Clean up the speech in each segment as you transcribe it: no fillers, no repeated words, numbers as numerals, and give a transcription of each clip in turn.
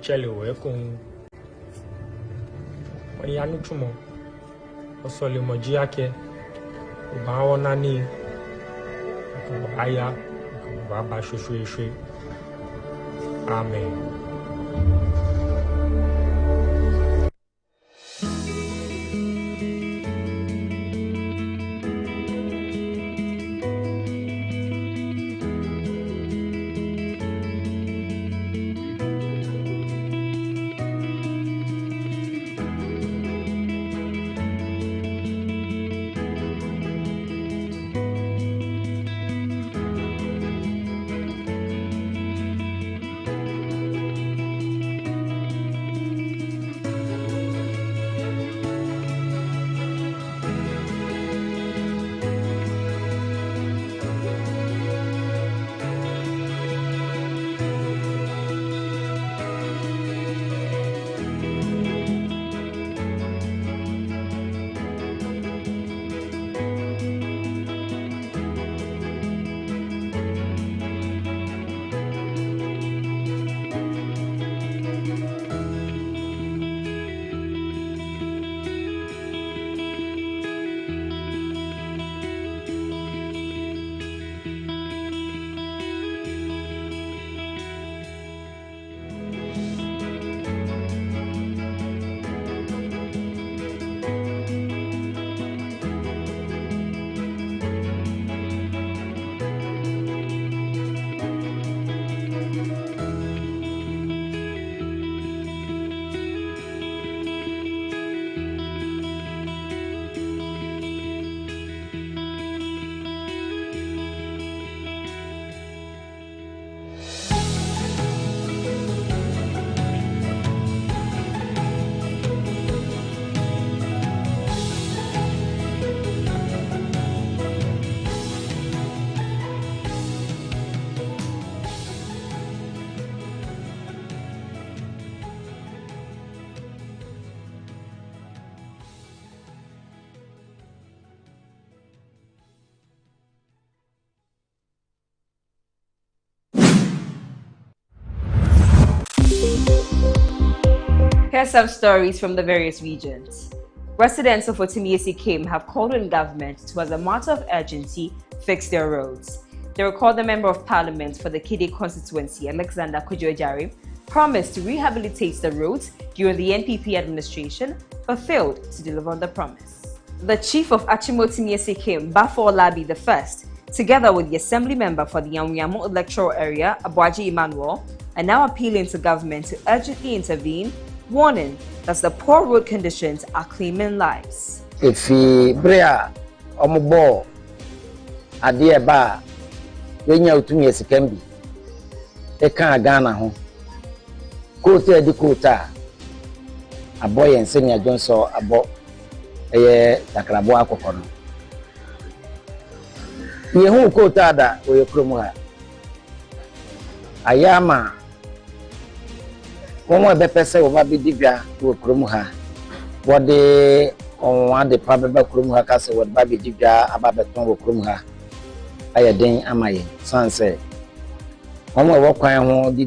Chele wekun yanu tumo osole moji ake ba wona ni ko aya ko ba shushu amen. Here's some stories from the various regions. Residents of Otimiesi Kim have called on government to, as a matter of urgency, fix their roads. They recall the Member of Parliament for the Kide constituency, Alexander Kojo-Ejare, promised to rehabilitate the roads during the NPP administration, but failed to deliver on the promise. The Chief of Achimotimiesi Kim, Bafo Olabi I, together with the Assembly Member for the Yamuyamu electoral area, Abuaji Emmanuel, are now appealing to government to urgently intervene, warning that the poor road conditions are claiming lives. If brea omobo ade ba wenya utumi esikambi e kan Ghana ho kota di kota aboye nsenya Johnson abo eye takrabo akoko no ye hu kota da oye kromu ha ayama One be pese wo ba bi dibia wo krom ha wo de on de pa be krom ha ka se wo ba bi dibia aba beton wo krom ha aya den amaye sanse omo wo kwan ho di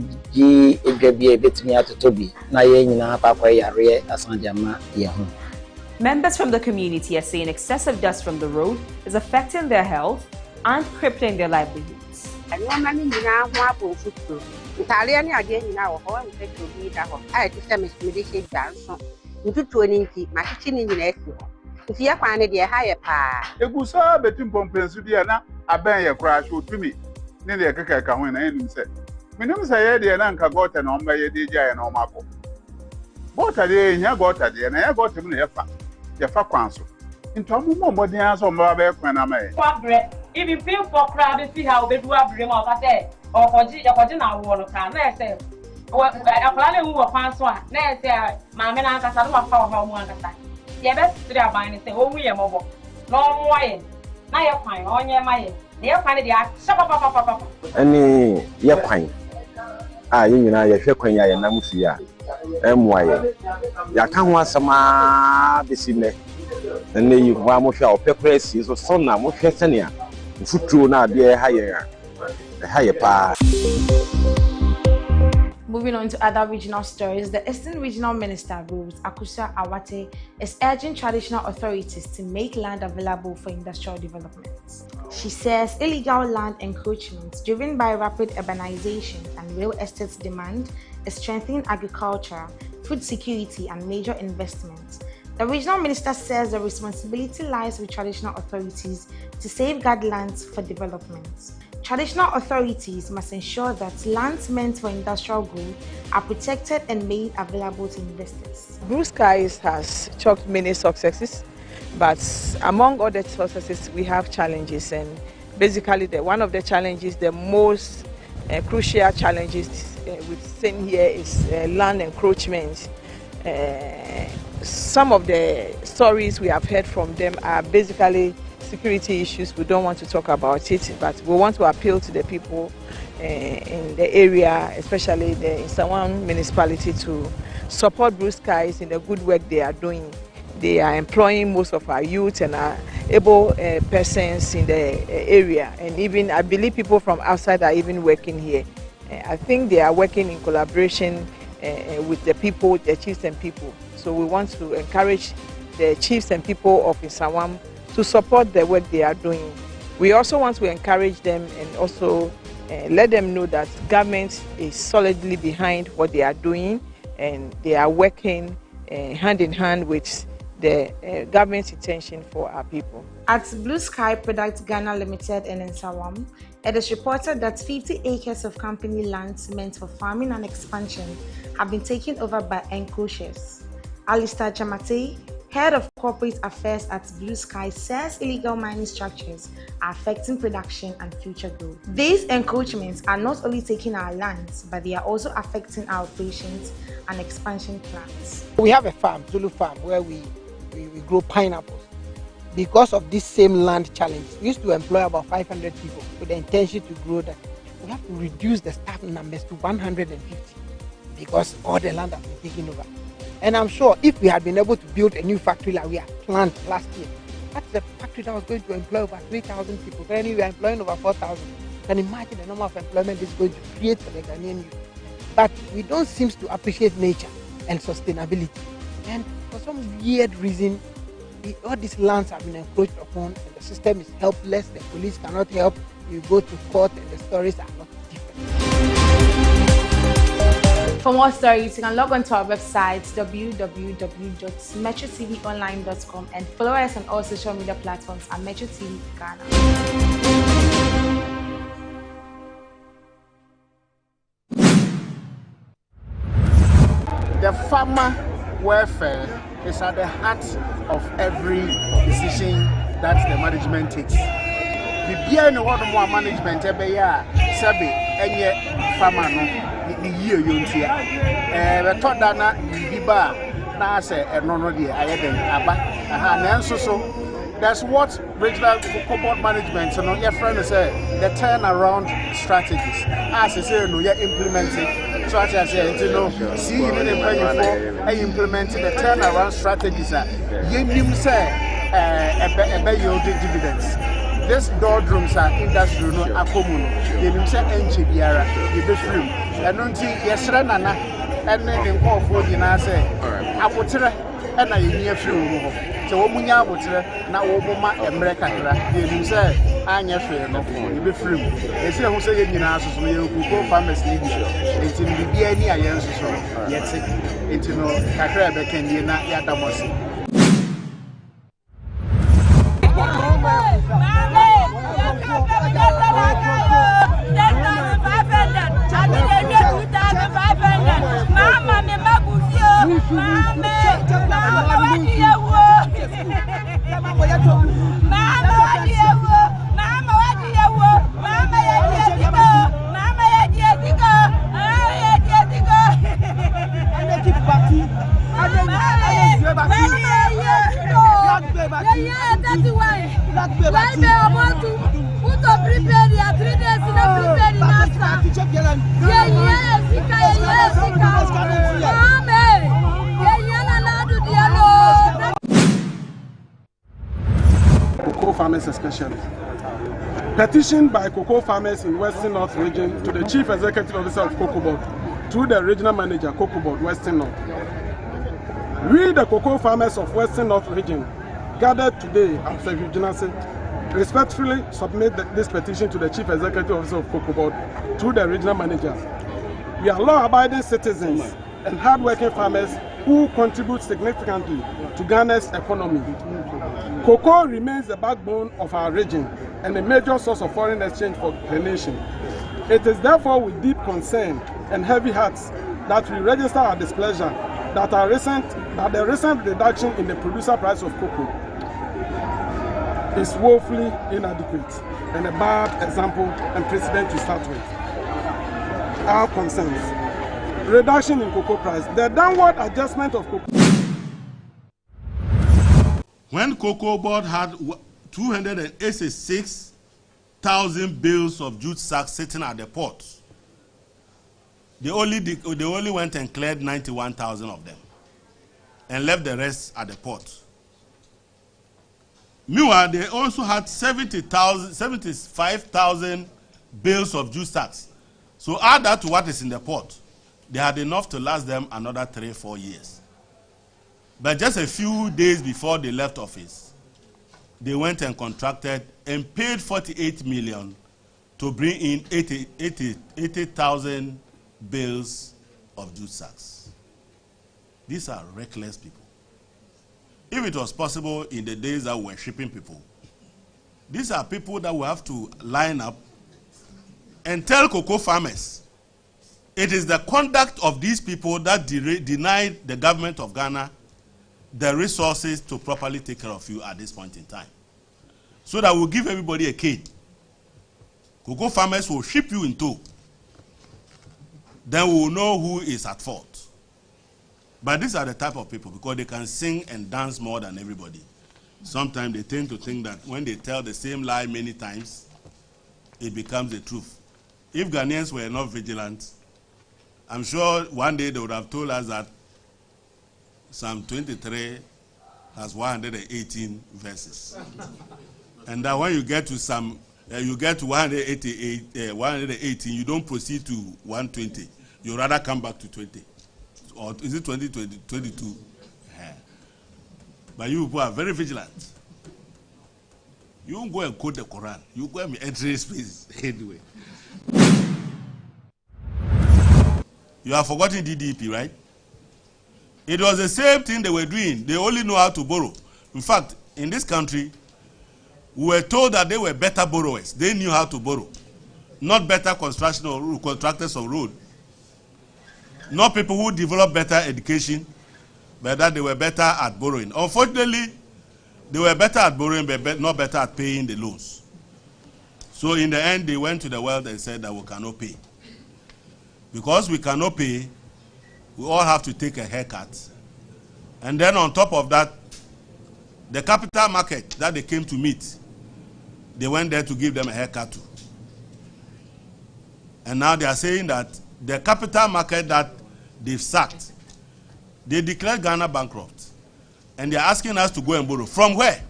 edwa bi e betimi atotobi na ye nyina pa kwa yare asanjama ye ho. Members from the community are saying excessive dust from the road is affecting their health and crippling their livelihoods. Italian again now, how to be that I just am medication Johnson. Into 20 my kitchen in the if you find it a higher pa. A good sir, between Pompensudiana, a bang crash to me. Nearly a kaka when I said. Minum say the Ananka got an on by a DJ and Omako. What a day, and I got a day, and I got him the fat council. Into a more than answer my back when I may. If you feel for crowd, see how they do up remote at that. Or for Gina Wall of Town, I say, a plan who will pass one. Nay, say, my men are Casanova for home. Yeah, best 3 are buying it, oh, we are mobile. No wine. Now you're fine, on your mind. They're finding the act. Any you're fine. Ah, you know, you're shaking your Namusia. MY. Ya can't want some business. And then you want more shall pepper is or son, more Chesania. Foot now, dear higher. The higher part. Moving on to other regional stories, the Eastern Regional Minister, Rose Akusa Awate, is urging traditional authorities to make land available for industrial development. She says illegal land encroachment driven by rapid urbanization and real estate demand is strengthening agriculture, food security, and major investments. The regional minister says the responsibility lies with traditional authorities to safeguard lands for development. Traditional authorities must ensure that lands meant for industrial growth are protected and made available to investors. Blue Skies has chalked many successes, but among other successes, we have challenges. And basically, one of the challenges, the most crucial challenges we've seen here is land encroachment. Some of the stories we have heard from them are basically security issues. We don't want to talk about it, but we want to appeal to the people in the area, especially the Nsawam municipality, to support Blue Skies in the good work they are doing. They are employing most of our youth and our able persons in the area, and even I believe people from outside are even working here. I think they are working in collaboration with the people, the chiefs and people. So we want to encourage the chiefs and people of Nsawam to support the work they are doing. We also want to encourage them and also let them know that government is solidly behind what they are doing, and they are working hand in hand with the government's intention for our people. At Blue Sky Products Ghana Limited in Nsawam, it is reported that 50 acres of company lands meant for farming and expansion have been taken over by encroachers. Alistair Jamate, Head of Corporate Affairs at Blue Sky, says illegal mining structures are affecting production and future growth. These encroachments are not only taking our lands, but they are also affecting our operations and expansion plans. We have a farm, Zulu Farm, where we grow pineapples. Because of this same land challenge, we used to employ about 500 people with the intention to grow that. We have to reduce the staff numbers to 150 because all the land has been taken over. And I'm sure if we had been able to build a new factory like we had planned last year, that's the factory that was going to employ over 3,000 people. Currently we are employing over 4,000. You can imagine the number of employment this is going to create for the Ghanaian youth. But we don't seem to appreciate nature and sustainability. And for some weird reason, all these lands have been encroached upon, and the system is helpless. The police cannot help. You go to court and the stories are not different. For more stories, you can log on to our website www.metrotvonline.com and follow us on all social media platforms at Metro TV Ghana. The farmer welfare is at the heart of every decision that the management takes. The beer no one more management ebeya sabi enye farmer no the year yontia we thought that na biba na say eno no de ayeden aba aha na enso so that's what regional cocoa management no your friend say the turnaround strategies as say no you implementing. So as I said, you know, see you in I implemented the turnaround strategies. You say dividends. This boardrooms are industrial no akomuno. You say enche biara, you be free. And until yesra nana, and then in call for the say, Apotre, and I near few. So Munya Apotre, now Obama America, you say, Anya fair, no, you be free. They say who say in answers, we will go farmers. It's in the BNI, I answer so. Yet, it's no Kakraba can be not Yatamosi. Cocoa farmers especially. Petition by cocoa farmers in Western North region to the Chief Executive Officer of Cocoa Board through the regional manager, Cocoa Board, Western North. We, the cocoa farmers of Western North region, gathered today at the regional respectfully submit this petition to the Chief Executive Officer of Cocoa Board through the regional manager. We are law-abiding citizens and hard-working farmers who contribute significantly to Ghana's economy. Cocoa remains the backbone of our region and a major source of foreign exchange for the nation. It is therefore with deep concern and heavy hearts that we register our displeasure that the recent reduction in the producer price of cocoa is woefully inadequate and a bad example and precedent to start with. Our concerns: reduction in cocoa price, the downward adjustment of cocoa. When Cocoa Board had 286,000 bales of jute sacks sitting at the port, they only went and cleared 91,000 of them and left the rest at the port. Meanwhile, they also had 75,000 bales of jute sacks. So add that to what is in the port. They had enough to last them another 3-4 years. But just a few days before they left office, they went and contracted and paid 48 million to bring in 80,000 bales of jute sacks. These are reckless people. If it was possible in the days that we were shipping people, these are people that we have to line up and tell cocoa farmers, it is the conduct of these people that denied the government of Ghana the resources to properly take care of you at this point in time. So that we'll give everybody a cane. Cocoa farmers will ship you in tow. Then we will know who is at fault. But these are the type of people, because they can sing and dance more than everybody. Sometimes they tend to think that when they tell the same lie many times, it becomes the truth. If Ghanaians were not vigilant, I'm sure one day they would have told us that Psalm 23 has 118 verses. And that when you get to Psalm, you get to 118, you don't proceed to 120. You rather come back to 20. Or is it 20, 22? Yeah. But you people are very vigilant. You won't go and quote the Quran. You go and enter space anyway. You have forgotten DDP, right? It was the same thing they were doing. They only know how to borrow. In fact, in this country, we were told that they were better borrowers. They knew how to borrow. Not better contractors of road. Not people who developed better education, but that they were better at borrowing. Unfortunately, they were better at borrowing, but not better at paying the loans. So in the end, they went to the world and said that we cannot pay. Because we cannot pay, we all have to take a haircut. And then on top of that, the capital market that they came to meet, they went there to give them a haircut too. And now they are saying that the capital market that they've sacked, they declared Ghana bankrupt. And they're asking us to go and borrow. From where?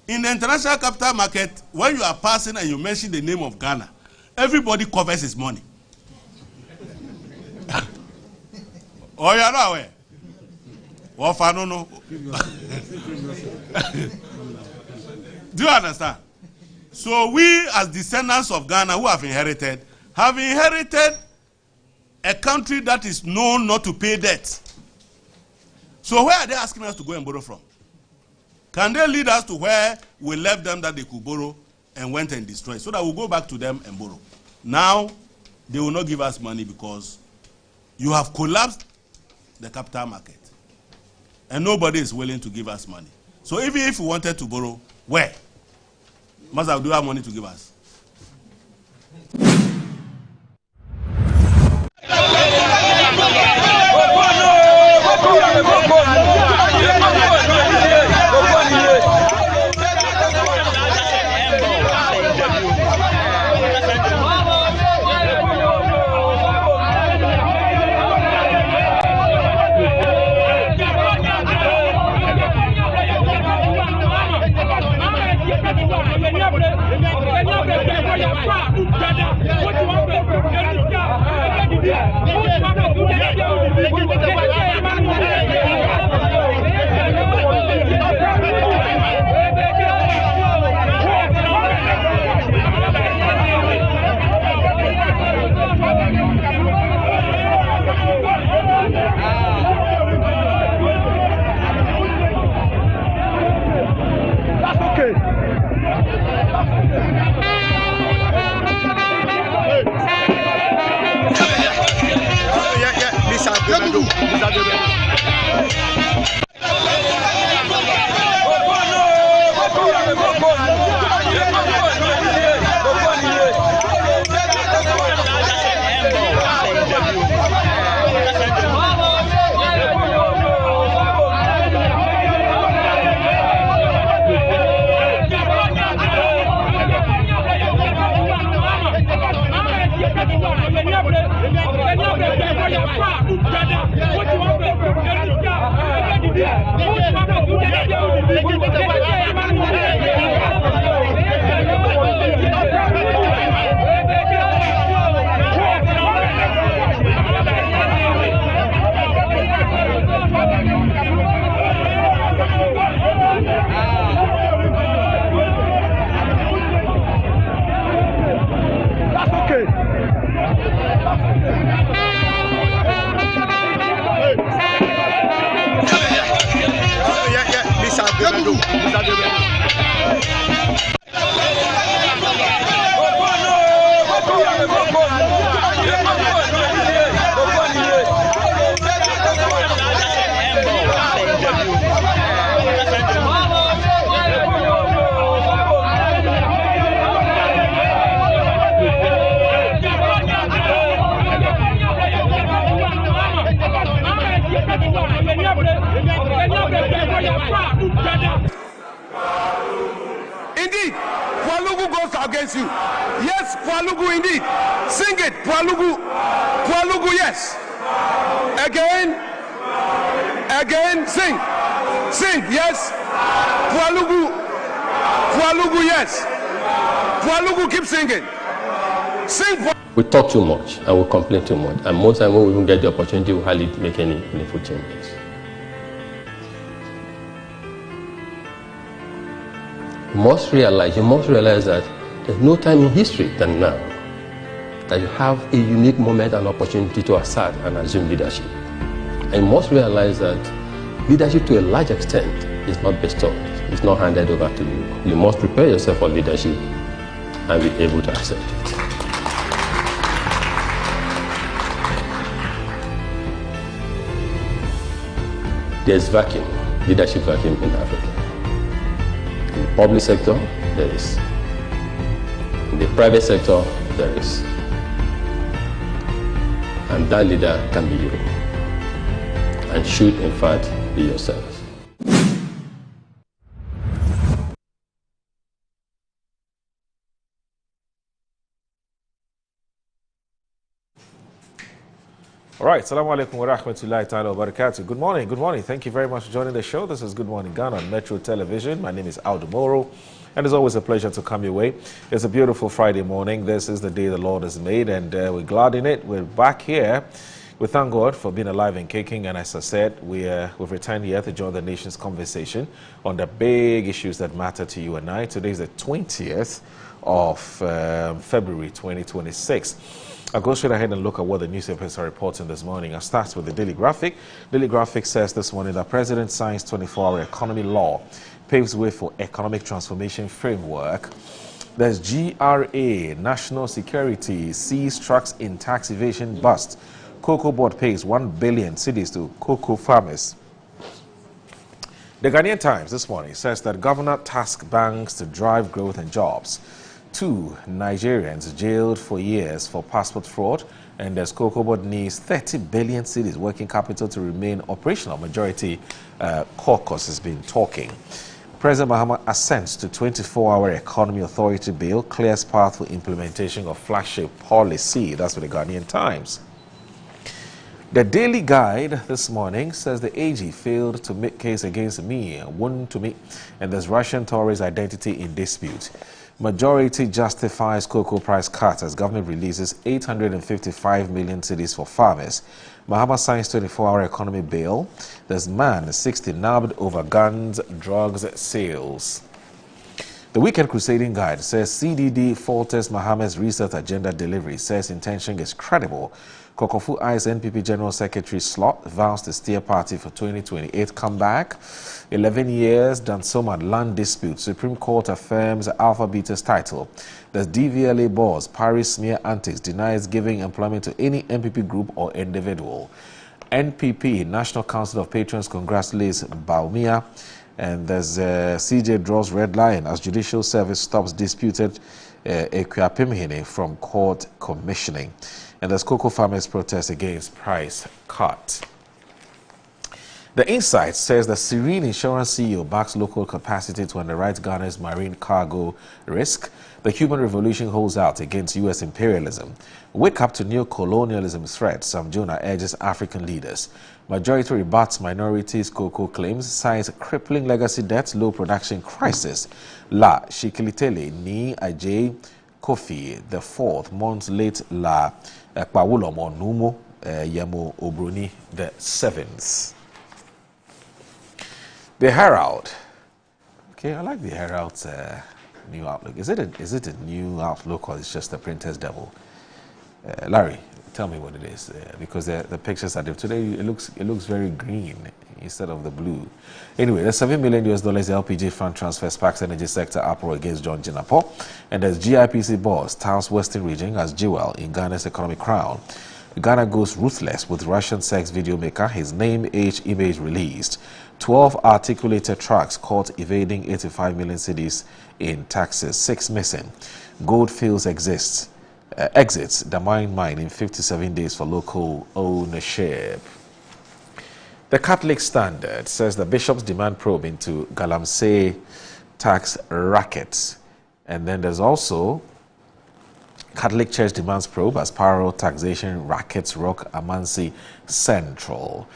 In the international capital market, when you are passing and you mention the name of Ghana, everybody covers his money. Oh, you are not aware? Well, I don't know. Do you understand? So we, as descendants of Ghana who have inherited a country that is known not to pay debt. So where are they asking us to go and borrow from? Can they lead us to where we left them that they could borrow and went and destroy, so that we'll go back to them and borrow? Now, they will not give us money because you have collapsed the capital market. And nobody is willing to give us money. So even if we wanted to borrow, where? Must have do have money to give us. Indeed, Pualugu goes against you. Yes, Pualugu indeed. Sing it, Pualugu. Pualugu, yes. Again. Again, sing. Sing, yes. Pualugu. Pualugu, yes. Pualugu, keep singing. Sing. We talk too much and we complain too much. And most times when we even get the opportunity, we hardly make any meaningful changes. You must realize that there's no time in history than now that you have a unique moment and opportunity to assert and assume leadership. And you must realize that leadership to a large extent is not bestowed, it's not handed over to you. You must prepare yourself for leadership and be able to accept it. There's vacuum, leadership vacuum in Africa. In the public sector, there is. In the private sector, there is. And that leader can be you. And should, in fact, be yourself. All right, Assalamu alaikum wa rahmatullahi ta'ala wa barakatuh. Good morning, good morning. Thank you very much for joining the show. This is Good Morning Ghana on Metro Television. My name is Aldo Moro, and it's always a pleasure to come your way. It's a beautiful Friday morning. This is the day the Lord has made, and we're glad in it. We're back here. We thank God for being alive and kicking, and as I said, we've returned here to join the nation's conversation on the big issues that matter to you and I. Today is the 20th of February 2026. I'll go straight ahead and look at what the newspapers are reporting this morning. I'll start with the Daily Graphic. Daily Graphic says this morning that President signs 24-hour economy law, paves way for economic transformation framework. There's GRA, national security, sees trucks in tax evasion bust. Cocoa board pays 1 billion cedis to cocoa farmers. The Ghanaian Times this morning says that governor tasks banks to drive growth and jobs. 2 Nigerians jailed for years for passport fraud, and as Cocoa Board needs 30 billion cedis working capital to remain operational. Majority caucus has been talking. President Mahama assents to 24-hour economy authority bill, clears path for implementation of flagship policy. That's for the Ghanaian Times. The Daily Guide this morning says the AG failed to make case against me, won to me, and there's Russian tourist identity in dispute. Majority justifies cocoa price cut as government releases 855 million cedis for farmers. Mahama signs 24-hour economy bill. There's man 60 nabbed over guns, drugs, sales. The Weekend Crusading Guide says CDD falters Mahama's research agenda delivery, says intention is credible. Kokofu Eyes NPP General Secretary Slot vows to steer party for 2028 comeback. 11 years, Dansoman land dispute. Supreme Court affirms Alpha Beta's title. The DVLA boss, Paris smear antics, denies giving employment to any MPP group or individual. NPP, National Council of Patrons, congratulates Baumia. And there's CJ draws red line as Judicial Service stops disputed Equiapimhine from court commissioning. And there's cocoa farmers protest against price cut. The Insight says the Serene Insurance CEO backs local capacity to underwrite Ghana's marine cargo risk. The Cuban Revolution holds out against U.S. imperialism. Wake up to neo-colonialism threat, Sam Jonah urges African leaders. Majority rebuts minorities' cocoa claims, cites crippling legacy debt, low production crisis. La Shikilitele ni Ajay Kofi, the fourth, months late La Kpawulomo Numo Yemo Obroni, the seventh. The Herald. Okay, I like the Herald's new outlook. Is it a new outlook or it's just a printer's devil? Larry, tell me what it is, because the pictures are different. Today it looks very green instead of the blue. Anyway, there's $7 million LPG fund transfer sparks energy sector uproar against John Jinapor, and there's GIPC boss touts Western region as jewel in Ghana's economic crown. Ghana goes ruthless with Russian sex video maker, his name, age, image released. 12 articulated trucks caught evading 85 million cedis in taxes, 6 missing. Goldfields exits the mine in 57 days for local ownership. The Catholic Standard says the bishops demand probe into Galamsey tax rackets. And then there's also Catholic Church demands probe as parallel taxation rackets rock Amansi Central.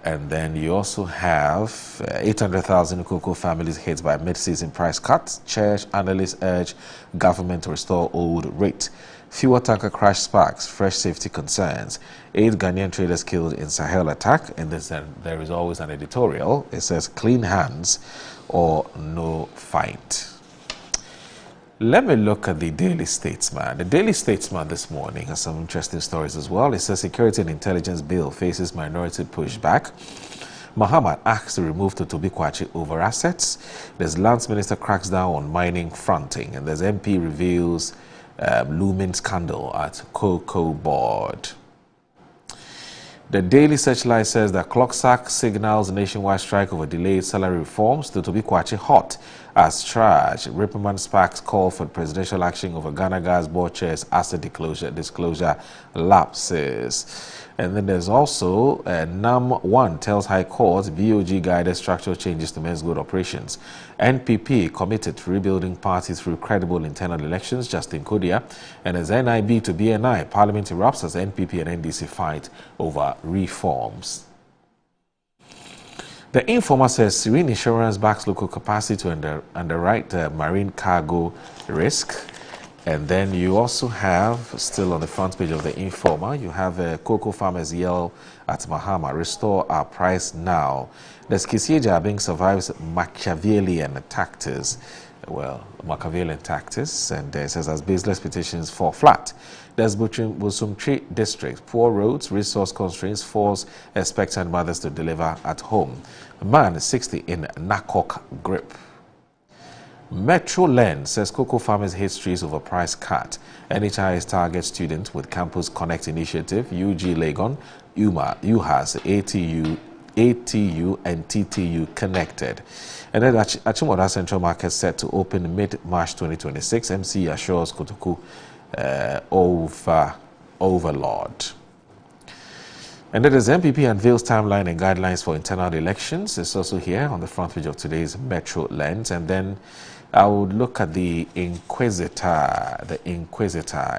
And then you also have 800,000 cocoa families hit by mid-season price cuts. Church analysts urge government to restore old rate. Fuel tanker crash sparks fresh safety concerns. 8 Ghanaian traders killed in Sahel attack. And there is always an editorial. It says clean hands or no fight. Let me look at the Daily Statesman. The Daily Statesman this morning has some interesting stories as well. It says Security and Intelligence Bill faces minority pushback. Muhammad asks to remove Totobi Kwachi over assets. There's Lands Minister cracks down on mining fronting. And there's MP reveals looming scandal at Cocoa Board. The Daily Searchlight says that Clocksack signals nationwide strike over delayed salary reforms. Totobi Kwachi hot as charged. Ripperman sparks call for presidential action over Ghana Gas Board Chair's asset disclosure lapses. And then there's also NAM 1 tells High Court BOG guided structural changes to men's good operations. NPP committed to rebuilding party through credible internal elections, Justin Kodia. And as NIB to BNI, Parliament erupts as NPP and NDC fight over reforms. The Informer says Serene Insurance backs local capacity to underwrite marine cargo risk. And then you also have, still on the front page of the Informer, you have cocoa farmers yell at Mahama, restore our price now. The Skisieja being survives Machiavellian tactics. Well, Machiavellian tactics, and it says as baseless petitions fall flat. There's Busumtri district, poor roads, resource constraints force expectant mothers to deliver at home. Man 60 in NACOC grip. Metro Lens says cocoa farmers hate trees over price cut. NHIS target students with Campus Connect initiative, UG Legon, UHAS, ATU and TTU connected. And then Achimota Central Market set to open mid-March 2026. MC assures Kotoku overlord. And then there's MPP unveils timeline and guidelines for internal elections. It's also here on the front page of today's Metro Lens. And then I would look at the Inquisitor.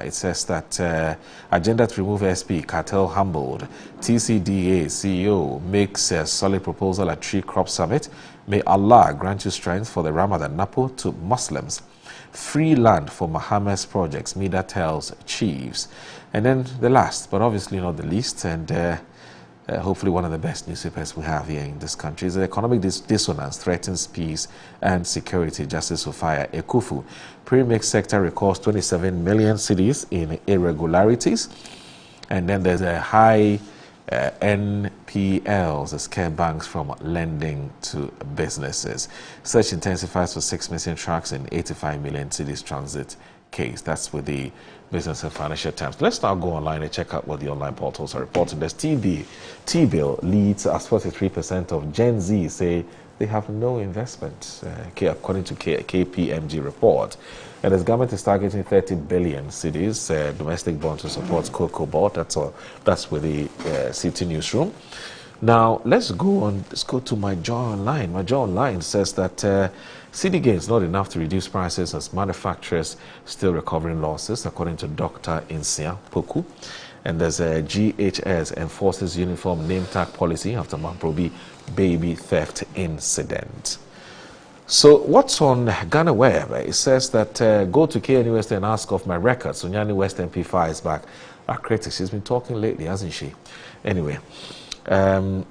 It says that agenda to remove SP, cartel humbled. TCDA CEO makes a solid proposal at Tree Crop Summit. May Allah grant you strength for the Ramadan Napo to Muslims. Free land for Muhammad's projects, Mida tells chiefs. And then the last, but obviously not the least, and hopefully one of the best newspapers we have here in this country, is the economic dissonance threatens peace and security. Justice Sophia Ekufu. Premix sector records 27 million cedis in irregularities. And then there's a high NPLs, the scare banks from lending to businesses. Search intensifies for 6 missing trucks in 85 million cedis transit case. That's with the Business and Financial Times. Let's now go online and check out what the online portals are reporting. There's T-bill leads as 43% of Gen Z say they have no investment, according to KPMG report. And as government is targeting 30 billion cedis domestic bond to support Cocoa Board. That's with the City Newsroom. Now let's go to My Joy Online. My Joy Online says that city gains not enough to reduce prices as manufacturers still recovering losses, according to Dr. Insia Poku. And there's a GHS enforces uniform name tag policy after Mamprobi baby theft incident. So what's on Ghana Web? It says that go to KNU West and ask of my records. So Nyani West MP fires back our critics. She's been talking lately, hasn't she? Anyway. And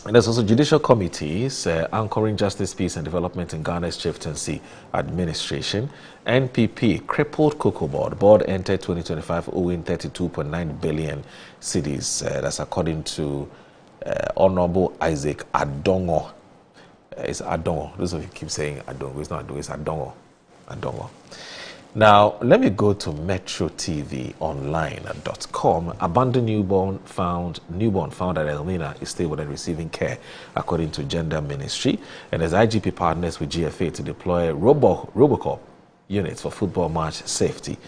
there's also judicial committees anchoring justice, peace and development in Ghana's chieftaincy administration. NPP crippled Cocoa Board. Board entered 2025 owing 32.9 billion cedis. That's according to Honorable Isaac Adongo. It's Adongo. Those of you keep saying Adongo. It's not Adongo. It's Adongo. Adongo. Now, let me go to metrotvonline.com. Abandoned newborn found at Elmina is stable and receiving care, according to Gender Ministry. And as IGP partners with GFA to deploy Robocop units for football match safety.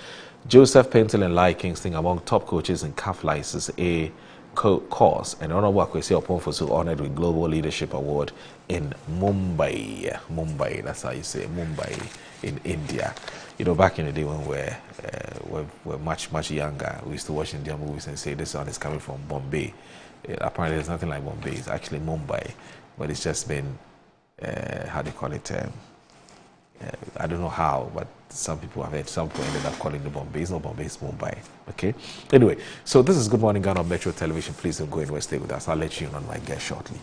Joseph Pentel and Lai Kingston among top coaches in CAF License A course. And Honorable Akwesi Oponfosu honored with Global Leadership Award in Mumbai. Mumbai, that's how you say it, Mumbai in India. You know, back in the day when we're much younger, we used to watch Indian movies and say this one is coming from Bombay. Apparently, there's nothing like Bombay. It's actually Mumbai, but it's just been how do you call it? I don't know how, but some people have ended up calling the Bombay. It's not Bombay, it's Mumbai. Okay. Anyway, so this is Good Morning Ghana on Metro Television. Please don't go anywhere. Stay with us. I'll let you in on my guest shortly.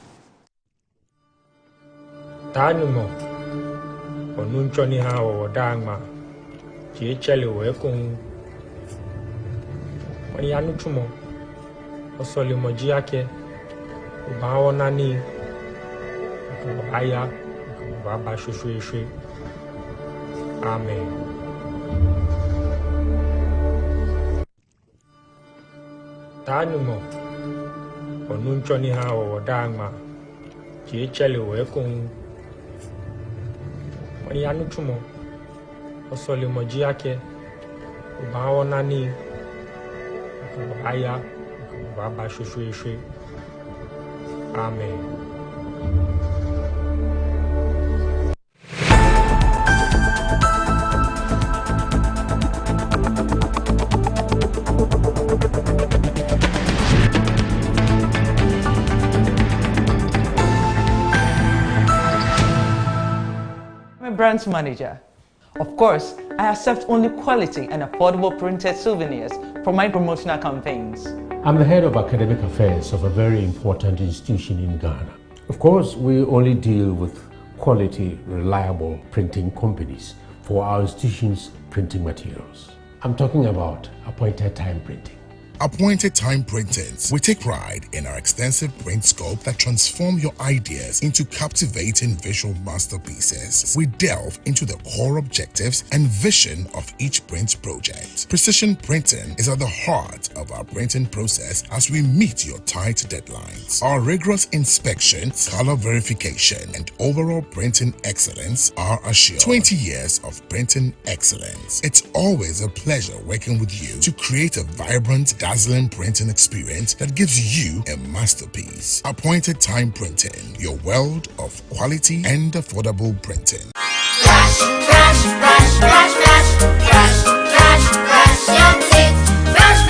Chiechele wekun wanyanu chumo osoli moji yake ubawo nani aya baba shushu amen. Tanumo onunchoni ha wodangma chiechele wekun wanyanu chumo osoli moji yake ubawo nani aya baba shushu amen. I'm a branch manager. Of course, I accept only quality and affordable printed souvenirs for my promotional campaigns. I'm the head of academic affairs of a very important institution in Ghana. Of course, we only deal with quality, reliable printing companies for our institution's printing materials. I'm talking about appointed time printing. Appointed Time Printings. We take pride in our extensive print scope that transform your ideas into captivating visual masterpieces. We delve into the core objectives and vision of each print project. Precision printing is at the heart of our printing process as we meet your tight deadlines. Our rigorous inspection, color verification, and overall printing excellence are assured. 20 years of printing excellence. It's always a pleasure working with you to create a vibrant, dazzling printing experience that gives you a masterpiece. Appointed Time Printing, your world of quality and affordable printing. Brush your teeth. Brush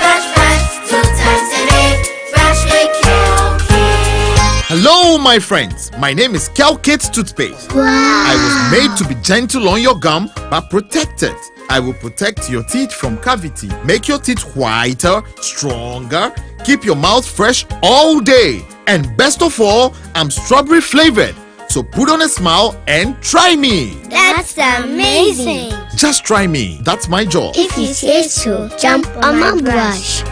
2 times a day. Brush with Kel-Kit. Hello, my friends. My name is Kel-Kit Toothpaste. Wow. I was made to be gentle on your gum, but protected. I will protect your teeth from cavity, make your teeth whiter, stronger, keep your mouth fresh all day. And best of all, I'm strawberry flavored. So put on a smile and try me. That's amazing. Just try me. That's my job. If you say so, jump on my brush.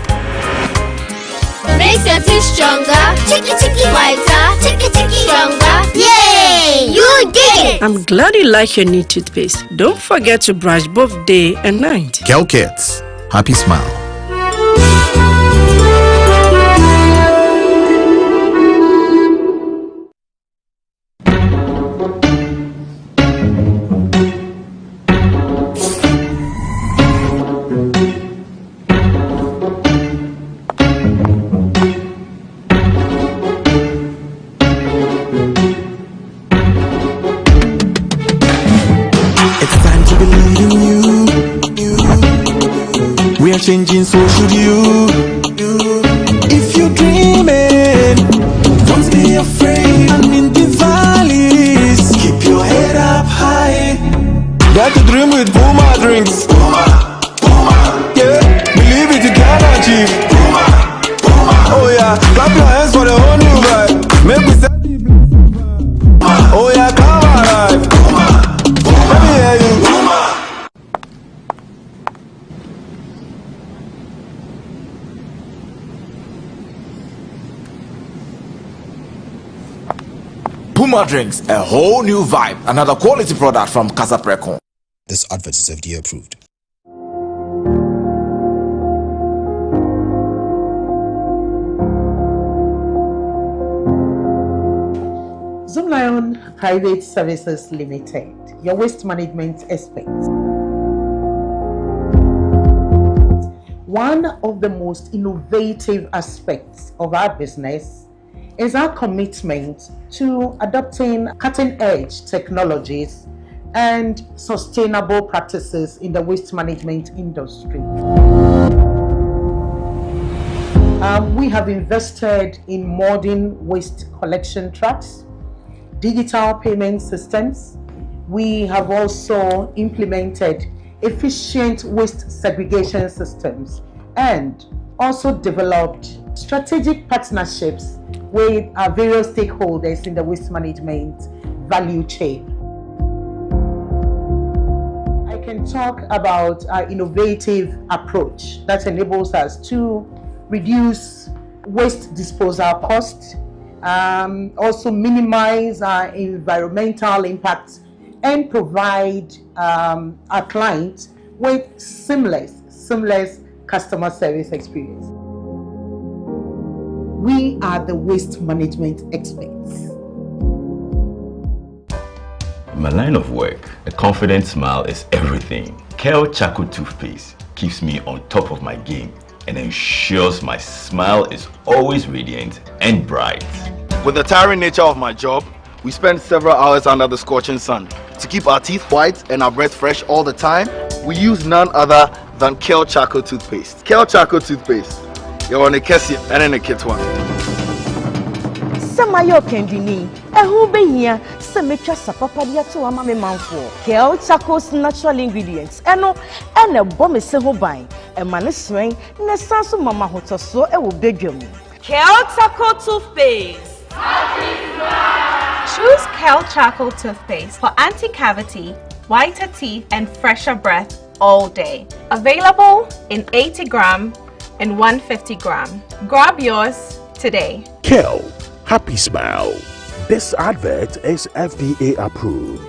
Makes your teeth stronger, chicky whiter, chicky stronger. Yay! You I'm glad you like your new toothpaste. Don't forget to brush both day and night. Kel Kids, happy smile. Changing, so should you. If you're dreaming, don't be afraid. And in the valleys, keep your head up high. Dare to dream with Puma drinks. Yeah, believe it, you can achieve. Oh yeah, clap your hands for the whole new vibe. Make we set the place. Oh yeah, come alive. Let me hear you. Puma drinks, a whole new vibe. Another quality product from Casa Precon. This advert is FDA approved. Zoomlion Private Services Limited, your waste management experts. One of the most innovative aspects of our business is our commitment to adopting cutting-edge technologies and sustainable practices in the waste management industry. We have invested in modern waste collection trucks, digital payment systems. We have also implemented efficient waste segregation systems and also developed strategic partnerships with our various stakeholders in the waste management value chain. I can talk about our innovative approach that enables us to reduce waste disposal costs, also minimize our environmental impact, and provide our clients with seamless customer service experience. We are the waste management experts. In my line of work, a confident smile is everything. Kel Charcoal Toothpaste keeps me on top of my game and ensures my smile is always radiant and bright. With the tiring nature of my job, we spend several hours under the scorching sun. To keep our teeth white and our breath fresh all the time, we use none other than Kel Charcoal Toothpaste. Kel Charcoal Toothpaste. You're on a Kessie and in a kit one. Samayo Kendini, who be here, Sametra Sapapadia to a mammy man for Kel Charcoal's natural ingredients, and a bomb is so buying, and man is swing, and a sansu mama hotel so a will beg you. Kel Charcoal Toothpaste. Choose Kel Charcoal Toothpaste for anti-cavity, whiter teeth, and fresher breath all day. Available in 80 gram and 150 gram. Grab yours today. Kel, happy smile. This advert is FDA approved.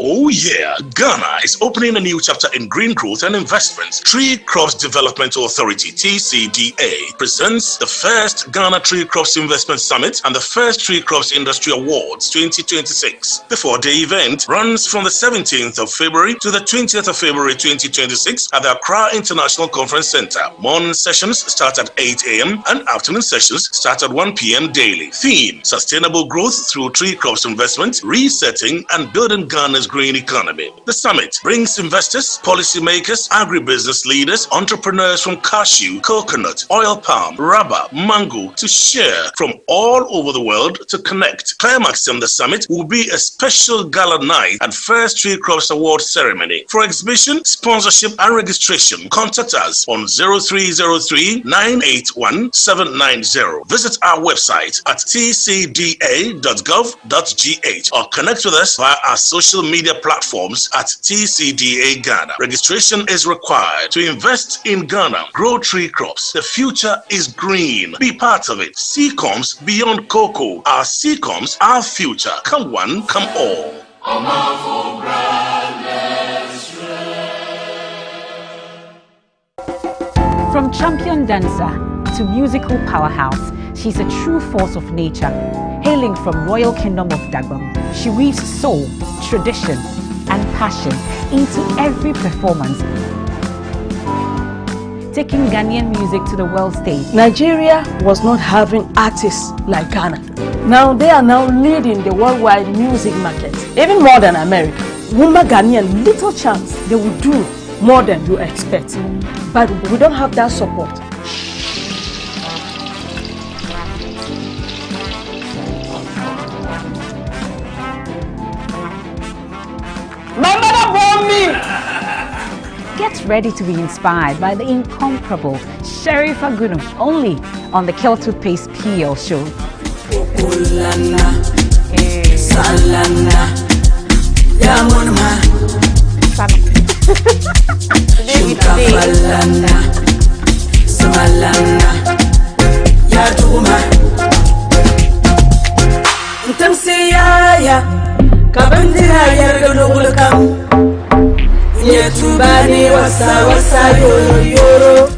Oh yeah, Ghana is opening a new chapter in green growth and investments. Tree Crops Development Authority, TCDA, presents the first Ghana Tree Crops Investment Summit and the first Tree Crops Industry Awards 2026. The four-day event runs from the 17th of February to the 20th of February 2026 at the Accra International Conference Center. Morning sessions start at 8 a.m. and afternoon sessions start at 1 p.m. daily. Theme: Sustainable Growth through Tree Crops Investment, Resetting and Building Ghana's Green Economy. The summit brings investors, policymakers, agribusiness leaders, entrepreneurs from cashew, coconut, oil palm, rubber, mango to share from all over the world to connect. Climaxing the summit will be a special gala night and first Tree Crops Award ceremony. For exhibition, sponsorship and registration, contact us on 0303-981-790. Visit our website at tcda.gov.gh or connect with us via our social media media platforms at TCDA Ghana. Registration is required to invest in Ghana. Grow tree crops. The future is green. Be part of it. Seacoms beyond cocoa. Our Seacoms, our future. Come one, come all. From champion dancer to musical powerhouse, she's a true force of nature. Hailing from Royal Kingdom of Dagbam, she weaves soul, tradition, and passion into every performance, taking Ghanaian music to the world stage. Nigeria was not having artists like Ghana. Now they are now leading the worldwide music market, even more than America. Wumba Ghanaian, little chance they will do more than you expect. But we don't have that support. My mother born me! Get ready to be inspired by the incomparable Sherifa Gunu, only on the Kel Toothpaste PL show.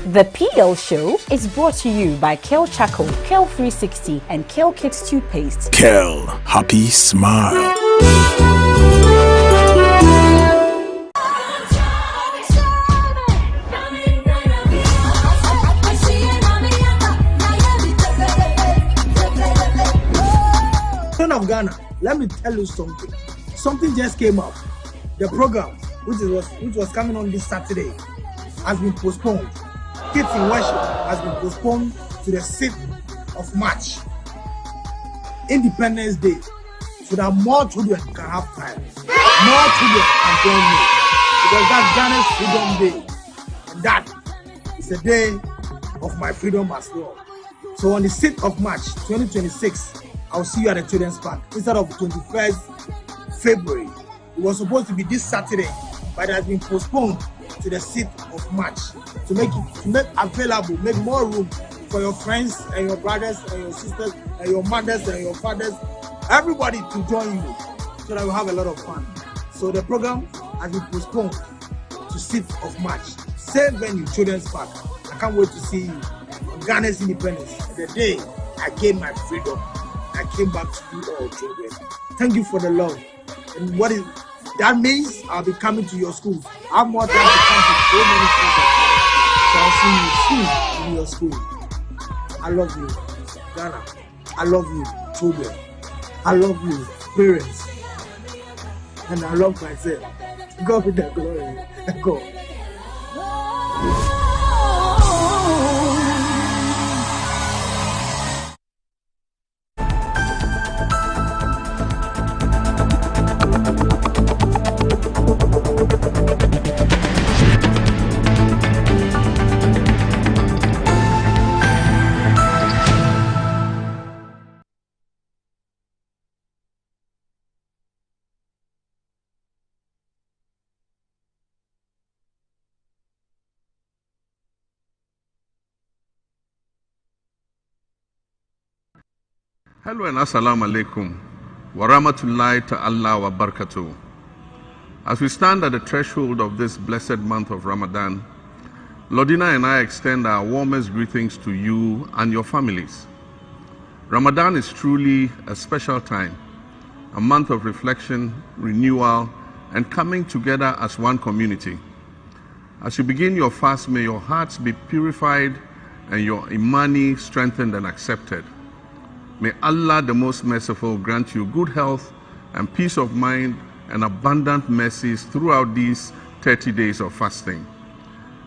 The PL Show is brought to you by Kel Chaco, Kel 360, and Kel Kids Toothpaste. Kel, happy smile. Of Ghana, let me tell you something. Something just came up. The program, which was coming on this Saturday, has been postponed. Kids in Worship has been postponed to the 6th of March, Independence Day, so that more children can have time. More children can join me, because that's Ghana's Freedom Day, and that is a day of my freedom as well. So on the 6th of March 2026, I'll see you at the Children's Park instead of 21st February. It was supposed to be this Saturday, but it has been postponed to the 6th of March to make available, make more room for your friends and your brothers and your sisters and your mothers and your fathers, everybody to join you, so that we'll have a lot of fun. So the program has been postponed to 6th of March. Same venue, Children's Park. I can't wait to see you on Ghana's independence, the day I gained my freedom. I came back to you all, children. Thank you for the love. And that means I'll be coming to your schools. I have more time to come to so many schools. So I'll see you soon in your school. I love you, Ghana. I love you, children. I love you, parents. And I love myself. God be the glory. Go. Hello and assalamu alaikum wa rahmatullahi ta'ala wa barakatuh. As we stand at the threshold of this blessed month of Ramadan, Lordina and I extend our warmest greetings to you and your families. Ramadan is truly a special time, a month of reflection, renewal, and coming together as one community. As you begin your fast, may your hearts be purified and your imani strengthened and accepted. May Allah the Most Merciful grant you good health and peace of mind and abundant mercies throughout these 30 days of fasting.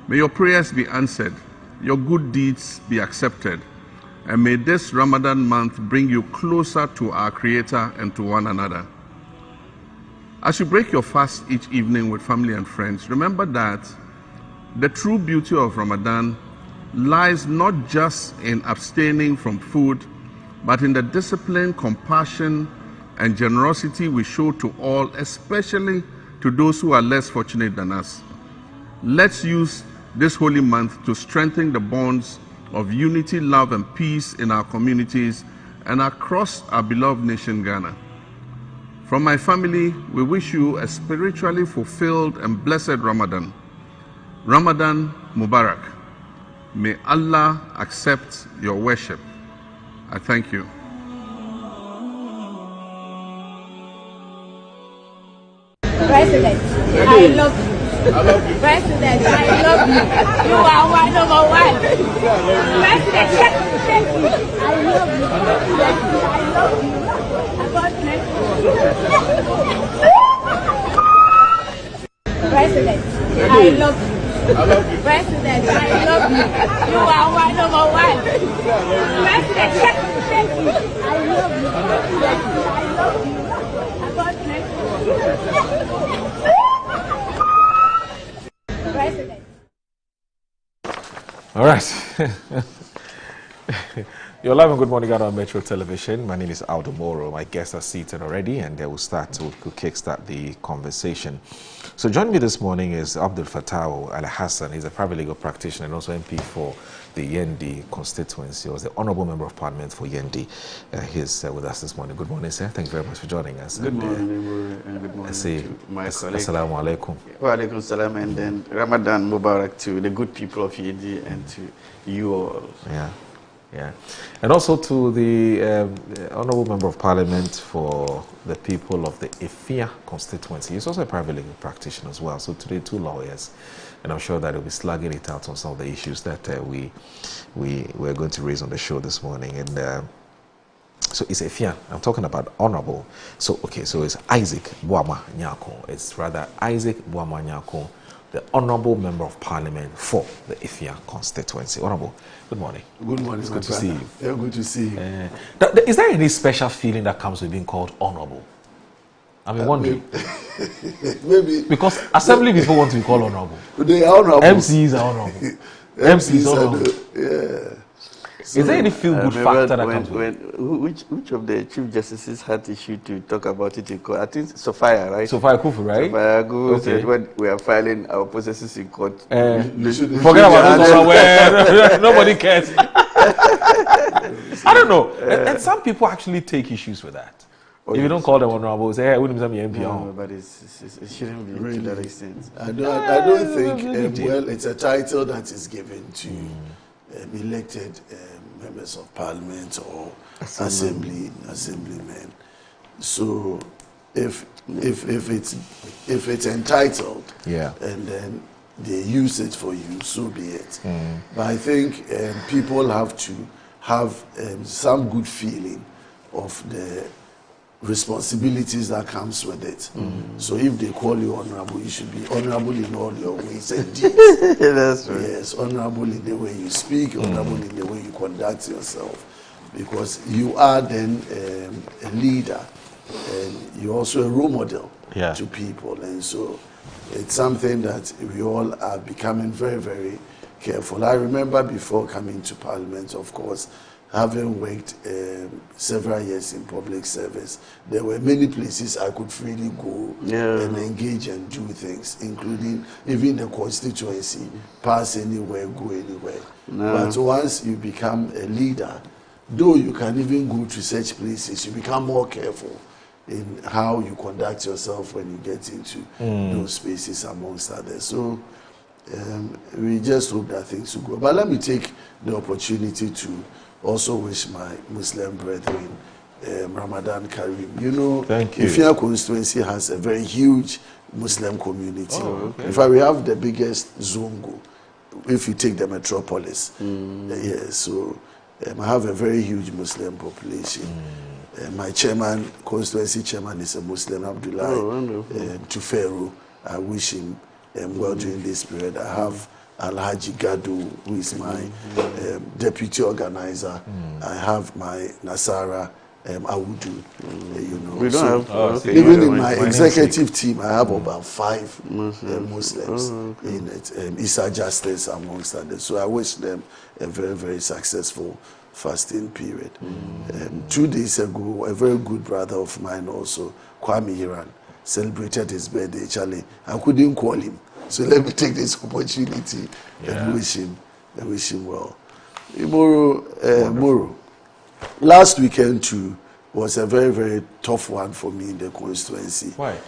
May your prayers be answered, your good deeds be accepted, and may this Ramadan month bring you closer to our Creator and to one another. As you break your fast each evening with family and friends, remember that the true beauty of Ramadan lies not just in abstaining from food, but in the discipline, compassion, and generosity we show to all, especially to those who are less fortunate than us. Let's use this holy month to strengthen the bonds of unity, love, and peace in our communities and across our beloved nation, Ghana. From my family, we wish you a spiritually fulfilled and blessed Ramadan. Ramadan Mubarak. May Allah accept your worship. I thank you. President, I love you. I love you. President, I love you. You are my number one. President, thank you. I love you. Thank you. I love you. God bless you. President, I love you. I love you. President, I love you. You are my number one. President, thank you. I love you. Thank you. I love you. God bless you. President. All right. You're live on Good Morning Ghana on Metro Television. My name is Aldo Moro. My guests are seated already, and they will kickstart the conversation. So joining me this morning is Abdul Fattah Al Hassan. He's a private legal practitioner and also MP for the Yendi constituency. He was the Honourable Member of Parliament for Yendi. He's with us this morning. Good morning, sir. Thank you very much for joining us. Good morning, and good morning to my colleague. Assalamu alaikum. Wa alaikum salam, and then Ramadan Mubarak to the good people of Yendi and to you all. Yeah. And also to the Honourable Member of Parliament for the people of the Efia constituency. He's also a private legal practitioner as well. So today, two lawyers. And I'm sure that he'll be slugging it out on some of the issues that we're going to raise on the show this morning. And so it's Efia. I'm talking about Honourable. So, okay, so it's Isaac Boama Nyako. It's rather Isaac Boama Nyako, the Honourable Member of Parliament for the Efia constituency. Honourable, good morning. Good morning. It's good to see you. Yeah, good to see you. Is there any special feeling that comes with being called Honourable? I mean, wondering. Maybe. Because assembly people want to be called Honourable. They are honourable. MCs are honourable. MCs are honourable. Yeah. So, is there any feel-good factor that comes with it? Which of the Chief Justices had issue to talk about it in court? I think Sophia, right? Sophia Kufu, right? Sophia Kufu Okay. said when we are filing our processes in court. Forget about those where nobody cares. I don't know. And some people actually take issues with that. If you don't call them honourable, say, hey, I wouldn't be MP. No, but it shouldn't be Really? to that extent. I don't think, well, it's a title that is given to elected members of parliament or assemblymen. So if it's entitled, and then they use it for you, so be it. But I think people have to have some good feeling of the responsibilities that comes with it. So if they call you honourable, you should be honourable in all your ways and deeds. That's right. Yes, honourable in the way you speak, honourable in the way you conduct yourself, because you are then a leader and you're also a role model to people, and so it's something that we all are becoming very, very careful. I remember before coming to Parliament, of course, having worked several years in public service, there were many places I could freely go and engage and do things, including even the constituency, pass anywhere, go anywhere. But once you become a leader, though you can even go to such places, you become more careful in how you conduct yourself when you get into those spaces, amongst others. So we just hope that things will go. But let me take the opportunity to also wish my Muslim brethren Ramadan Kareem. You know, Efia constituency has a very huge Muslim community. In fact, we have the biggest Zongo, if you take the metropolis. So I have a very huge Muslim population. My chairman, constituency chairman, is a Muslim, Abdullah Tufero. I wish him well during this period. I have Alhaji Gadu, who is my deputy organizer. I have my Nasara Awudu. You know, We don't have even in my executive team, I have about 5 Muslims in it. Isa Justice amongst others. So I wish them a very, very successful fasting period. 2 days ago, a very good brother of mine also, Kwame Hiran, celebrated his birthday. Charlie, I couldn't call him, so let me take this opportunity and wish him well. Moro, last weekend too was a very, very tough one for me in the constituency. Why?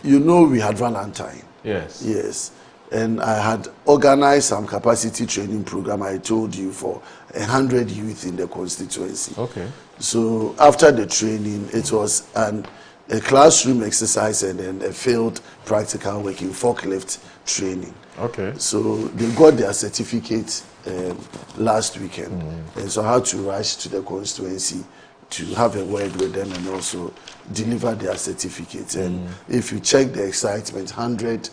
We had Valentine. Yes. And I had organized some capacity training program, I told you, for 100 youth in the constituency. Okay. So after the training, it was a classroom exercise and then a field practical working forklift training. Okay. So they got their certificate last weekend. And so I had to rush to the constituency to have a word with them and also deliver their certificates. And if you check the excitement, 100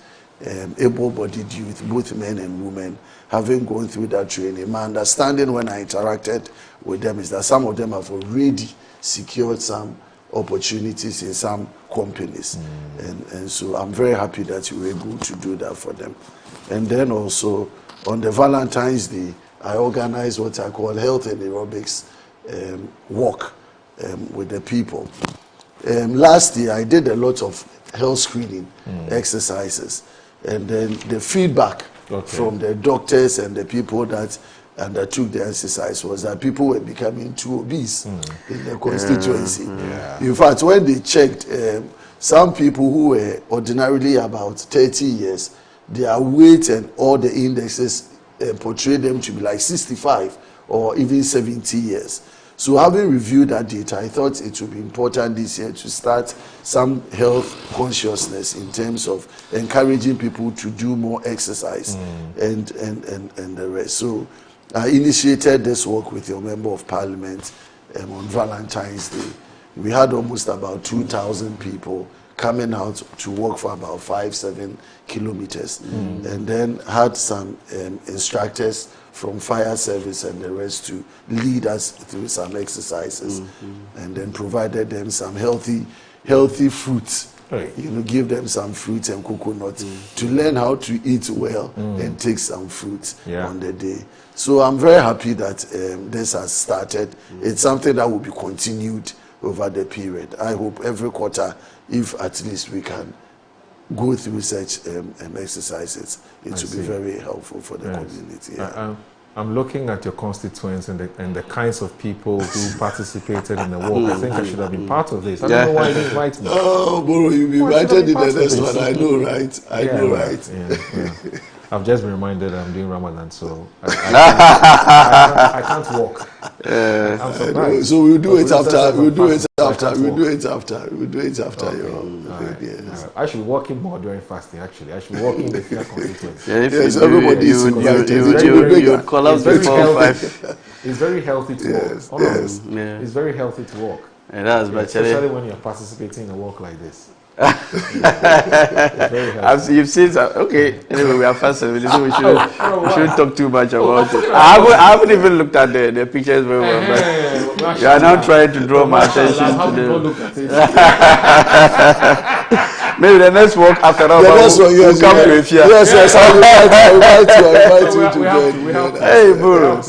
able-bodied youth, both men and women, having gone through that training. My understanding when I interacted with them is that some of them have already secured some opportunities in some companies. And so I'm very happy that you were able to do that for them. And then also on the Valentine's Day, I organized what I call health and aerobics walk with the people. Last year, I did a lot of health screening exercises. And then the feedback from the doctors and the people that undertook the exercise was that people were becoming too obese in the constituency. In fact, when they checked, some people who were ordinarily about 30 years, their weight and all the indexes portrayed them to be like 65 or even 70 years. So having reviewed that data, I thought it would be important this year to start some health consciousness in terms of encouraging people to do more exercise and the rest. So I initiated this work with your Member of Parliament on Valentine's Day. We had almost about 2,000 people coming out to walk for about 5-7 kilometers, and then had some instructors from fire service and the rest to lead us through some exercises, and then provided them some healthy fruits. Give them some fruits and coconut to learn how to eat well and take some fruits on the day. So I'm very happy that this has started. It's something that will be continued over the period. I hope every quarter, if at least we can go through such exercises, it will be very helpful for the community. I'm looking at your constituents and the kinds of people who participated in the walk. I think I should have been part of this. I don't know why you didn't invite me. Oh, Boro, you'll be invited in the next one. I know, right? I know, right? Yeah. I've just been reminded I'm doing Ramadan, so I can't walk. So we'll do it after. We'll do it after. your. I should be walking more during fasting. Actually, I should be walking in the Fia constituency. Yes, everybody is invited. You collapse before 5. It's very healthy to walk. It's very healthy to walk. It does, especially when you're participating in a walk like this. You've seen some, okay. Anyway, we are fasting. We shouldn't talk too much about it. I haven't even looked at the pictures very well. But you are now trying to draw my attention to the. Maybe the next walk after that, we'll come to a fear. Yes, I'll invite you to join. Hey, Boro.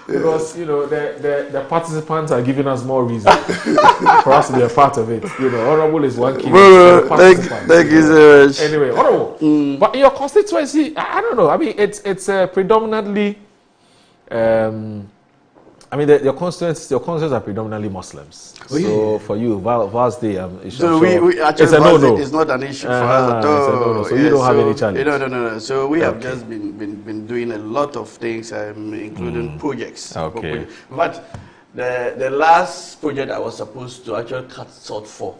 Because the participants are giving us more reason for us to be a part of it. Honorable is one key. Thank you so much. Anyway, Honorable, but in your constituency, I don't know. I mean, it's predominantly. Your constituents are predominantly Muslims. So for you, Val's Day, it's a no-no. It's not an issue for us at all. So you don't have any challenge. No. So we have just been doing a lot of things, including projects. Okay. But the last project I was supposed to actually cut salt for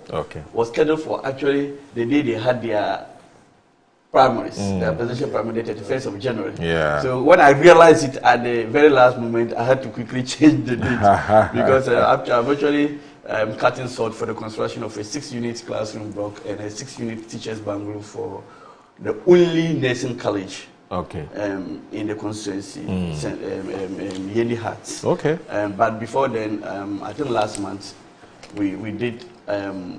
was scheduled for actually the day they had their primaries, the presidential primary, the 31st of January. So when I realized it at the very last moment, I had to quickly change the date because I'm actually cutting salt for the construction of a 6-unit classroom block and a 6-unit teachers bungalow for the only nursing college in the constituency, Yendi Hearts. Okay. But before then, I think last month, we did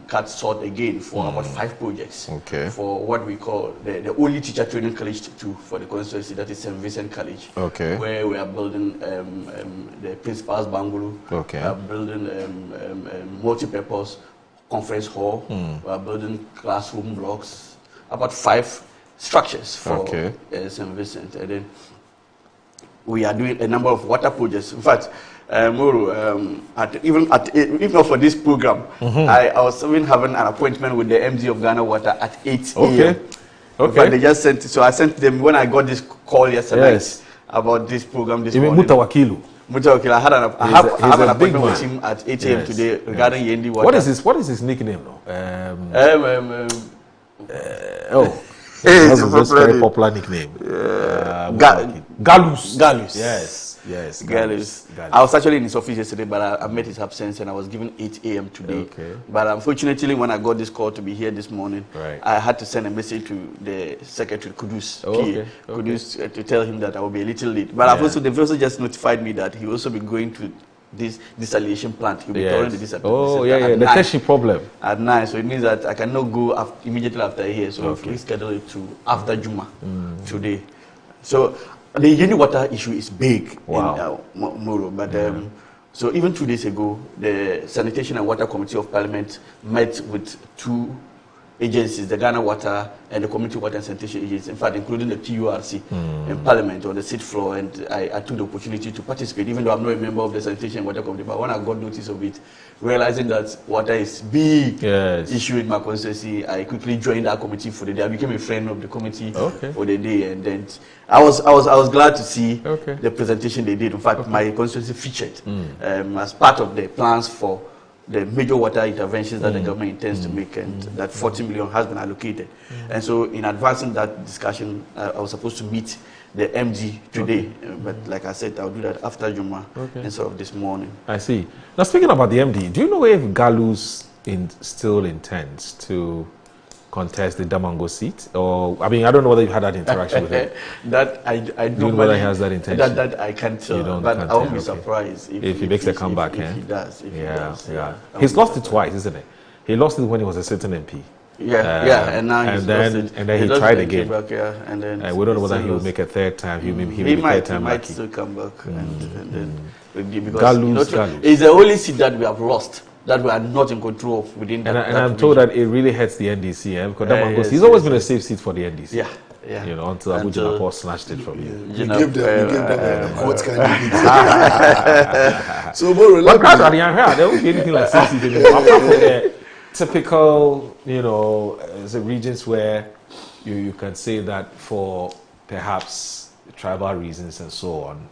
cut short again for about 5 projects. Okay. For what we call the only teacher training college for the constituency, that is St. Vincent College. Okay. Where we are building the principal's bungalow. Okay. We are building multi-purpose conference hall. We are building classroom blocks. About 5 structures for St. Vincent. And then we are doing a number of water projects. In fact, Moro, even not for this program, I was even having an appointment with the MD of Ghana Water at 8 a.m. Okay. But they just sent it. So I sent them when I got this call yesterday about this program this morning. Mutawakilu. Mutawakilu. I have an appointment with him at 8 a.m. today regarding Yendi Water. What is his nickname now? It's a very popular nickname. Galus. Yes. Galus. I was actually in his office yesterday, but I met his absence and I was given 8 a.m. today. Okay. But unfortunately, when I got this call to be here this morning, I had to send a message to the secretary, Kudus, Kudus, to tell him that I will be a little late. But they've also just notified me that he will also be going to this desalination plant. He'll be touring the desalination the Teshi problem. At 9, so it means that I cannot go immediately after here. So we schedule it to after Juma today. So the Yendi water issue is big in Moro, but so even 2 days ago, the Sanitation and Water Committee of Parliament met with 2 agencies, the Ghana Water and the Community Water and Sanitation Agency, in fact, including the TURC in Parliament on the seat floor, and I took the opportunity to participate, even though I'm not a member of the Sanitation and Water Committee. But when I got notice of it, realizing that water is big issue in my constituency, I quickly joined that committee for the day. I became a friend of the committee for the day, and then I was glad to see the presentation they did. In fact, my constituency featured as part of the plans for the major water interventions that the government intends to make, and that 40 million has been allocated. And so in advancing that discussion, I was supposed to meet the MD today, but like I said, I'll do that after Juma instead of this morning. I see. Now, speaking about the MD, do you know if Galus still intends to contest the Damango seat? Or, I mean, I don't know whether you've had that interaction with him. That I don't know whether he has that intention. That I can't tell, but I won't be surprised if he makes a comeback. If he does. He's lost it twice, isn't it? He lost it when he was a sitting MP. And now then he tried again. Back, and then we don't know whether he will make a third time. He might still come back, and then because Galus. It's the only seat that we have lost, that we are not in control of within. And I'm told that it really hurts the NDC, because Damango, he's always been a safe seat for the NDC. Yeah. You know, until Abu Jinapor snatched it from you. You give them court candidate. So, but gradually, there won't be anything like safe seat anymore. Apart from the typical, the regions where you can say that for perhaps tribal reasons and so on,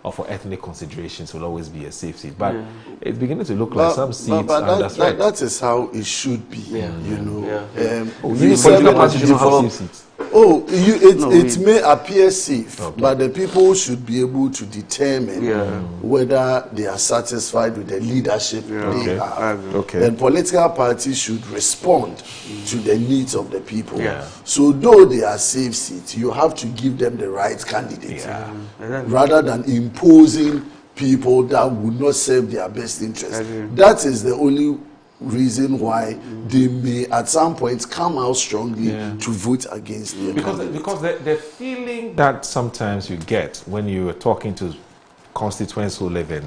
or for ethnic considerations will always be a safe seat. But it's beginning to look like some seats under threat. That is how it should be, Political parties don't have safe seats. It may appear safe, but the people should be able to determine whether they are satisfied with the leadership they have. And political parties should respond to the needs of the people. So though they are safe seats, you have to give them the right candidate rather than imposing people that would not serve their best interest. That is the only reason why they may at some point come out strongly to vote against their candidate. Because the feeling that sometimes you get when you are talking to constituents who live in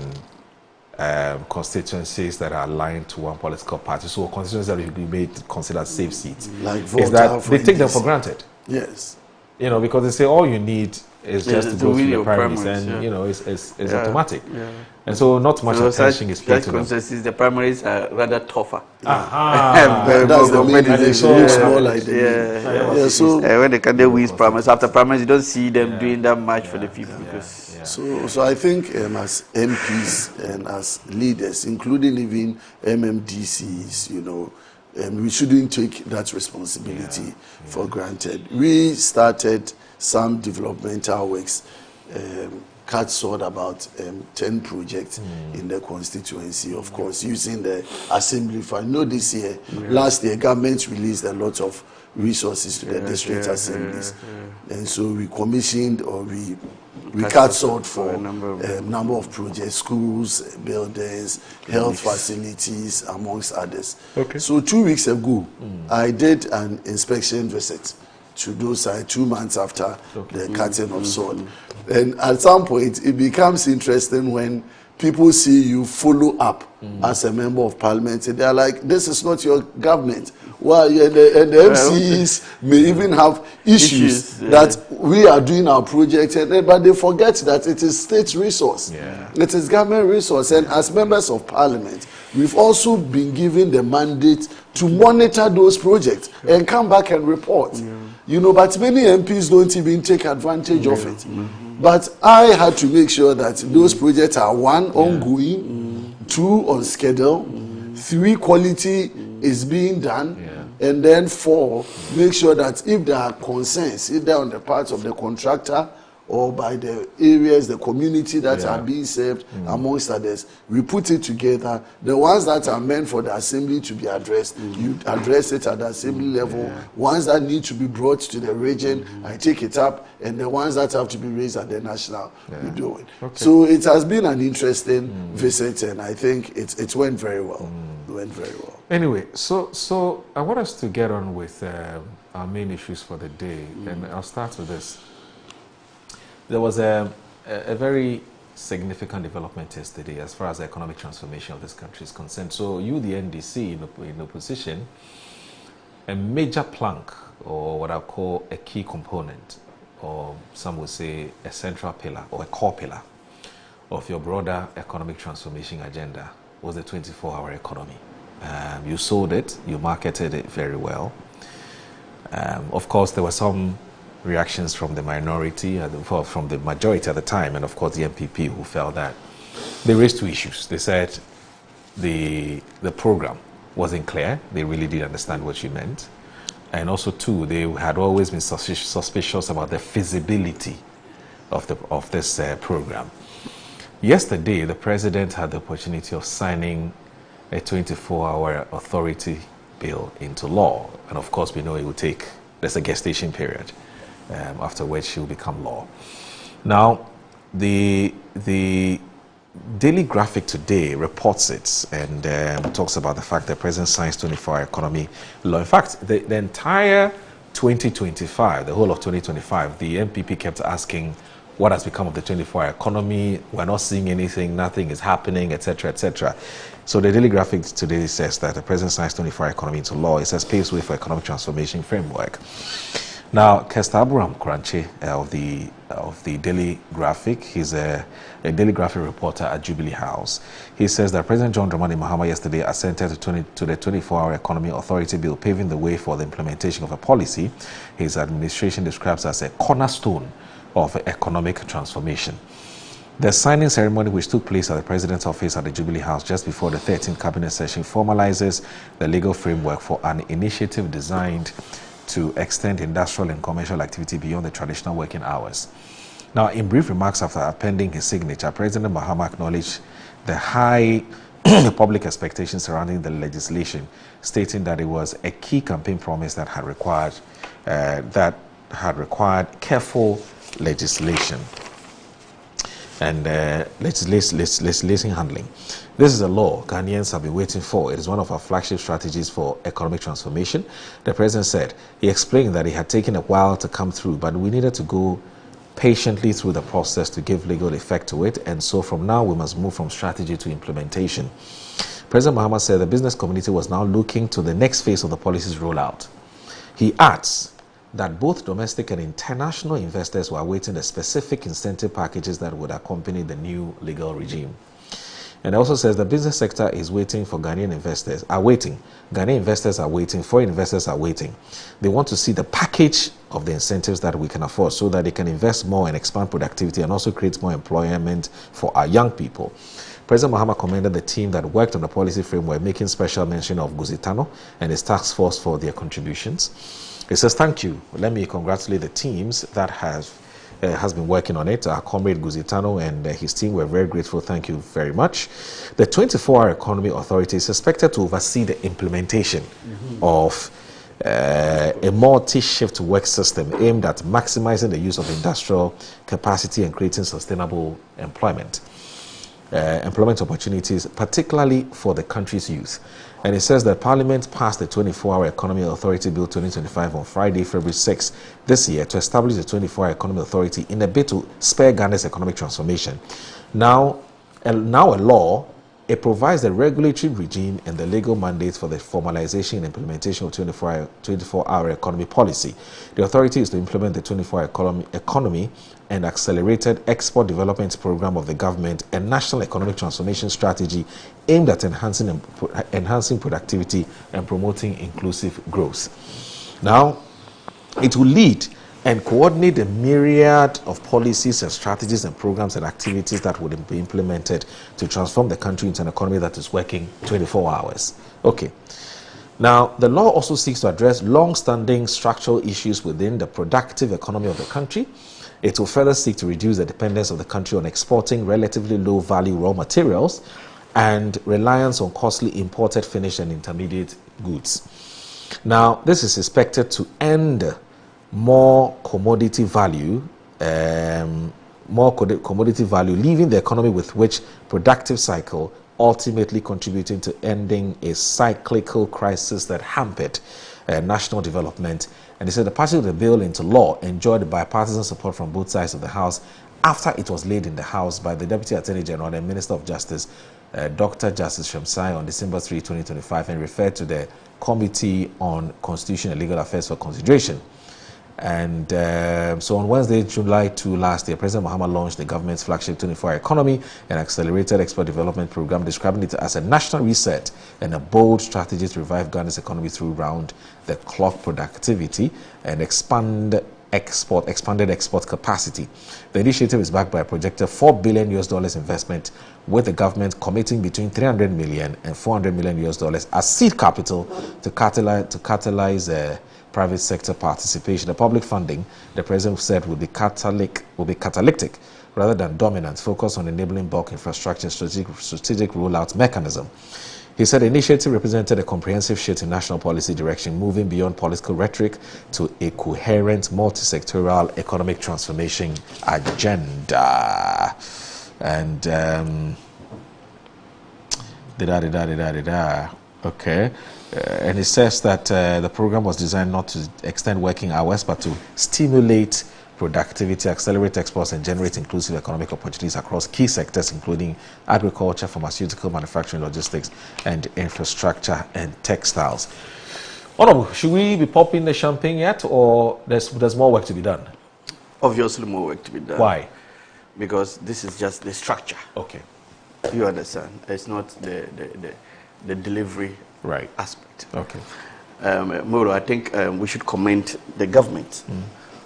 constituencies that are aligned to one political party, so constituencies that you may consider safe seats, like is that they take them for granted. Yes. Because they say all you need is just to go through the primaries, and it's automatic. And so not much attention is paid to them. The primaries are rather tougher. That's the main election. Looks more like so when the candidate wins primaries, after primaries, you don't see them doing that much for the people. So I think as MPs and as leaders, including even MMDCs, we shouldn't take that responsibility for granted. We started some developmental works, cut short about 10 projects in the constituency, of course, using the assembly fund. This year, last year, government released a lot of resources to the district assemblies. And so we commissioned, or we We cut short for a number of projects, schools, buildings, health facilities, amongst others. Okay. So 2 weeks ago, I did an inspection visit to those sites 2 months after the cutting of sword. And at some point, it becomes interesting when people see you follow up as a member of parliament. They are like, this is not your government. Well, and the MCs may even have issues that we are doing our project, but they forget that it is state resource. It is government resource. And as members of parliament, we've also been given the mandate to monitor those projects and come back and report. You know, but many MPs don't even take advantage of it. But I had to make sure that those projects are 1, ongoing, 2, on schedule, 3, quality is being done, and then 4, make sure that if there are concerns, either on the part of the contractor or by the areas, the community that are being served, amongst others, we put it together. The ones that are meant for the assembly to be addressed, you address it at the assembly level. Ones that need to be brought to the region, I take it up, and the ones that have to be raised at the national, we do it. So it has been an interesting visit, and I think it went very well. It went very well. Anyway, so I want us to get on with our main issues for the day, and I'll start with this. There was a very significant development yesterday as far as the economic transformation of this country is concerned. So you, the NDC, in opposition, a major plank, or what I call a key component, or some would say a central pillar or a core pillar of your broader economic transformation agenda was the 24-hour economy. You sold it, you marketed it very well. Of course, there were some reactions from the minority, from the majority at the time, and of course the MPP, who felt that they raised 2 issues. They said the program wasn't clear. They really didn't understand what you meant. And also 2, they had always been suspicious about the feasibility of this program. Yesterday, the president had the opportunity of signing a 24-hour authority bill into law. And of course, we know it will take, there's a gestation period, after which it will become law. Now, the Daily Graphic today reports it and talks about the fact that President signs 24-hour economy law. In fact, the entire 2025, the whole of 2025, the MPP kept asking, what has become of the 24-hour economy? We're not seeing anything, nothing is happening, etc., etc. So the Daily Graphic today says that the president signs 24-hour economy into law. It says paves way for economic transformation framework. Now, Kester Abraham Kranche of the Daily Graphic, he's a Daily Graphic reporter at Jubilee House. He says that President John Dramani Mahama yesterday assented to the 24-hour economy authority bill, paving the way for the implementation of a policy his administration describes as a cornerstone of economic transformation. The signing ceremony, which took place at the President's office at the Jubilee House just before the 13th Cabinet session, formalizes the legal framework for an initiative designed to extend industrial and commercial activity beyond the traditional working hours. Now, in brief remarks after appending his signature, President Mahama acknowledged the high public expectations surrounding the legislation, stating that it was a key campaign promise that had required careful legislation and legislation handling. This is a law Ghanaians have been waiting for. It is one of our flagship strategies for economic transformation. The president said, he explained that it had taken a while to come through, but we needed to go patiently through the process to give legal effect to it, and so from now we must move from strategy to implementation. President Mahama said the business community was now looking to the next phase of the policy's rollout. He adds that both domestic and international investors were awaiting the specific incentive packages that would accompany the new legal regime. And also says the business sector is waiting for Ghanaian investors, Ghanaian investors are waiting, foreign investors are waiting. They want to see the package of the incentives that we can afford so that they can invest more and expand productivity and also create more employment for our young people. President Mahama commended the team that worked on the policy framework, making special mention of Guzitano and his task force for their contributions. He says, thank you. Let me congratulate the teams that has been working on it. Our comrade Guzitano and his team were very grateful. Thank you very much. The 24-hour economy authority is expected to oversee the implementation of a multi-shift work system aimed at maximizing the use of industrial capacity and creating sustainable employment opportunities, particularly for the country's youth. And it says that Parliament passed the 24-Hour Economy Authority Bill 2025 on Friday, February 6 this year to establish the 24-Hour Economy Authority in a bid to spur Ghana's economic transformation. Now a law, it provides the regulatory regime and the legal mandate for the formalization and implementation of 24-hour economy policy. The authority is to implement the 24-hour economy and accelerated export development program of the government and national economic transformation strategy aimed at enhancing productivity and promoting inclusive growth. Now, it will lead and coordinate a myriad of policies and strategies and programs and activities that would be implemented to transform the country into an economy that is working 24 hours. Okay. Now, the law also seeks to address long-standing structural issues within the productive economy of the country. It will further seek to reduce the dependence of the country on exporting relatively low-value raw materials and reliance on costly imported finished and intermediate goods. Now, this is expected to end more commodity value, leaving the economy with which productive cycle, ultimately contributing to ending a cyclical crisis that hampered national development. And he said the passage of the bill into law enjoyed bipartisan support from both sides of the House after it was laid in the House by the Deputy Attorney General and Minister of Justice, Dr. Justice Shamsai, on December 3, 2025, and referred to the Committee on Constitution and Legal Affairs for consideration. And so on Wednesday, July 2 last year, President Mahama launched the government's flagship 24-hour economy and accelerated export development program, describing it as a national reset and a bold strategy to revive Ghana's economy through round-the-clock productivity and expanded export capacity. The initiative is backed by a projected $4 billion investment, with the government committing between $300 million and $400 million as seed capital to catalyze private sector participation. The public funding, the president said, will be catalytic rather than dominant, focused on enabling bulk infrastructure strategic rollout mechanism. He said the initiative represented a comprehensive shift in national policy direction, moving beyond political rhetoric to a coherent multi-sectoral economic transformation agenda. And okay. And it says that the program was designed not to extend working hours, but to stimulate productivity, accelerate exports, and generate inclusive economic opportunities across key sectors, including agriculture, pharmaceutical, manufacturing, logistics, and infrastructure and textiles. Honorable, should we be popping the champagne yet, or there's more work to be done? Obviously, more work to be done. Why? Because this is just the structure. Okay. You understand? It's not the delivery aspect. Okay. Moro, I think we should commend the government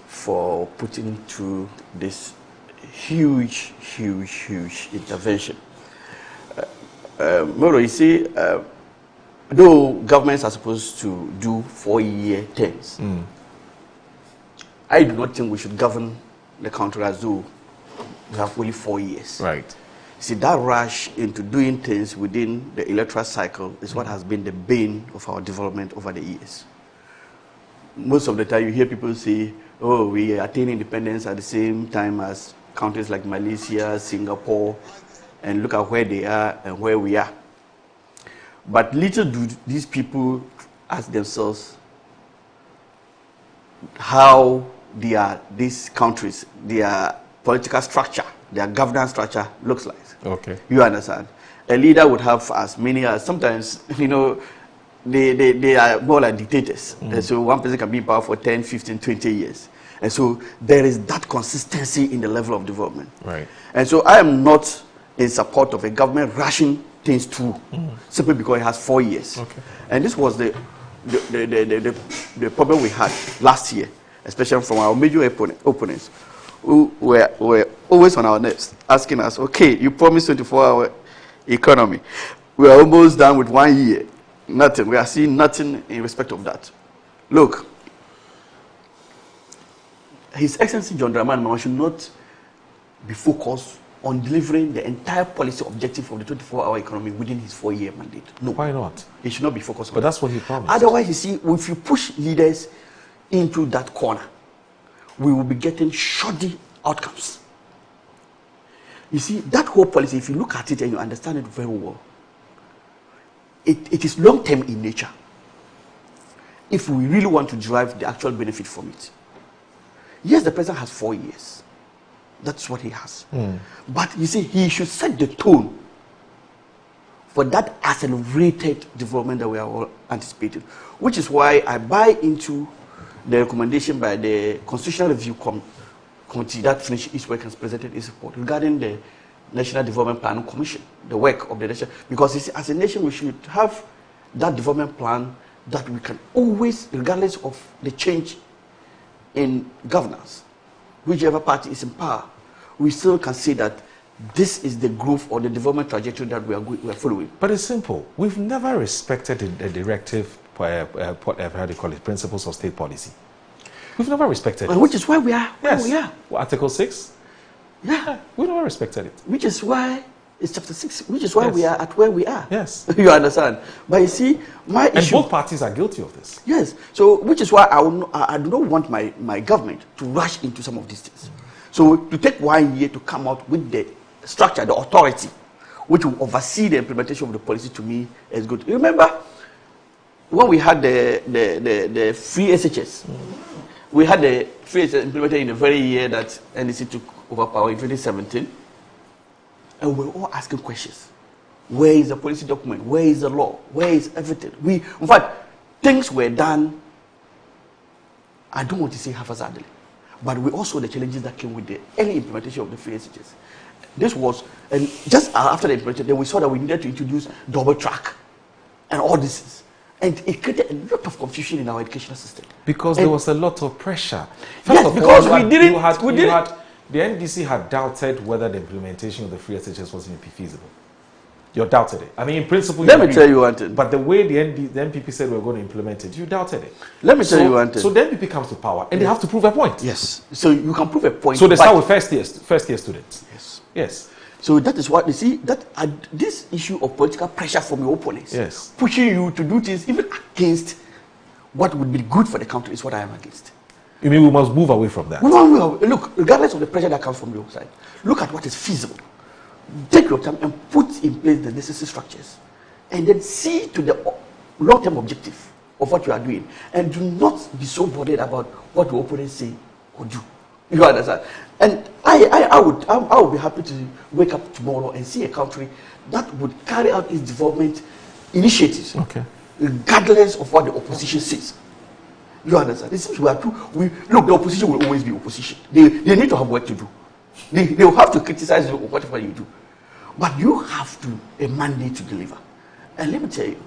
for putting through this huge intervention. Moro, you see, though governments are supposed to do 4-year terms, I do not think we should govern the country as though we have only 4 years. Right. See, that rush into doing things within the electoral cycle is what has been the bane of our development over the years. Most of the time you hear people say, oh, we attain independence at the same time as countries like Malaysia, Singapore, and look at where they are and where we are. But little do these people ask themselves how these countries, their political structure, their governance structure looks like. Okay. You understand? A leader would have as many as, sometimes, you know, they are more like dictators. And so one person can be in power for 10, 15, 20 years. And so there is that consistency in the level of development. Right. And so I am not in support of a government rushing things through simply because it has 4 years. Okay. And this was the problem we had last year, especially from our major opponents, who were always on our nerves, asking us, okay, you promised 24-hour economy. We are almost done with 1 year. Nothing. We are seeing nothing in respect of that. Look, His Excellency John Dramani Mahama should not be focused on delivering the entire policy objective of the 24-hour economy within his 4-year mandate. No. Why not? He should not be focused on But that. that's what he promised. Otherwise, you see, if you push leaders into that corner, we will be getting shoddy outcomes. You see, that whole policy, if you look at it and you understand it very well, it is long-term in nature. If we really want to derive the actual benefit from it. Yes, the president has 4 years. That's what he has. But you see, he should set the tone for that accelerated development that we are all anticipating. Which is why I buy into the recommendation by the Constitutional Review Committee that finished its work and has presented its report regarding the National Development Planning Commission, the work of the nation. Because you see, as a nation, we should have that development plan that we can always, regardless of the change in governance, whichever party is in power, we still can say that this is the growth or the development trajectory that we are following. But it's simple. We've never respected the directive, how do you call it, principles of state policy. We've never respected it. Which is why we are where we are. Well, Article 6? Yeah. We never respected it. Which is why it's chapter 6, which is why we are at where we are. Yes. You understand? But you see, my issue... And both parties are guilty of this. Yes. So, which is why I do not want my government to rush into some of these things. So, to take 1 year to come out with the structure, the authority, which will oversee the implementation of the policy, to me is good. You remember when we had the free SHS? We had the free SHS implemented in the very year that NDC took over power in 2017. And we're all asking questions. Where is the policy document? Where is the law? Where is everything? In fact, things were done, I don't want to say haphazardly, but we also the challenges that came with the early implementation of the free SHS. This was, and just after the implementation, then we saw that we needed to introduce double track and all this. And it created a lot of confusion in our educational system. Because there was a lot of pressure. Yes, because we didn't. The NDC had doubted whether the implementation of the free SHS was even feasible. You doubted it. I mean, in principle, let me tell you one thing. But the way the NPP said we were going to implement it, you doubted it. Let me tell you one thing. So the NPP comes to power, and they have to prove a point. Yes. So you can prove a point. So they start with first year students. Yes. Yes. So that is what you see. That this issue of political pressure from your opponents, yes, pushing you to do things even against what would be good for the country, is what I am against. You mean we must move away from that? Look, regardless of the pressure that comes from your side, look at what is feasible. Take your time and put in place the necessary structures, and then see to the long-term objective of what you are doing, and do not be so bothered about what your opponents say or do. You understand? And I would be happy to wake up tomorrow and see a country that would carry out its development initiatives, regardless of what the opposition says. You understand? It seems look, the opposition will always be opposition. They need to have work to do. They will have to criticize you or whatever you do. But you have a mandate to deliver. And let me tell you,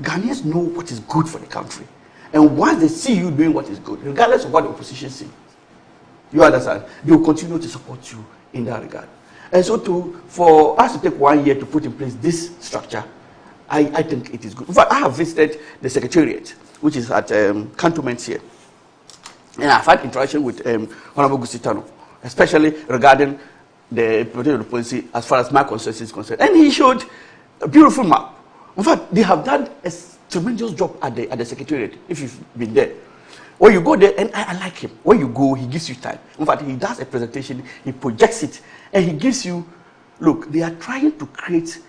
Ghanaians know what is good for the country. And once they see you doing what is good, regardless of what the opposition says, you understand, they will continue to support you in that regard. And so for us to take 1 year to put in place this structure, I think it is good. In fact, I have visited the Secretariat, which is at Cantonments here. And I've had interaction with Honorable Gusitano, especially regarding the implementation of the policy as far as my constituency is concerned. And he showed a beautiful map. In fact, they have done a tremendous job at the Secretariat, if you've been there. When you go there, and I like him, when you go, he gives you time. In fact, he does a presentation, he projects it, and he gives you, look, they are trying to create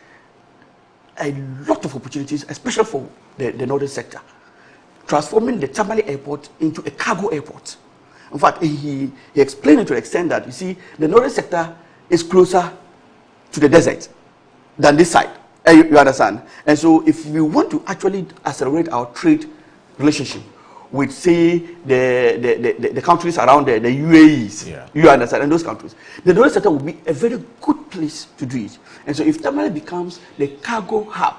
a lot of opportunities, especially for the northern sector, transforming the Tamale airport into a cargo airport. In fact, he explained it to the extent that, you see, the northern sector is closer to the desert than this side. You understand? And so if we want to actually accelerate our trade relationship with, say, the countries around there, the UAEs, you understand, and those countries, the northern sector will be a very good place to do it. And so if Tamale becomes the cargo hub,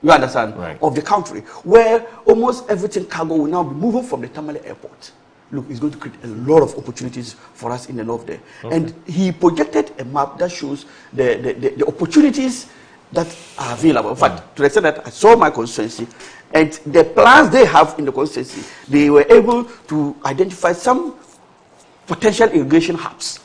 you understand, of the country, where almost everything cargo will now be moving from the Tamale airport, look, it's going to create a lot of opportunities for us in the north there. And he projected a map that shows the opportunities that are available. In fact, to the extent that I saw my constituency, and the plans they have in the constituency, they were able to identify some potential irrigation hubs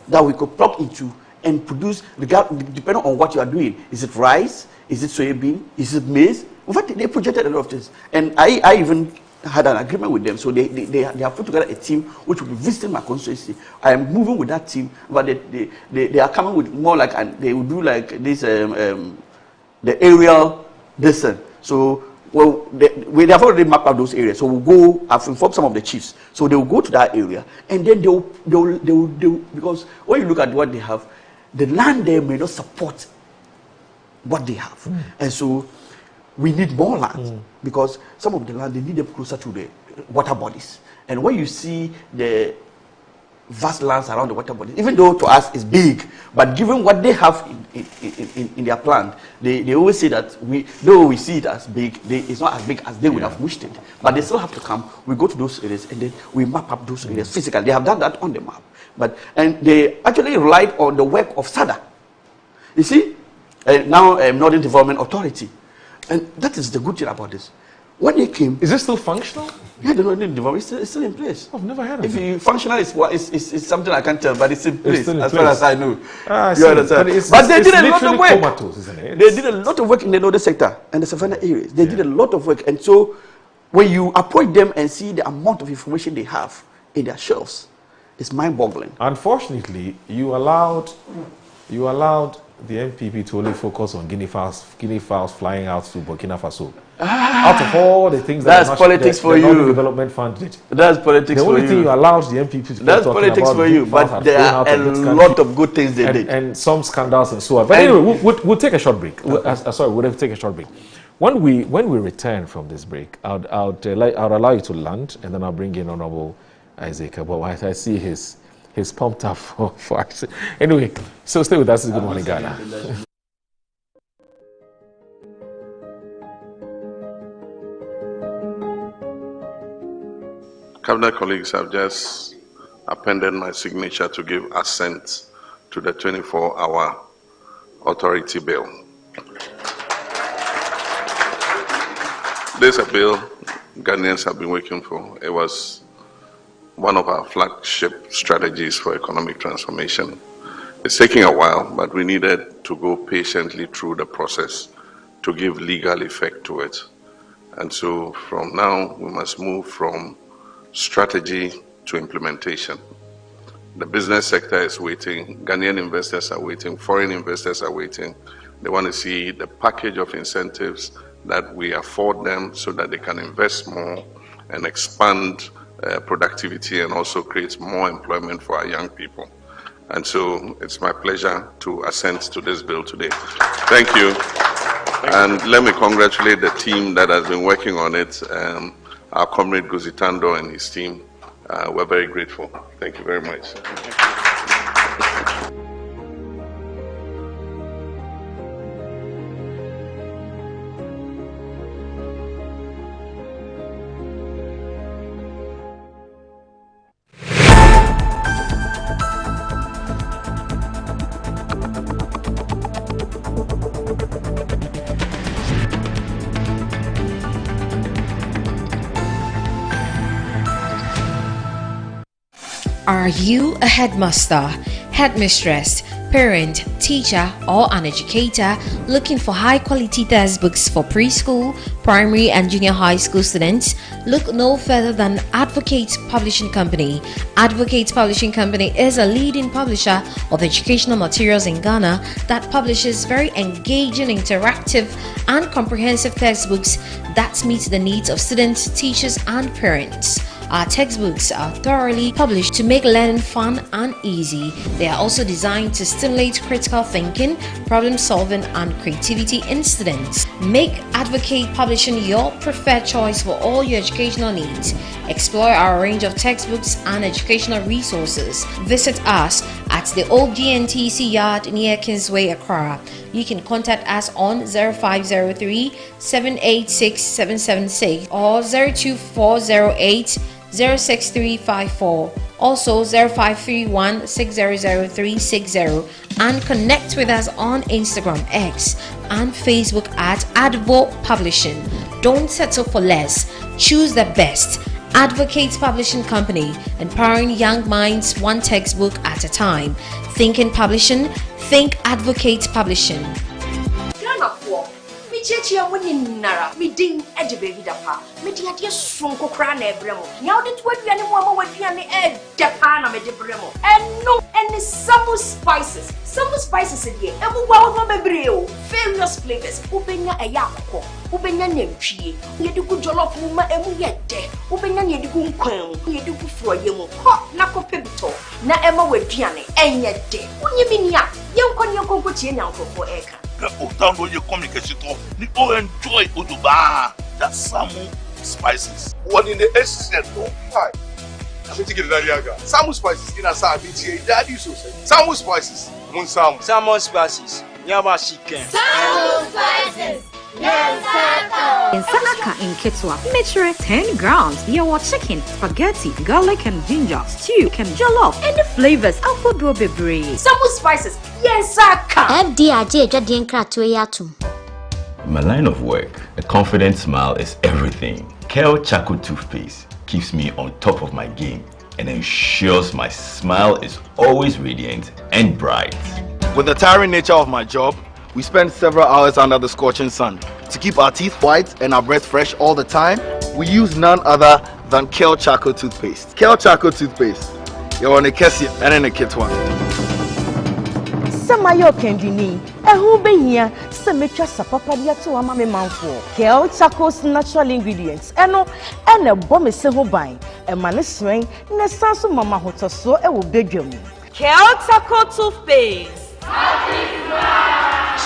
that we could plug into and produce, depending on what you are doing. Is it rice? Is it soybean? Is it maize? In fact, they projected a lot of things. And I even had an agreement with them. So they have put together a team which will be visiting my constituency. I am moving with that team, but they are coming with more like, and they will do like this, the aerial distance. So, well, we have already mapped out those areas. So we'll go, I've informed some of the chiefs. So they will go to that area, and then they will, because when you look at what they have, the land there may not support what they have. And so we need more land, because some of the land, they need them closer to the water bodies. And when you see the vast lands around the water bodies, even though to us it's big, but given what they have in their plan, they always say that though we see it as big, it's not as big as they would have wished it. But they still have to come. We go to those areas and then we map up those areas physically. They have done that on the map. And they actually relied on the work of SADA. You see, now Northern Development Authority. And that is the good thing about this. When they came... Is it still functional? Yeah, the Northern Development is still in place. I've never heard of it. Functional is something I can't tell, but it's in place, as far as I know. You understand? But they did a lot of work. Comatose, isn't it? They did a lot of work in the northern sector and the savannah areas. They did a lot of work. And so when you approach them and see the amount of information they have in their shelves, it's mind-boggling. Unfortunately, you allowed the NPP to only focus on guinea fowls flying out to Burkina Faso. Out of all the things that's politics for you. The Development Fund did. That's politics for you. The only thing you allowed the NPP to that's politics for you, but there are a lot of good things they did. And some scandals and so on. But anyway, we'll take a short break. Sorry, we'll take a short break. When we return from this break, I'll allow you to land, and then I'll bring in Honorable Isaac. But I see he's pumped up for action. Anyway, so stay with us. Good Morning, Ghana. Cabinet colleagues have just appended my signature to give assent to the 24-hour authority bill. This is a bill Ghanaians have been waiting for. It was one of our flagship strategies for economic transformation. It's taking a while, but we needed to go patiently through the process to give legal effect to it. And so from now, we must move from strategy to implementation. The business sector is waiting, Ghanaian investors are waiting, foreign investors are waiting. They want to see the package of incentives that we afford them so that they can invest more and expand productivity and also create more employment for our young people. And so it's my pleasure to assent to this bill today. Thank you. And let me congratulate the team that has been working on it. Our comrade Guzitando and his team. We're very grateful. Thank you very much. Are you a headmaster, headmistress, parent, teacher, or an educator looking for high-quality textbooks for preschool, primary, and junior high school students? Look no further than Advocate Publishing Company. Advocate Publishing Company is a leading publisher of educational materials in Ghana that publishes very engaging, interactive, and comprehensive textbooks that meet the needs of students, teachers, and parents. Our textbooks are thoroughly published to make learning fun and easy. They are also designed to stimulate critical thinking, problem solving, and creativity in students. Make Advocate Publishing your preferred choice for all your educational needs. Explore our range of textbooks and educational resources. Visit us at the old GNTC yard near Kingsway, Accra. You can contact us on 0503 786 776 or 02408 06354, also 0531 600360, and connect with us on Instagram, X, and Facebook at Advo Publishing. Don't settle for less. Choose the best. Advocate Publishing Company, empowering young minds one textbook at a time. Thinking Publishing, Think Advocate Publishing. Chichi woni nara mi din eje baby da pa me di ade sonko kra na ebremo nya ode to aduane mo ama waduane e de pa na me de bremo eno any some spices die emu wa wo bebre o various flavors ubenya eya akoko ubenya nantwie ye de ku jollof mu ma emu ye de ubenya ye de ku nkwan ye de ku froye mu ho na ko pebito na ema waduane enye de unyimi nia ye nkonko tie nyankofo eka Autant de communication, nous pouvons enjoy Uduba, that Samu spices. One in the essence, no why? I'm going to get that. Samu spices in a Samu, daddy so say. Samu spices, Mun Samu. Samu spices, Yama chicken. Samu spices. Nsaka in Ketwa, measure 10 grams. Your chicken, spaghetti, garlic and ginger, stew, can jollof, and the flavors of Bebre. Samu spices, yes, Saka. In my line of work, a confident smile is everything. Kel Chaco toothpaste keeps me on top of my game and ensures my smile is always radiant and bright. With the tiring nature of my job, we spend several hours under the scorching sun. To keep our teeth white and our breath fresh all the time, we use none other than Kel Chaco toothpaste. Kel Chaco toothpaste. You're on a Kessie and in a kit one. Samayo Kendini, who be here, Semetra Sapapadia to Amame Manfo, Kel Chaco's natural ingredients, and a bomb is so buying, a man is swing, Nesansu Mama Hotoso, a will beg you. Kel Chaco toothpaste.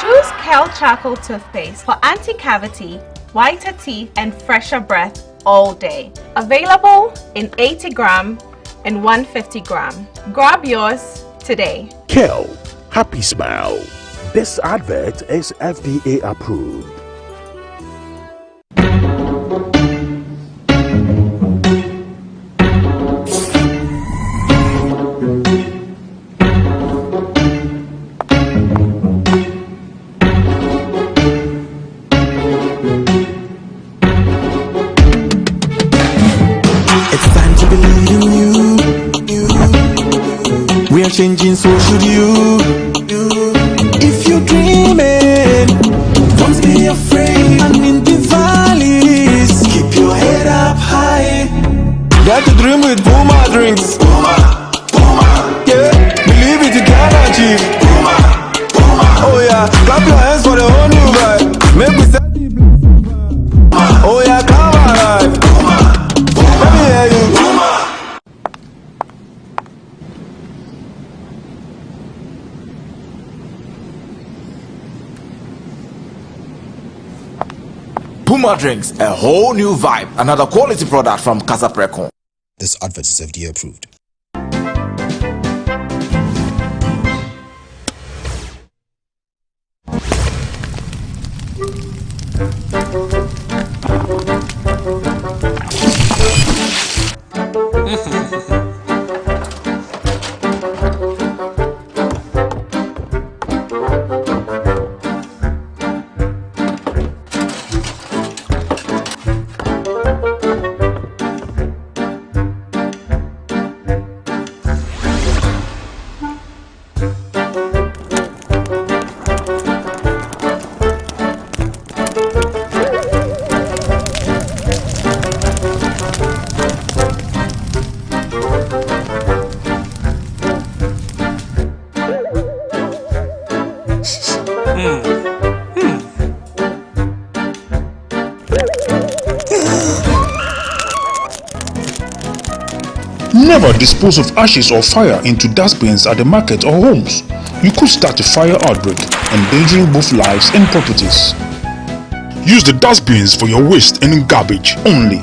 Choose Kel Chaco toothpaste for anti-cavity, whiter teeth, and fresher breath all day. Available in 80 gram and 150 gram. Grab yours today. Kel, happy smile. This advert is FDA approved. Changing, so should you. If you're dreaming, don't be afraid. And in the valleys, keep your head up high. Got to dream with Puma drinks. Puma. Yeah, believe it, you can achieve. Puma. Oh yeah, clap your hands for the whole new vibe. Make me set the bliss. Oh yeah, come alive. Let me hear you. Puma drinks, a whole new vibe. Another quality product from Casa Precon. This advert is FDA approved. Never dispose of ashes or fire into dustbins at the market or homes. You could start a fire outbreak, endangering both lives and properties. Use the dustbins for your waste and garbage only.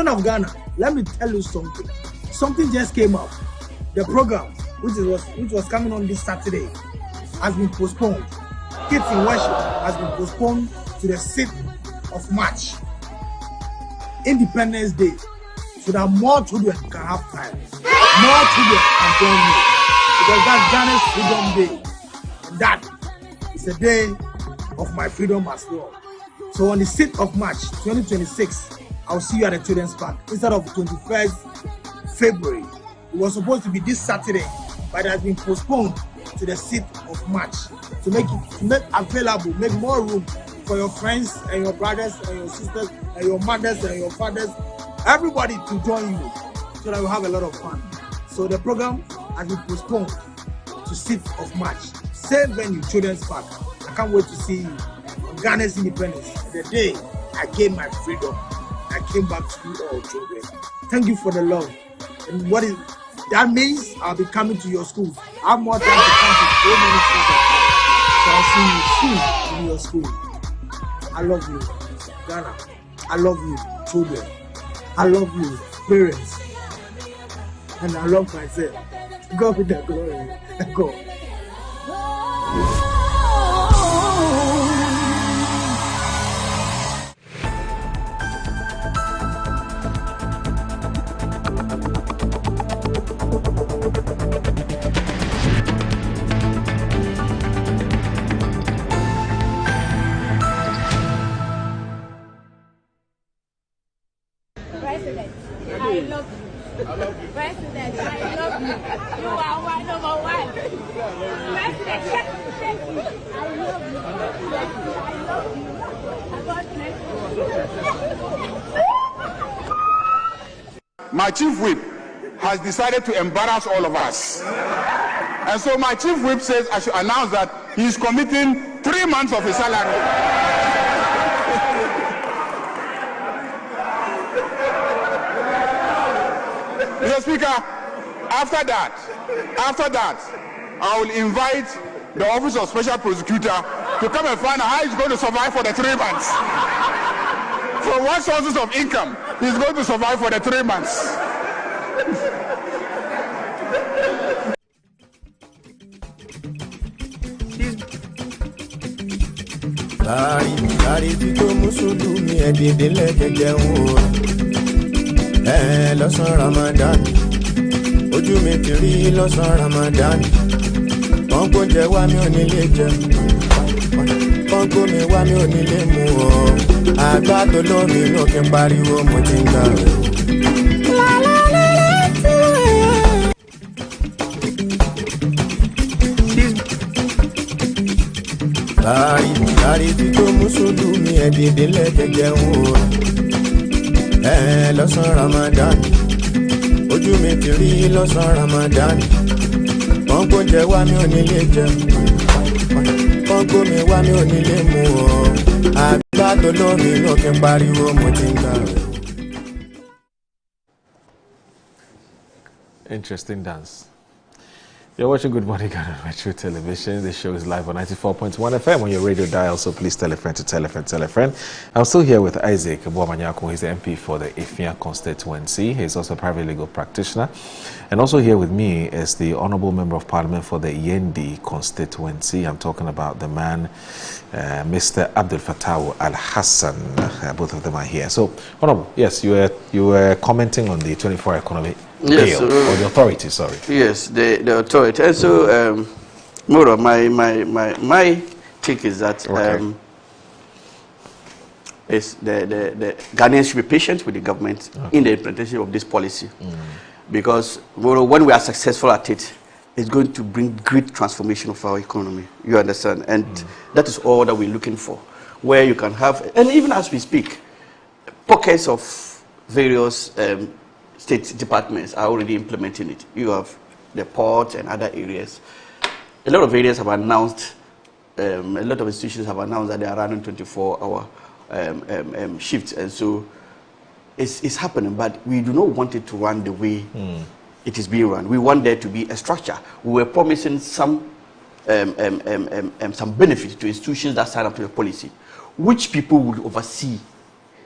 Of Ghana, let me tell you something. Something just came up. The program, which was coming on this Saturday, has been postponed. Kids in Worship has been postponed to the 6th of March, Independence Day. so that more children can have time, more children can join me, because that's Ghana's Freedom Day, and that is a day of my freedom as well. So on the 6th of March 2026, I'll see you at the Children's Park instead of 21st February. It was supposed to be this Saturday, but it has been postponed to the 6th of March to make available, make more room for your friends and your brothers and your sisters and your mothers and your fathers, everybody to join you so that we have a lot of fun. So the program has been postponed to 6th of March. Same venue, Children's Park. I can't wait to see you on Ghana's independence, the day I gained my freedom. I came back to you all children. Thank you for the love. And what is that means? I'll be coming to your schools. I have more time to come to so many children. So I'll see you soon in your school. I love you, Ghana. I love you, children. I love you, parents. And I love myself. God be the glory. Go. My chief whip has decided to embarrass all of us. And so my chief whip says I should announce that he is committing 3 months of his salary. Mr. Speaker, after that, I will invite the Office of Special Prosecutor to come and find out how he's going to survive for the 3 months. From what sources of income he's going to survive for the 3 months. Lọ́sàn Ramadan, ojú mi ti rí lọ́sàn Ramadan. Wọ́n kó jẹ wá mi ò ní lè jẹ, wọ́n kó mi wá mi ò ní lè mú ọ. Àgbà tó lómi inú kí n pariwo mo ti ń gbà rẹ̀. Láàrí tí tó Mùsùlùmí ẹ̀dìdì lẹ́jẹ̀jẹ̀ ń wò. Lọ́sàn Ramadan, ojú mi ti rí lọ́sàn Ramadan. Wọ́n kó jẹ wá mi ò ní lè jẹ, wọ́n kó mi wá mi ò ní lè mú ọ. Àgbà tó lómi inú kí n pariwo mo ti ń gbà rẹ̀. Interesting dance. You're watching Good Morning Ghana on Metro Television. The show is live on 94.1 FM on your radio dial, so please tell a friend to tell a friend, tell a friend. I'm still here with Isaac Boamanyako. He's the MP for the Ifia constituency. He's also a private legal practitioner. And also here with me is the Honorable Member of Parliament for the Yendi constituency. I'm talking about the man, Mr. Abdul Fattah Al-Hassan. Both of them are here. So, Honorable, yes, you were commenting on the 24 economy. Yes, or the authority, sorry. Yes, the authority. And so, Moro, my take is that is the Ghanaians should be patient with the government in the implementation of this policy, because Moro, when we are successful at it, it's going to bring great transformation of our economy. You understand, and that is all that we're looking for, where you can have, and even as we speak, pockets of various state departments are already implementing it. You have the port and other areas. A lot of areas have announced, a lot of institutions have announced that they are running 24-hour shifts, and so it's happening, but we do not want it to run the way it is being run. We want there to be a structure. We were promising some benefit to institutions that sign up to the policy. Which people will oversee,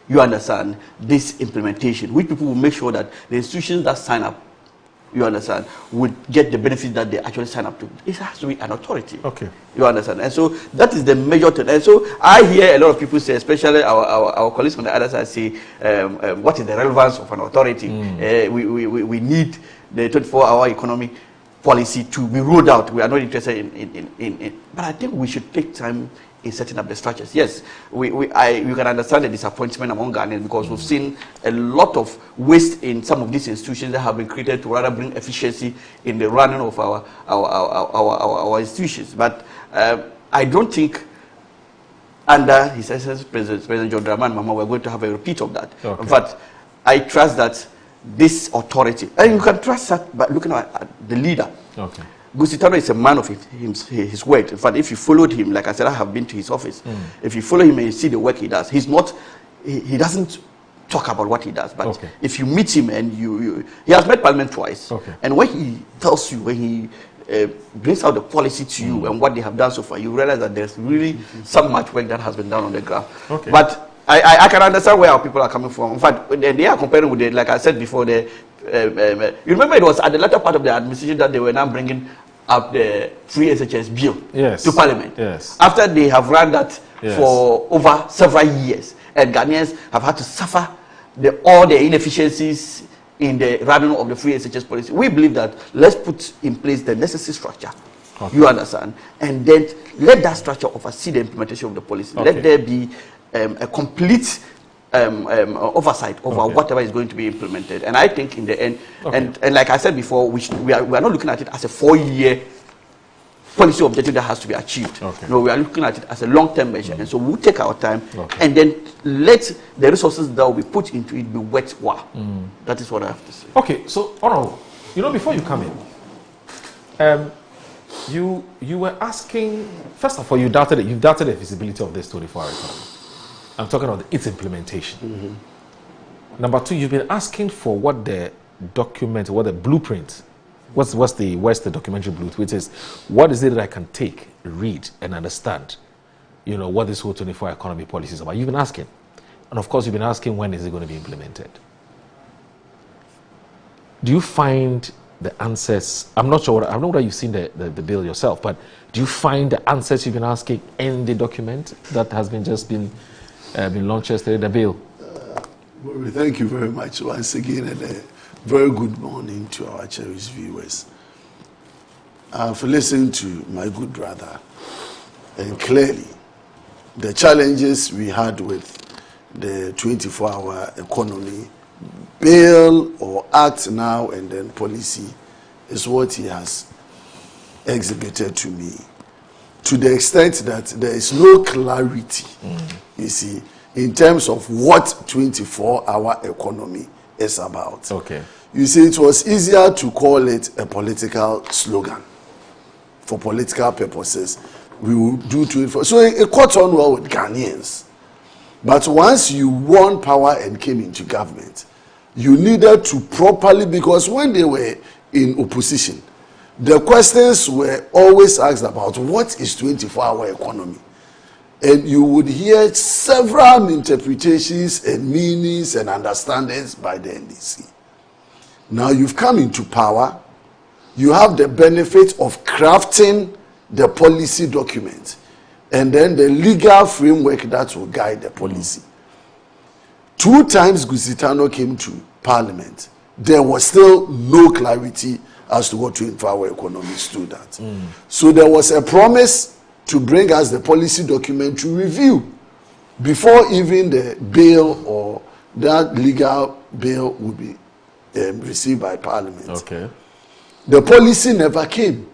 you understand, this implementation? Which people will make sure that the institutions that sign up you understand, would get the benefit that they actually sign up to. It has to be an authority. Okay. You understand? And so that is the major thing. And so I hear a lot of people say, especially our colleagues on the other side say, what is the relevance of an authority? We need the 24-hour economy policy to be rolled out. We are not interested in but I think we should take time in setting up the structures. Yes, we can understand the disappointment among Ghanaians because we've seen a lot of waste in some of these institutions that have been created to rather bring efficiency in the running of our institutions. But I don't think under His Excellency President John Dramani Mahama we're going to have a repeat of that. Okay. In fact, I trust that this authority, and you can trust that by looking at the leader. Okay. Gusitano is a man of his word. In fact, if you followed him, like I said, I have been to his office. If you follow him and you see the work he does, he doesn't talk about what he does. But if you meet him and he has met Parliament twice. And when he tells you, when he brings out the policy to you and what they have done so far, you realize that there's really some much work that has been done on the ground. But I can understand where our people are coming from. In fact, they are comparing with like I said before, you remember it was at the latter part of the administration that they were now bringing up the free SHS bill to Parliament. After they have run that for over several years, and Ghanaians have had to suffer all the inefficiencies in the running of the free SHS policy. We believe that let's put in place the necessary structure. You understand? And then let that structure oversee the implementation of the policy. Let there be a complete oversight over whatever is going to be implemented. And I think in the end, and like I said before, we are not looking at it as a 4-year policy objective that has to be achieved. No, we are looking at it as a long-term measure. And so we'll take our time and then let the resources that will be put into it be worthwhile. That is what I have to say. Okay, so Honorable, before you come in, you were asking, first of all, you doubted the feasibility of this 24-hour economy. I'm talking about its implementation. Number two, you've been asking for what the document, what the blueprint, what's the documentary blueprint, which is what is it that I can take, read, and understand, what this whole 24-hour economy policy is about. You've been asking. And of course, you've been asking when is it going to be implemented. Do you find the answers? I'm not sure. I don't know whether you've seen the bill yourself, but do you find the answers you've been asking in the document that has been launched yesterday, the bill? Well, thank you very much once again, and a very good morning to our cherished viewers. I've listened to my good brother, and clearly the challenges we had with the 24-hour economy bill or act now and then policy is what he has exhibited to me, to the extent that there is no clarity, you see, in terms of what 24-hour economy is about. You see, it was easier to call it a political slogan for political purposes. We will do 24. So it caught on well with Ghanaians. But once you won power and came into government, you needed to properly, because when they were in opposition, the questions were always asked about what is 24-hour economy. And you would hear several interpretations and meanings and understandings by the NDC. Now you've come into power, you have the benefit of crafting the policy document and then the legal framework that will guide the policy. 2 times Gusitano came to Parliament. There was still no clarity as to what 24-hour economy stood at. So there was a promise to bring us the policy document to review before even the bill or that legal bill would be received by Parliament. The policy never came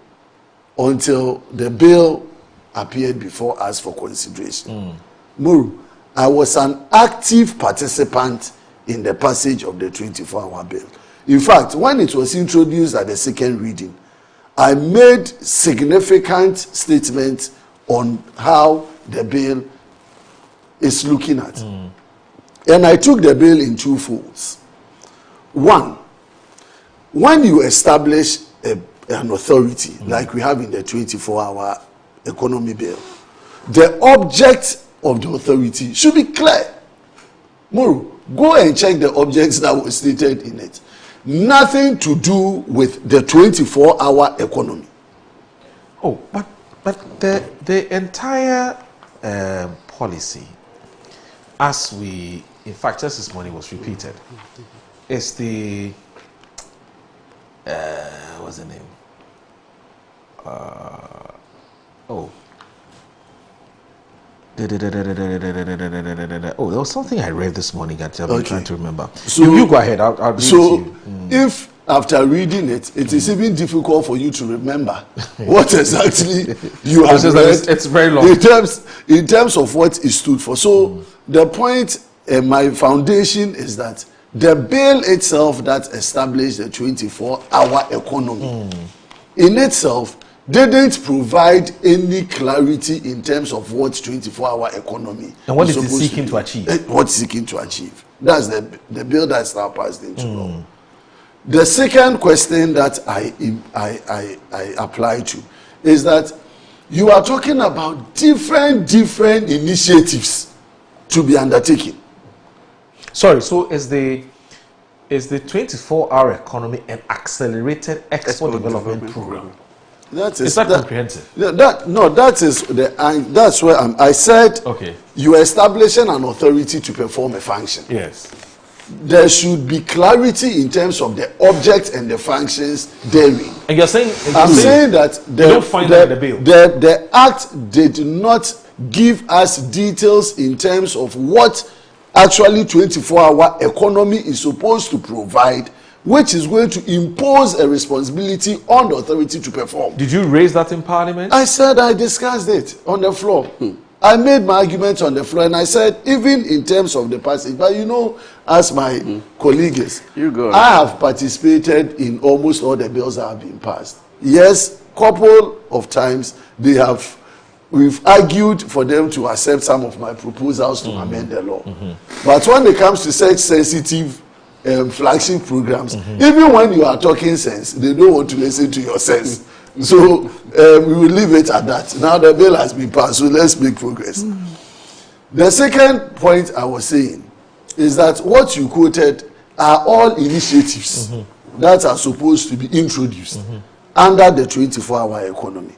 until the bill appeared before us for consideration. Muru, I was an active participant in the passage of the 24-hour bill. In fact, when it was introduced at the second reading, I made significant statements on how the bill is looking at. And I took the bill in 2 folds. One, when you establish an authority like we have in the 24-hour economy bill, the object of the authority should be clear. Muru, go and check the objects that were stated in it. nothing to do with the 24-hour economy. Oh, but the entire policy, as we, in fact, just this morning was repeated, is the what's the name? Oh, there was something I read this morning. I've been trying to remember. So you go ahead. I'll read it to you. If after reading it, it is even difficult for you to remember what exactly you have read. It's very long. In terms of what it stood for. So the point, my foundation is that the bill itself that established the 24-hour economy in itself didn't provide any clarity in terms of what 24-hour economy and what is it seeking to achieve. What's seeking to achieve. That's the bill that's now passed into law. The second question that I apply to is that you are talking about different initiatives to be undertaken. Sorry, so is the 24-hour economy an accelerated export development program? Is that comprehensive? That's where I said you are establishing an authority to perform a function. Yes. There should be clarity in terms of the object and the functions therein. And you're saying I'm saying that the act did not give us details in terms of what actually 24-hour economy is supposed to provide, which is going to impose a responsibility on the authority to perform. Did you raise that in Parliament? I said I discussed it on the floor. I made my arguments on the floor, and I said, even in terms of the passage, but you know, as my colleagues, I have participated in almost all the bills that have been passed. Yes, couple of times we've argued for them to accept some of my proposals to amend the law. But when it comes to such sensitive flagship programs, even when you are talking sense, they don't want to listen to your sense. So we will leave it at that. Now the bill has been passed, so let's make progress. The second point I was saying is that what you quoted are all initiatives that are supposed to be introduced under the 24-hour economy.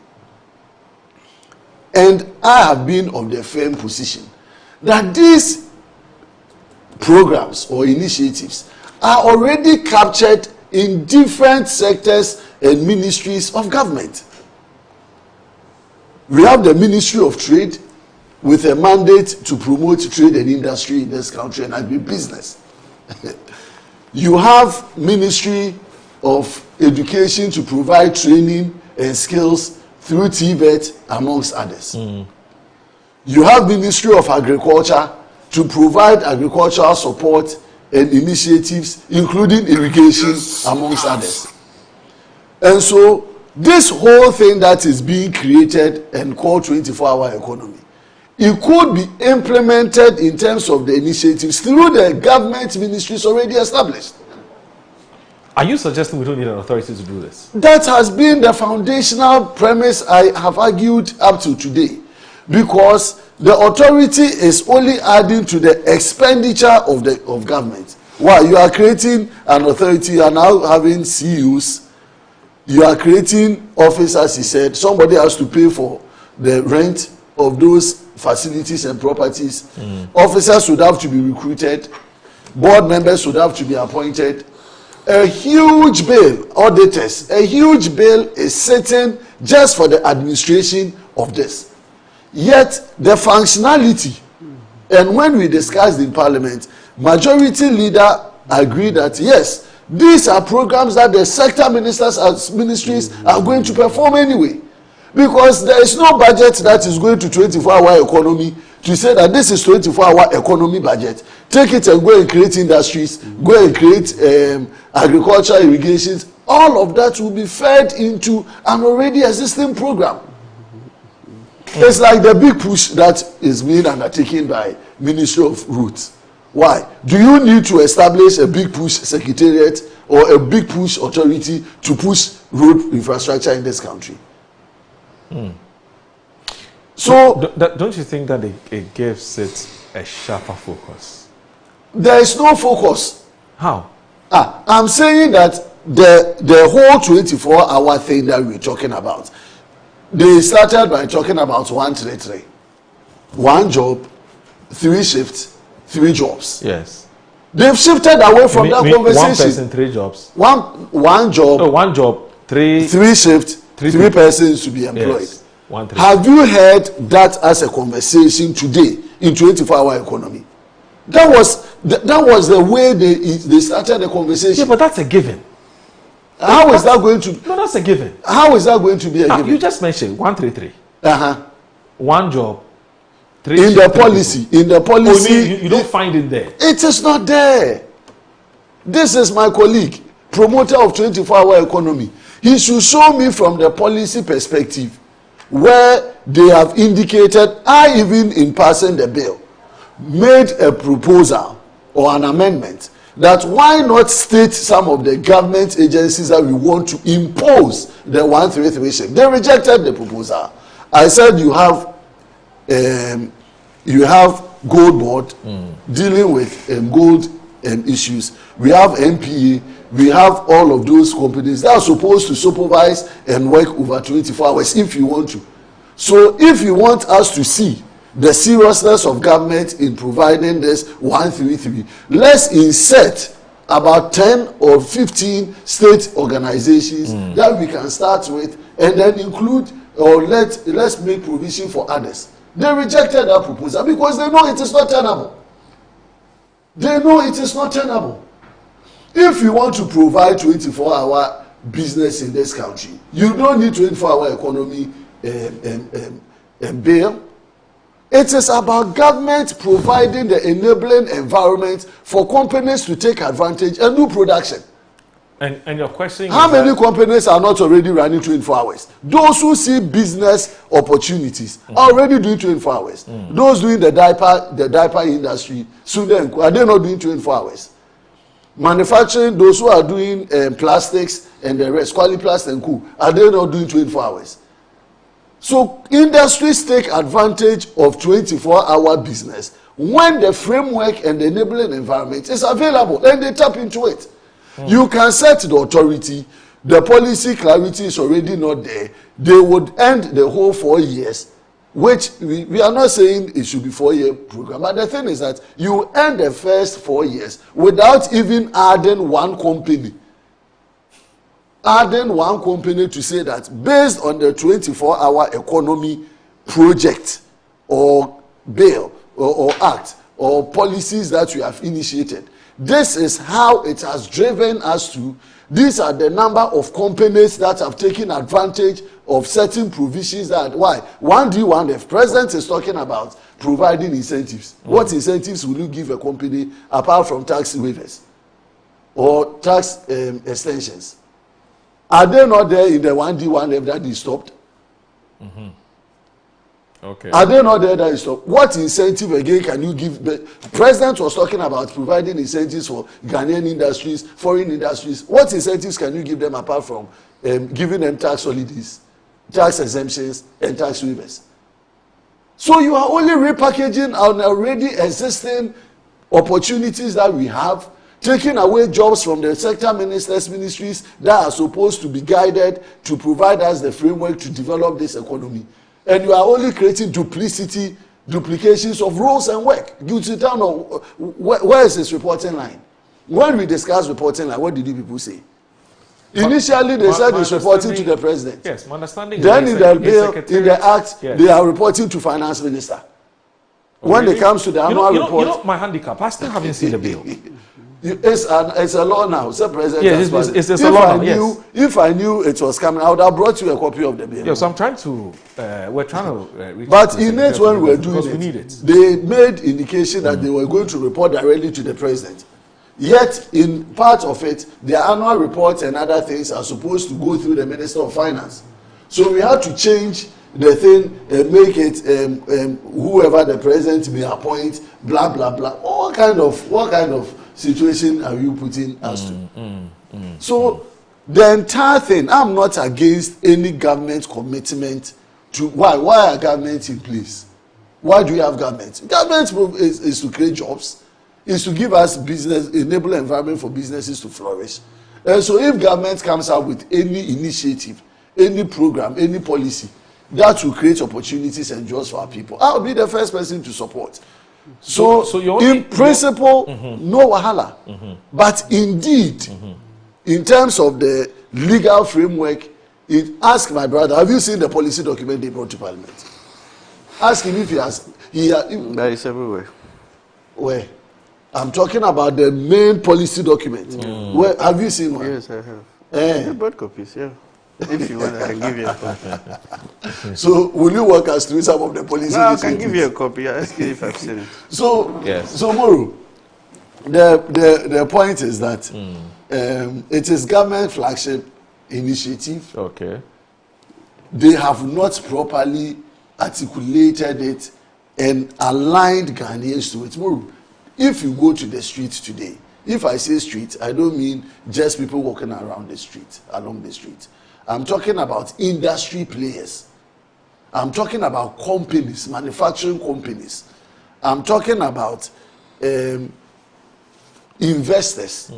And I have been of the firm position that these programs or initiatives are already captured in different sectors and ministries of government. We have the Ministry of Trade with a mandate to promote trade and industry in this country and agribusiness. You have Ministry of Education to provide training and skills through TVET, amongst others. You have Ministry of Agriculture to provide agricultural support and initiatives, including irrigation, amongst others. And so, this whole thing that is being created and called 24-hour economy, it could be implemented in terms of the initiatives through the government ministries already established. Are you suggesting we don't need an authority to do this? That has been the foundational premise I have argued up to today, because the authority is only adding to the expenditure of government. Why? You are creating an authority, you are now having CEOs, you are creating officers, he said. Somebody has to pay for the rent of those facilities and properties. Officers would have to be recruited, board members would have to be appointed. A huge bill, auditors, a huge bill is sitting just for the administration of this. Yet the functionality, and when we discussed in Parliament, majority leader agreed that yes, these are programs that the sector ministers and ministries are going to perform anyway, because there is no budget that is going to 24-hour economy to say that this is 24-hour economy budget. Take it and go and create industries, go and create agriculture, irrigations. All of that will be fed into an already existing program. It's like the big push that is being undertaken by Ministry of Roads. Why? Do you need to establish a big push secretariat or a big push authority to push road infrastructure in this country? So, don't you think that it gives it a sharper focus? There is no focus. How? I'm saying that the whole 24-hour thing that we're talking about, they started by talking about 133. 1 job, 3 shifts, 3 jobs. Yes. They've shifted away from that conversation. 1 person, 3 jobs. One job. No, 1 job, 3 shifts, 3 persons to be employed. Yes. 1, 3. Have you heard that as a conversation today in 24-hour economy? That was the way they started the conversation. Yeah, but that's a given. How is that going to? No, that's a given. How is that going to be a given? You just mentioned 133. 1 job, 3 in the policy. In the policy, you don't find it there. It is not there. This is my colleague, promoter of 24-hour economy. He should show me from the policy perspective where they have indicated, I even in passing the bill, made a proposal or an amendment that why not state some of the government agencies that we want to impose the 133 shift. They rejected the proposal. I said you have Gold Board dealing with gold issues. We have NPA. We have all of those companies that are supposed to supervise and work over 24 hours if you want to. So if you want us to see the seriousness of government in providing this 133, let's insert about 10 or 15 state organizations that we can start with and then include or let's make provision for others. They rejected that proposal because they know it is not tenable. They know it is not tenable. If you want to provide 24-hour business in this country, you don't need 24-hour economy bill. It is about government providing the enabling environment for companies to take advantage and do production. And your question how many companies are not already running 24 hours? Those who see business opportunities are already doing 24 hours. Those doing the diaper industry, students, are they not doing 24 hours? Manufacturing, those who are doing plastics and the rest, quality plastic and cool, are they not doing 24 hours? So industries take advantage of 24-hour business when the framework and the enabling environment is available and they tap into it. You can set the authority, the policy clarity is already not there. They would end the whole 4 years, which we are not saying it should be 4-year program. But the thing is that you end the first 4 years without even adding one company. Adding one company to say that based on the 24-hour economy project or bill or act or policies that we have initiated, this is how it has driven us to. These are the number of companies that have taken advantage of certain provisions. That why 1D1F president is talking about providing incentives. What incentives will you give a company apart from tax waivers or tax extensions? Are they not there in the 1D1F that is stopped? Okay. Are they not there that is stopped? What incentive again can you give? The president was talking about providing incentives for Ghanaian industries, foreign industries. What incentives can you give them apart from giving them tax holidays, tax exemptions, and tax waivers? So you are only repackaging on already existing opportunities that we have, taking away jobs from the sector ministries that are supposed to be guided to provide us the framework to develop this economy. And you are only creating duplications of roles and work. Where is this reporting line? When we discussed reporting line, what did you people say? Initially, they said it's reporting to the president. Yes, my understanding. Then in the bill, in the act, they are reporting to finance minister. When it comes to the annual report, you know my handicap. I still haven't seen the bill. It's a law now. It's a president. Yes, it's a law now. Yes. If I knew it was coming, I would have brought you a copy of the bill. Yes, so I'm trying to. We're trying to. Reach but in it, when we were doing it, they made indication that they were going to report directly to the president. Yet, in part of it, their annual reports and other things are supposed to go through the Minister of Finance. So we had to change the thing and make it whoever the president may appoint, blah blah blah. What kind of situation are you putting us to? So the entire thing, I'm not against any government commitment to why are governments in place? Why do you have government? Government is to create jobs. is to give us business, enable environment for businesses to flourish. And so if government comes out with any initiative, any program, any policy that will create opportunities and jobs for our people, I'll be the first person to support. So in principle, no wahala. But indeed, in terms of the legal framework, ask my brother, have you seen the policy document they brought to Parliament? Ask him if he has. That is everywhere. Where? I'm talking about the main policy document. Where have you seen one? Yes, I have. I brought copies, yeah. If you want, I can give you a copy. So, will you walk us through some of the policy? No, I can give you a copy. Ask you if I've seen it. So, Moro, the point is that it is government flagship initiative. Okay. They have not properly articulated it and aligned Ghanaians to it. Moro, if you go to the street today, if I say street, I don't mean just people walking around the street, along the street. I'm talking about industry players. I'm talking about companies, manufacturing companies. I'm talking about investors.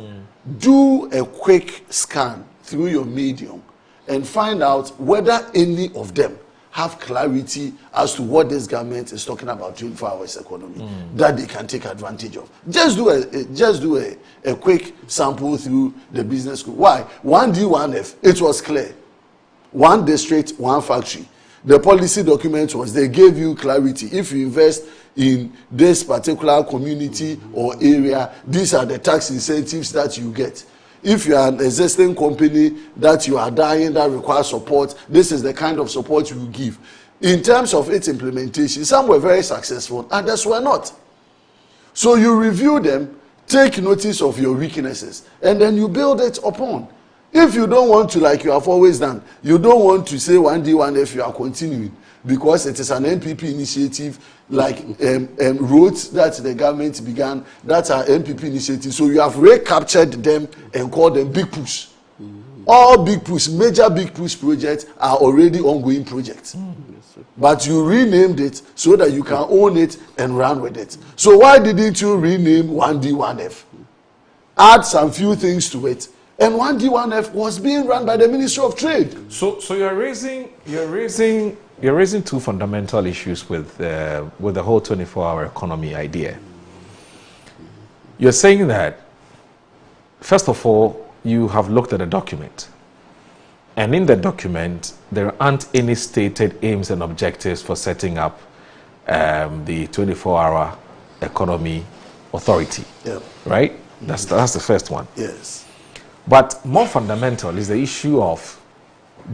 Do a quick scan through your medium and find out whether any of them have clarity as to what this government is talking about 24 hours economy that they can take advantage of. Just do a quick sample through the business school. Why? 1D, 1F, it was clear. One district, one factory. The policy document was, they gave you clarity. If you invest in this particular community or area, these are the tax incentives that you get. If you are an existing company that you are dying that requires support, this is the kind of support you give. In terms of its implementation, some were very successful, others were not. So you review them, take notice of your weaknesses, and then you build it upon. If you don't want to, like you have always done, you don't want to say 1D, 1F, you are continuing, because it is an NPP initiative, like roads that the government began, that are NPP initiatives. So you have recaptured them and called them big push. All big push, major big push projects are already ongoing projects. But you renamed it so that you can own it and run with it. So why didn't you rename 1D, 1F? Add some few things to it. And 1D, 1F was being run by the Ministry of Trade. So you're raising two fundamental issues with the whole 24-hour economy idea. You're saying that, first of all, you have looked at a document. And in the document, there aren't any stated aims and objectives for setting up the 24-hour economy authority. Yeah. Right? That's the first one. Yes. But more fundamental is the issue of,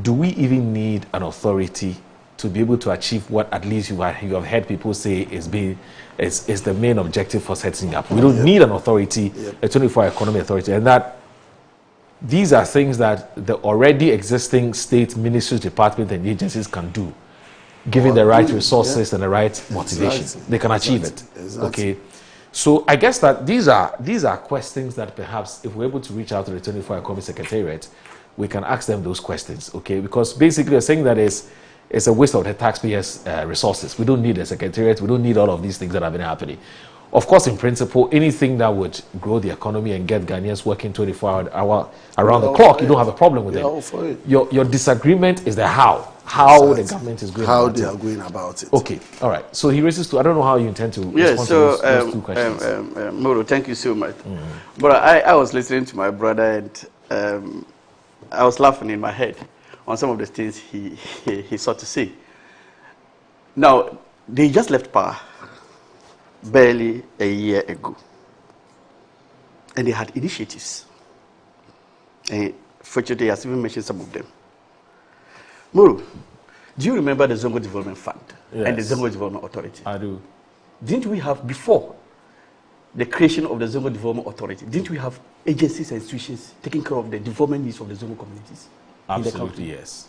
do we even need an authority to be able to achieve what at least you have heard people say is the main objective for setting up? We don't need an authority, a 24-hour economy authority, and that these are things that the already existing state ministries, departments, and agencies can do, given the right resources and the right motivation. They can achieve it. Okay. So I guess that these are questions that perhaps if we're able to reach out to the 24-hour economy secretariat, we can ask them those questions. Okay, because basically they're saying that it's a waste of the taxpayers' resources. We don't need a secretariat. We don't need all of these things that have been happening. Of course, in principle, anything that would grow the economy and get Ghanaians working 24 hours around the clock, you don't have a problem with it. Your disagreement is the how the government is going how about they it. are going about it. Okay, all right. So he raises two. I don't know how you intend to respond to those two questions. Moro, thank you so much. But I was listening to my brother and I was laughing in my head on some of the things he sought to say. Now, they just left power barely a year ago. And they had initiatives. And fortunately, he has even mentioned some of them. Moro, do you remember the Zongo Development Fund and the Zongo Development Authority? I do. Didn't we have, before the creation of the Zongo Development Authority, didn't we have agencies and institutions taking care of the development needs of the Zongo communities? Absolutely, yes.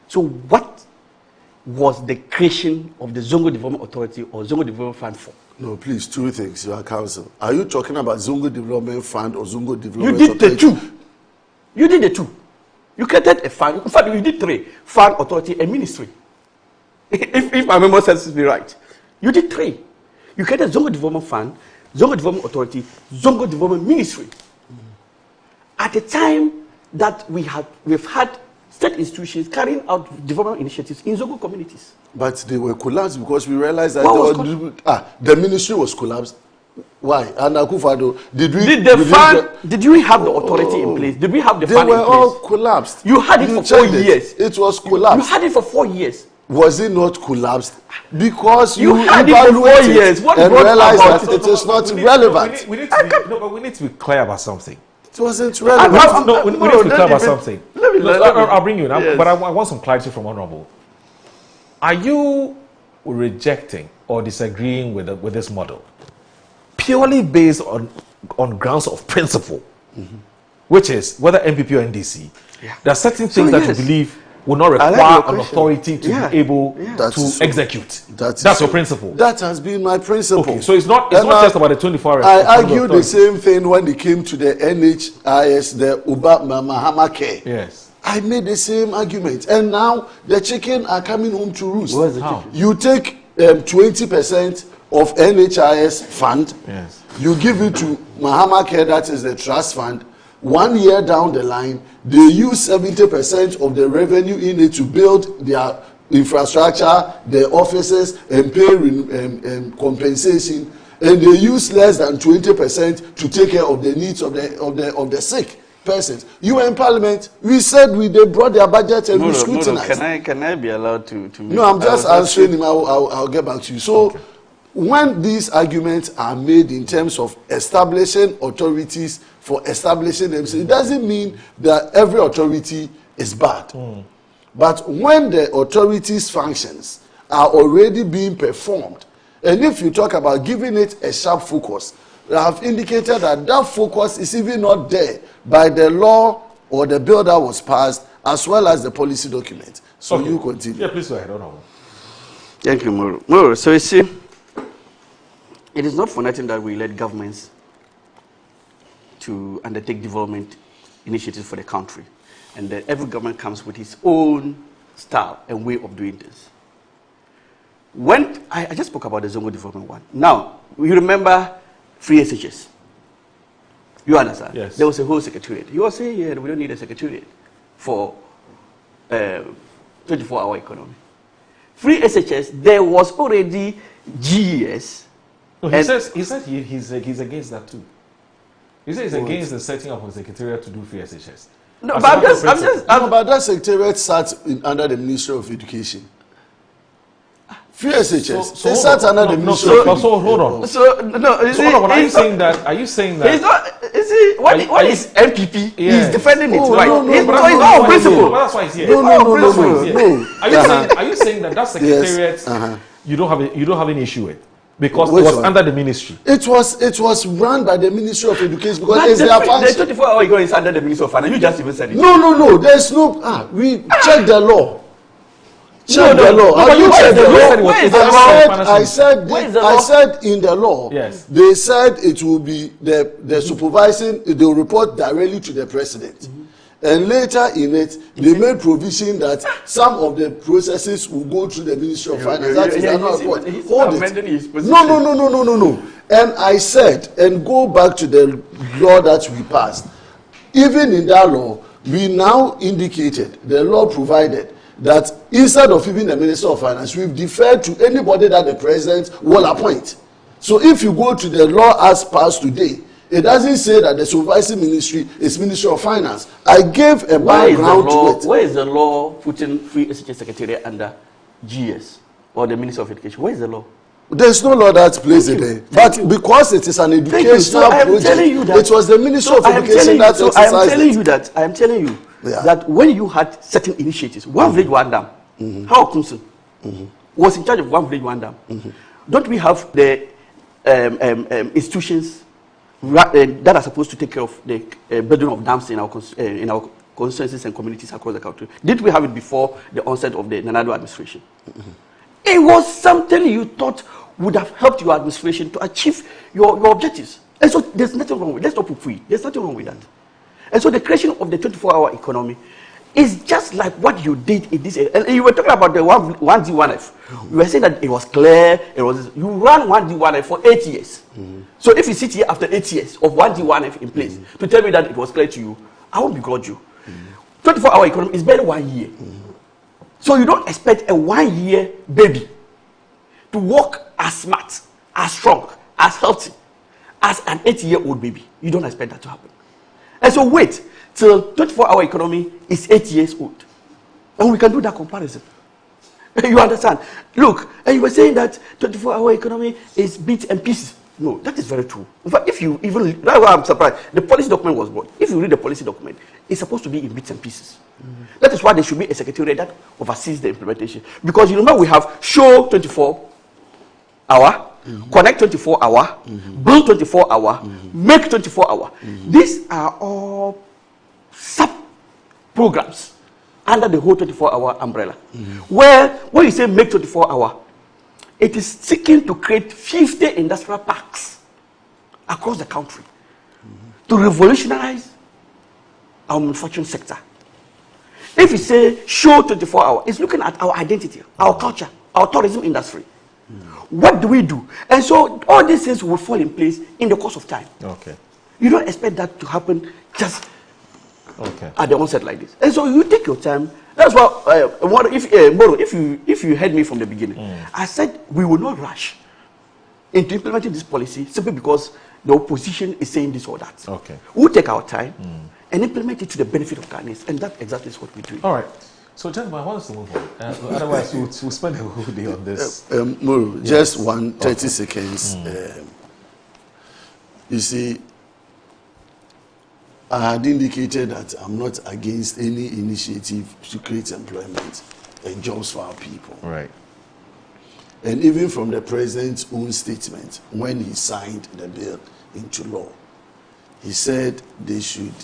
So what was the creation of the Zongo Development Authority or Zongo Development Fund for? No, please, two things, Your Counsel. Are you talking about Zongo Development Fund or Zongo Development You did Authority? the two. You did the two. You created a fund. In fact, you did three. Fund, authority, and ministry. if my memory serves me right. You did three. You created Zongo Development Fund, Zongo Development Authority, Zongo Development Ministry. At the time that we've had state institutions carrying out development initiatives in Zongo communities. But they were collapsed because we realized that the ministry was collapsed. Why? And Akufo-Addo, did we have the authority in place? Did we have the fund in place? They were all collapsed. You had it for 4 years. It was collapsed. You had it for 4 years. Was it not collapsed? Because you had it for 4 years. What and realized that it is not relevant. We need to be clear about something. It wasn't relevant. We need to be clear about something. I'll bring you in, but I want some clarity from Honorable. Are you rejecting or disagreeing with this model purely based on grounds of principle, which is whether MPP or NDC? There are certain things that you believe will not require an authority to be able to execute. That's your principle. That has been my principle. Okay, so it's not just about the 24 hours. I argued the same thing when it came to the NHIS, the Mahama Care. Yes. I made the same argument, and now the chicken are coming home to roost. How? You take 20% of NHIS fund, you give it to Mahama Care, that is the trust fund. 1 year down the line, they use 70% of the revenue in it to build their infrastructure, their offices, and pay compensation, and they use less than 20% to take care of the needs of the sick persons. You were in Parliament. We said they brought their budget and we scrutinized. Can I be allowed to? No, I'm just answering him. I'll get back to you. So, when these arguments are made in terms of establishing authorities for establishing themselves, it doesn't mean that every authority is bad. But when the authorities' functions are already being performed, and if you talk about giving it a sharp focus, I have indicated that focus is even not there by the law or the bill that was passed, as well as the policy document. So you continue. Yeah, please go ahead. Thank you, Moro. So you see, it is not for nothing that we let governments to undertake development initiatives for the country, and that every government comes with its own style and way of doing this. When I just spoke about the Zongo Development one. Now, you remember free SHS. You understand? Yes. There was a whole secretariat. You were saying, we don't need a secretariat for 24-hour economy. Free SHS, there was already GES. No, he says he's against that too. He says he's against the setting up of a secretariat to do free SHS. No, but but that secretariat sat under the Ministry of Education. Free SHS. They sat under the Ministry of Education. So hold on. Are you saying that? He's not. What is MPP? He's defending it. Right? He's no principle. That's why he's here. No. Are you saying that secretariat you don't have any issue with? Because it was under the ministry. It was run by the Ministry of Education because it's their function. The 24-hour economy is under the Ministry of Finance. You just even said it. No. There's no. We check the law. Check the law. I said in the law. Yes. They said it will be the supervising. They will report directly to the president. And later in it, they made provision that some of the processes will go through the Ministry of Finance. That is another point. Hold it. No. And I said, and go back to the law that we passed. Even in that law, we now indicated, the law provided, that instead of even the Minister of Finance, we've deferred to anybody that the President will appoint. So if you go to the law as passed today, it doesn't say that the supervising ministry is Ministry of Finance. I gave a background to it. Where is the law putting free SHS secretariat under GS or the Ministry of Education? Where is the law? There's no law that plays it there. But because it is an educational project, it was the Ministry of Education that exercised it. I am telling you that when you had certain initiatives, one village, one dam, how Kunsun was in charge of one village, one dam. Don't we have the institutions that are supposed to take care of the building of dams in our constituencies and communities across the country? Did we have it before the onset of the Nana Addo administration? It was something you thought would have helped your administration to achieve your objectives. And so there's nothing wrong with it. Let's not put free. There's nothing wrong with that. And so the creation of the 24-hour economy It's just like what you did in this. And you were talking about the 1D1F. You were saying that it was clear. You ran 1D1F for 8 years. So if you sit here after 8 years of 1D1F in place to tell me that it was clear to you, I won't begrudge you. 24-hour economy is barely 1 year. So you don't expect a 1 year baby to work as smart, as strong, as healthy as an 8-year-old baby. You don't expect that to happen. And so wait till 24-hour economy is 8 years old. And we can do that comparison. You understand? Look, and you were saying that 24-hour economy is bits and pieces. No, that is very true. In fact, if you even, that's why I'm surprised. The policy document was brought. If you read the policy document, it's supposed to be in bits and pieces. That is why there should be a secretariat that oversees the implementation. Because you remember we have show 24-hour, connect 24-hour, build 24-hour, make 24-hour. These are all sub-programs under the whole 24-hour umbrella. Where, when you say make 24-hour, it is seeking to create 50 industrial parks across the country to revolutionize our manufacturing sector. If you say show 24-hour, it's looking at our identity, our culture, our tourism industry. What do we do? And so all these things will fall in place in the course of time. Okay. You don't expect that to happen just at the onset like this. And so you take your time. That's why, Moro, if you heard me from the beginning, I said we will not rush into implementing this policy simply because the opposition is saying this or that. Okay. We'll take our time and implement it to the benefit of Ghanaians, and that exactly is what we do. All right. So, gentlemen, I want us to move on. Otherwise, we'll spend the whole day on this. Moro, just 30 seconds. You see, I had indicated that I'm not against any initiative to create employment and jobs for our people. Right. And even from the president's own statement, when he signed the bill into law, he said they should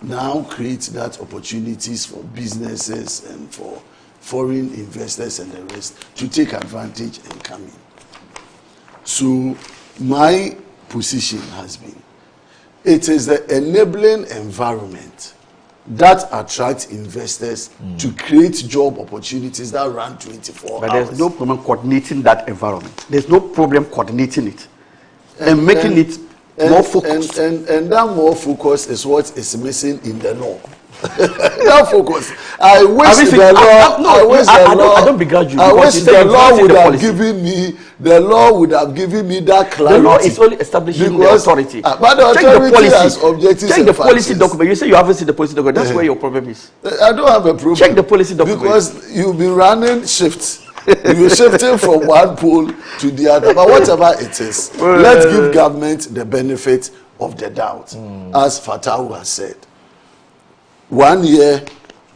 now create that opportunities for businesses and for foreign investors and the rest to take advantage and come in. So my position has been, it is the enabling environment that attracts investors to create job opportunities that run 24 hours. But there's no problem coordinating that environment. There's no problem coordinating it and making it more focused. And that more focus is what is missing in the law. That focus. I wish the law. I don't begrudge you. I wish the law would have given me. The law would have given me that clarity. The law is only establishing the authority. But the authority has objectives. Check the policy document. You say you haven't seen the policy document. That's where your problem is. I don't have a problem. Check the policy document. Because you've been running shifts. You're shifting from one pole to the other. But whatever it is, let's give government the benefit of the doubt. As Fatahu has said. 1 year,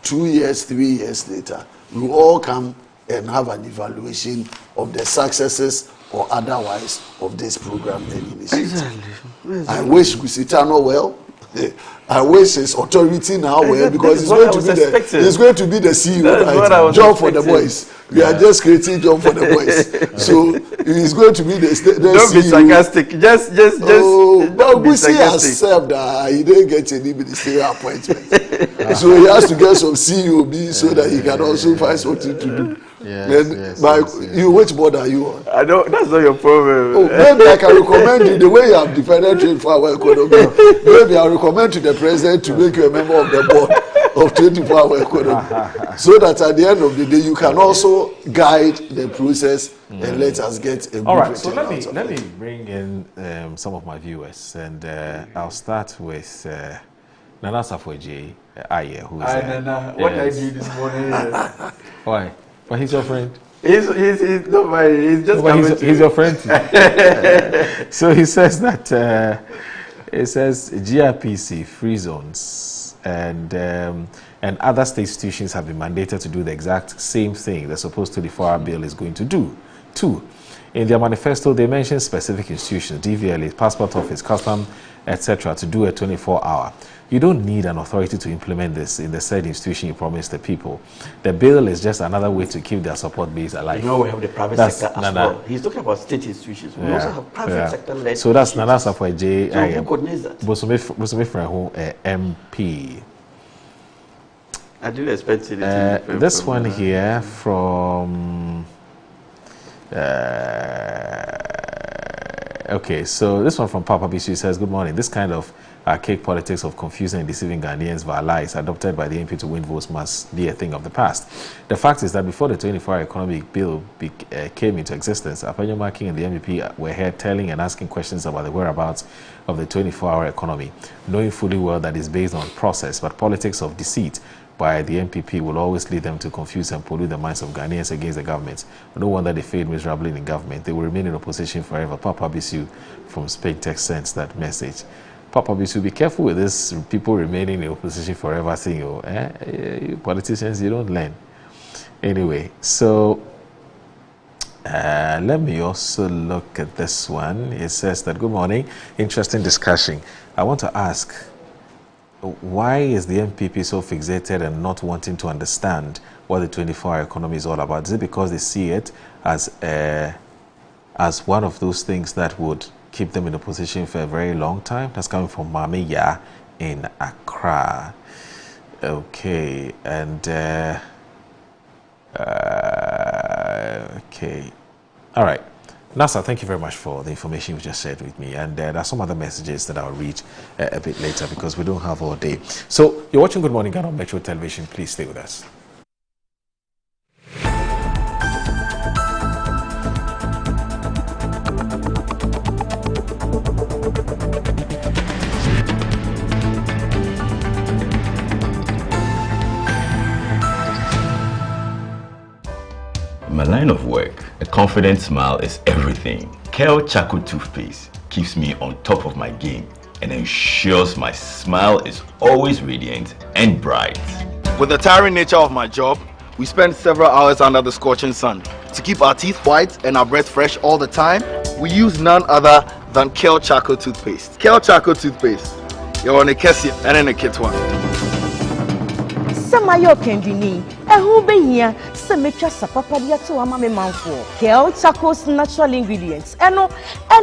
2 years, 3 years later, we all come and have an evaluation of the successes or otherwise of this program and initiative. Exactly. I wish Gusitano well. I wish his authority now well, because it's going to be the CEO, right? Job for the boys. We are just creating job for the boys. So he's going to be the don't CEO. Be sarcastic. Just don't be sarcastic. Has served he didn't get any ministerial appointment. So he has to get some COB so that he can also find something to do. Which board are you on? I don't. That's not your problem. Oh, maybe I can recommend you the way you have defended trade for our economy. Maybe I'll recommend to the president to make you a member of the board of 24-hour economy, so that at the end of the day you can also guide the process and let us get a good. All right. So let me bring in some of my viewers, and I'll start with Nana Safoje Aye, who's Nana, what I did this morning. Why? But he's your friend. He's not my. He's just. He's your friend. So he says that it says GRPC free zones and other state institutions have been mandated to do the exact same thing the supposed 24-hour bill is going to do. 2, in their manifesto they mention specific institutions, DVLA, Passport Office, Custom, etc., to do a 24-hour. You don't need an authority to implement this in the said institution you promised the people. The bill is just another way to keep their support base alive. You know, we have the private sector as well. He's talking about state institutions. We also have private sector led. So that's Nana Safoje. So who coordinates that? Bosome Frehu, MP. I didn't expect it. This one here from. Okay, so this one from Papa Bisu says, good morning. This kind of archaic politics of confusing and deceiving Ghanaians via lies adopted by the MP to win votes must be a thing of the past. The fact is that before the 24-hour economic bill came into existence, Apanyo Making and the MEP were here telling and asking questions about the whereabouts of the 24-hour economy, knowing fully well that it's based on process, but politics of deceit by the MPP will always lead them to confuse and pollute the minds of Ghanaians against the government. No wonder they failed miserably in government. They will remain in opposition forever. Papa Bisu from Spain Tech sends that message. Papa Bisu, be careful with this people remaining in opposition forever thing. You politicians, you don't learn. Anyway, so let me also look at this one. It says that, good morning, interesting discussion. I want to ask, why is the MPP so fixated and not wanting to understand what the 24-hour economy is all about? Is it because they see it as one of those things that would keep them in a position for a very long time? That's coming from Mamiya in Accra. Okay, and okay, all right. Nasa, thank you very much for the information you just shared with me. And there are some other messages that I'll read a bit later because we don't have all day. So you're watching Good Morning Ghana on Metro Television. Please stay with us. In my line of work, a confident smile is everything. Kel Chaco toothpaste keeps me on top of my game and ensures my smile is always radiant and bright. With the tiring nature of my job, we spend several hours under the scorching sun. To keep our teeth white and our breath fresh all the time, we use none other than Kel Chaco toothpaste. Kel Chaco toothpaste. You're on a Kessie and in a kit one. Samayo Kendini, who be here, Semetra Sapapadia to Amame Manfo, Kel Chaco's natural ingredients, and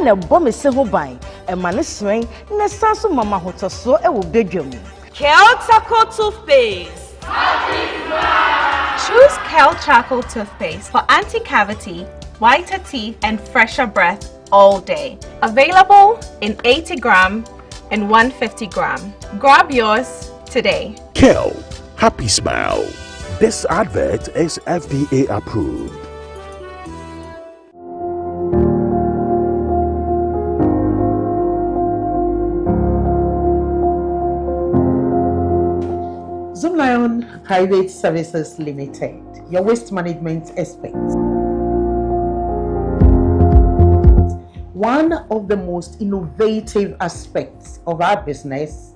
a bomb is so buying, a man is swing, and a sansu mama hoto so a will beg you. Kel Chaco toothpaste. Choose Kel Chaco toothpaste for anti-cavity, whiter teeth, and fresher breath all day. Available in 80 gram and 150 gram. Grab yours today. Kel. Happy Smile. This advert is FDA approved. Zoomlion Private Services Limited, your waste management expert. One of the most innovative aspects of our business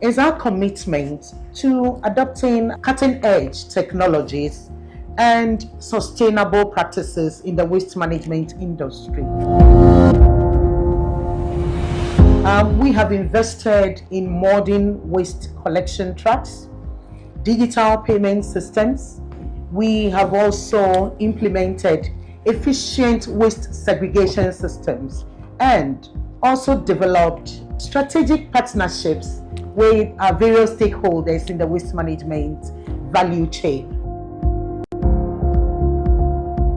is our commitment to adopting cutting-edge technologies and sustainable practices in the waste management industry. We have invested in modern waste collection trucks, digital payment systems. We have also implemented efficient waste segregation systems and also developed strategic partnerships with our various stakeholders in the waste management value chain.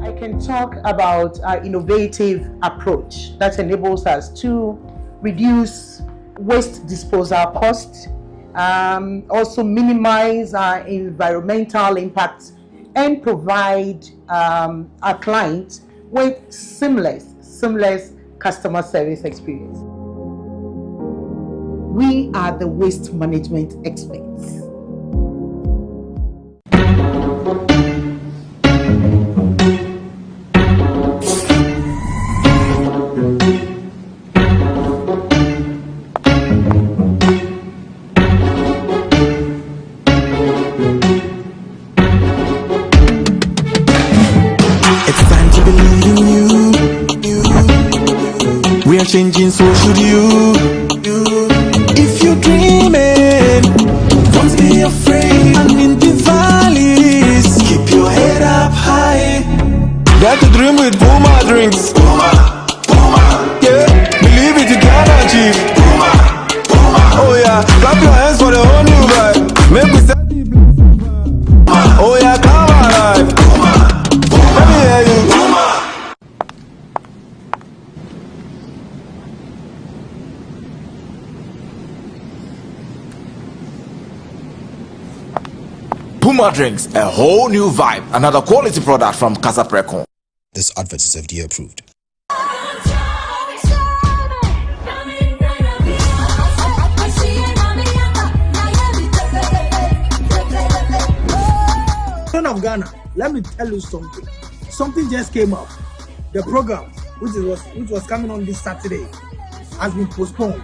I can talk about our innovative approach that enables us to reduce waste disposal costs, also minimize our environmental impact, and provide our clients with seamless customer service experience. We are the waste management experts. It's time to believe in you. We are changing, so should you. If you're dreaming, don't be afraid. I'm in the valleys. Keep your head up high. Got to dream with Puma drinks. Puma. Yeah, believe it, you can achieve. Puma. Oh yeah, clap your hands for the whole new vibe. Make we start the blessing vibe. Puma Drinks, a whole new vibe. Another quality product from Casa Precon. This advert is FDA approved. Son of Ghana, let me tell you something. Something just came up. The program, which was coming on this Saturday, has been postponed.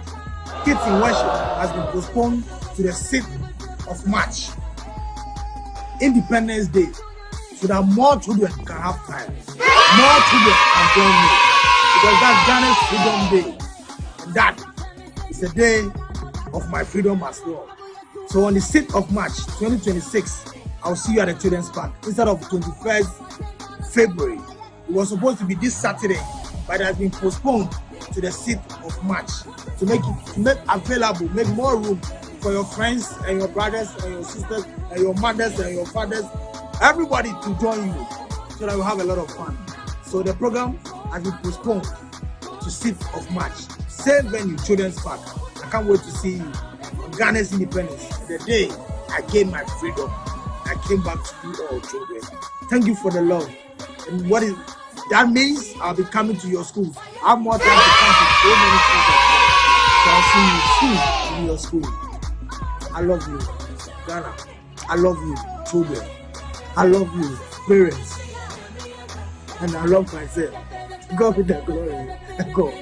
Kids in Worship has been postponed to the 6th of March, Independence Day, so that more children can have time. More children can join me, because that's Ghana's Freedom Day. And that is a day of my freedom as well. So on the 6th of March, 2026, I'll see you at the Children's Park instead of 21st February. It was supposed to be this Saturday, but it has been postponed to the 6th of March to make available, make more room for your friends and your brothers and your sisters and your mothers and your fathers, everybody to join you, so that we'll have a lot of fun. So the program has been postponed to 6th of March. Same venue, Children's Park. I can't wait to see you on Ghana's independence, the day I gained my freedom. I came back to you all children. Thank you for the love. And that means I'll be coming to your schools. I have more time to come to so many schools. So I'll see you soon in your school. I love you, Ghana. I love you, children. I love you, parents. And I love myself. God be the glory. God.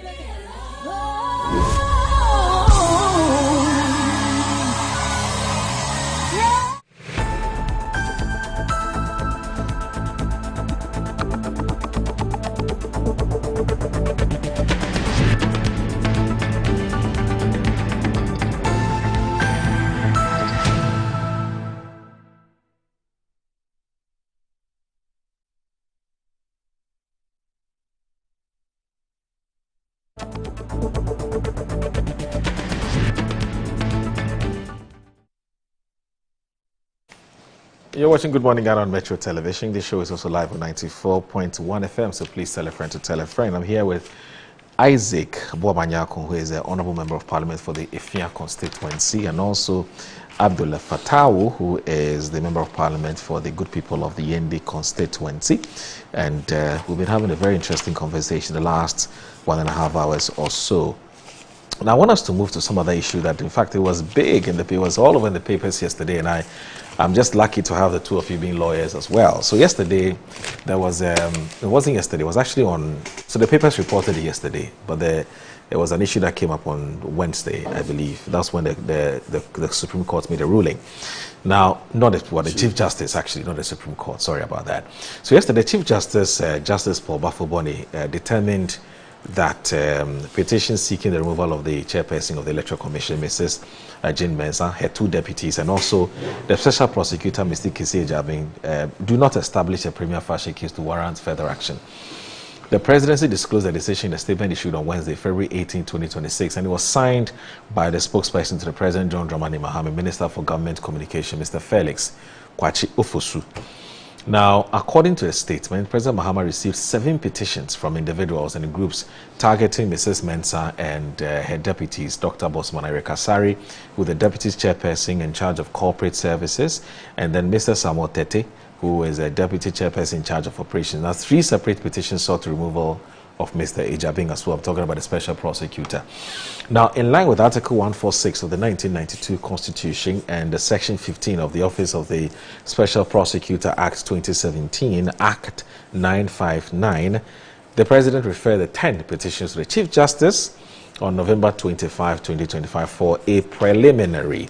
You're watching Good Morning Ghana on Metro Television. This show is also live on 94.1 FM, so please tell a friend to tell a friend. I'm here with Isaac Boabanyako, who is the Honorable Member of Parliament for the Efia constituency, and also Abdullah Fatawu, who is the Member of Parliament for the Good People of the Yendi constituency. And we've been having a very interesting conversation the last 1.5 hours or so. And I want us to move to some other issue that, in fact, it was big in the papers, it was all over in the papers yesterday, and I'm just lucky to have the two of you being lawyers as well. So yesterday, there was, it wasn't yesterday, it was actually on, so the papers reported it yesterday, but there was an issue that came up on Wednesday, I believe. That's when the Supreme Court made a ruling. Now, the Chief Justice, actually, not the Supreme Court, sorry about that. So yesterday, Chief Justice, Justice Paul Bafo-Boni, determined that petition seeking the removal of the chairperson of the Electoral Commission, Mrs. Jane Mensah, her two deputies, and also the Special Prosecutor, Mr. Kisi Ejabing, do not establish a prima facie case to warrant further action. The presidency disclosed the decision in a statement issued on Wednesday, February 18, 2026, and it was signed by the spokesperson to the President, John Dramani Mahama, Minister for Government Communication, Mr. Felix Kwachi Ofosu. Now, according to a statement, President Mahama received 7 petitions from individuals and groups targeting Mrs. Mensah and her deputies, Dr. Bosman Irekasari, who the deputy chairperson in charge of corporate services, and then Mr. Samuel Tete, who is a deputy chairperson in charge of operations. Now, 3 separate petitions sought removal of Mr. Ejabing as well. I'm talking about the special prosecutor. Now, in line with Article 146 of the 1992 Constitution and the Section 15 of the Office of the Special Prosecutor Act 2017, Act 959, the President referred the 10 petitions to the Chief Justice on November 25, 2025 for a preliminary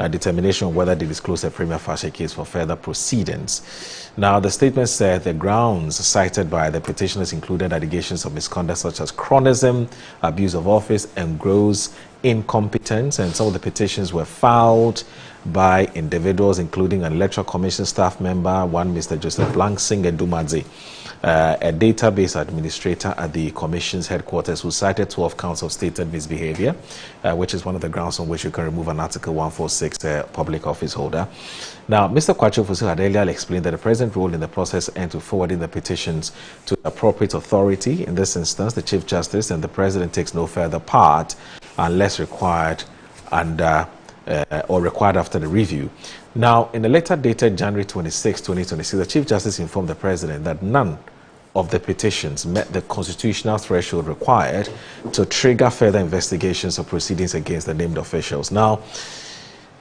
determination of whether they disclose a prima facie case for further proceedings. Now, the statement said the grounds cited by the petitioners included allegations of misconduct such as chronism, abuse of office, and gross incompetence, and some of the petitions were filed by individuals including an Electoral Commission staff member, one Mr. Joseph Blangsing Edumadze, a database administrator at the Commission's headquarters, who cited 12 counts of stated misbehavior, which is one of the grounds on which you can remove an Article 146 public office holder. Now, Mr. Kwachi Ofosu had earlier explained that the President's role in the process and to forwarding the petitions to the appropriate authority, in this instance, the Chief Justice, and the President takes no further part unless required under or required after the review. Now, in a letter dated January 26, 2026, the Chief Justice informed the President that none of the petitions met the constitutional threshold required to trigger further investigations or proceedings against the named officials. Now,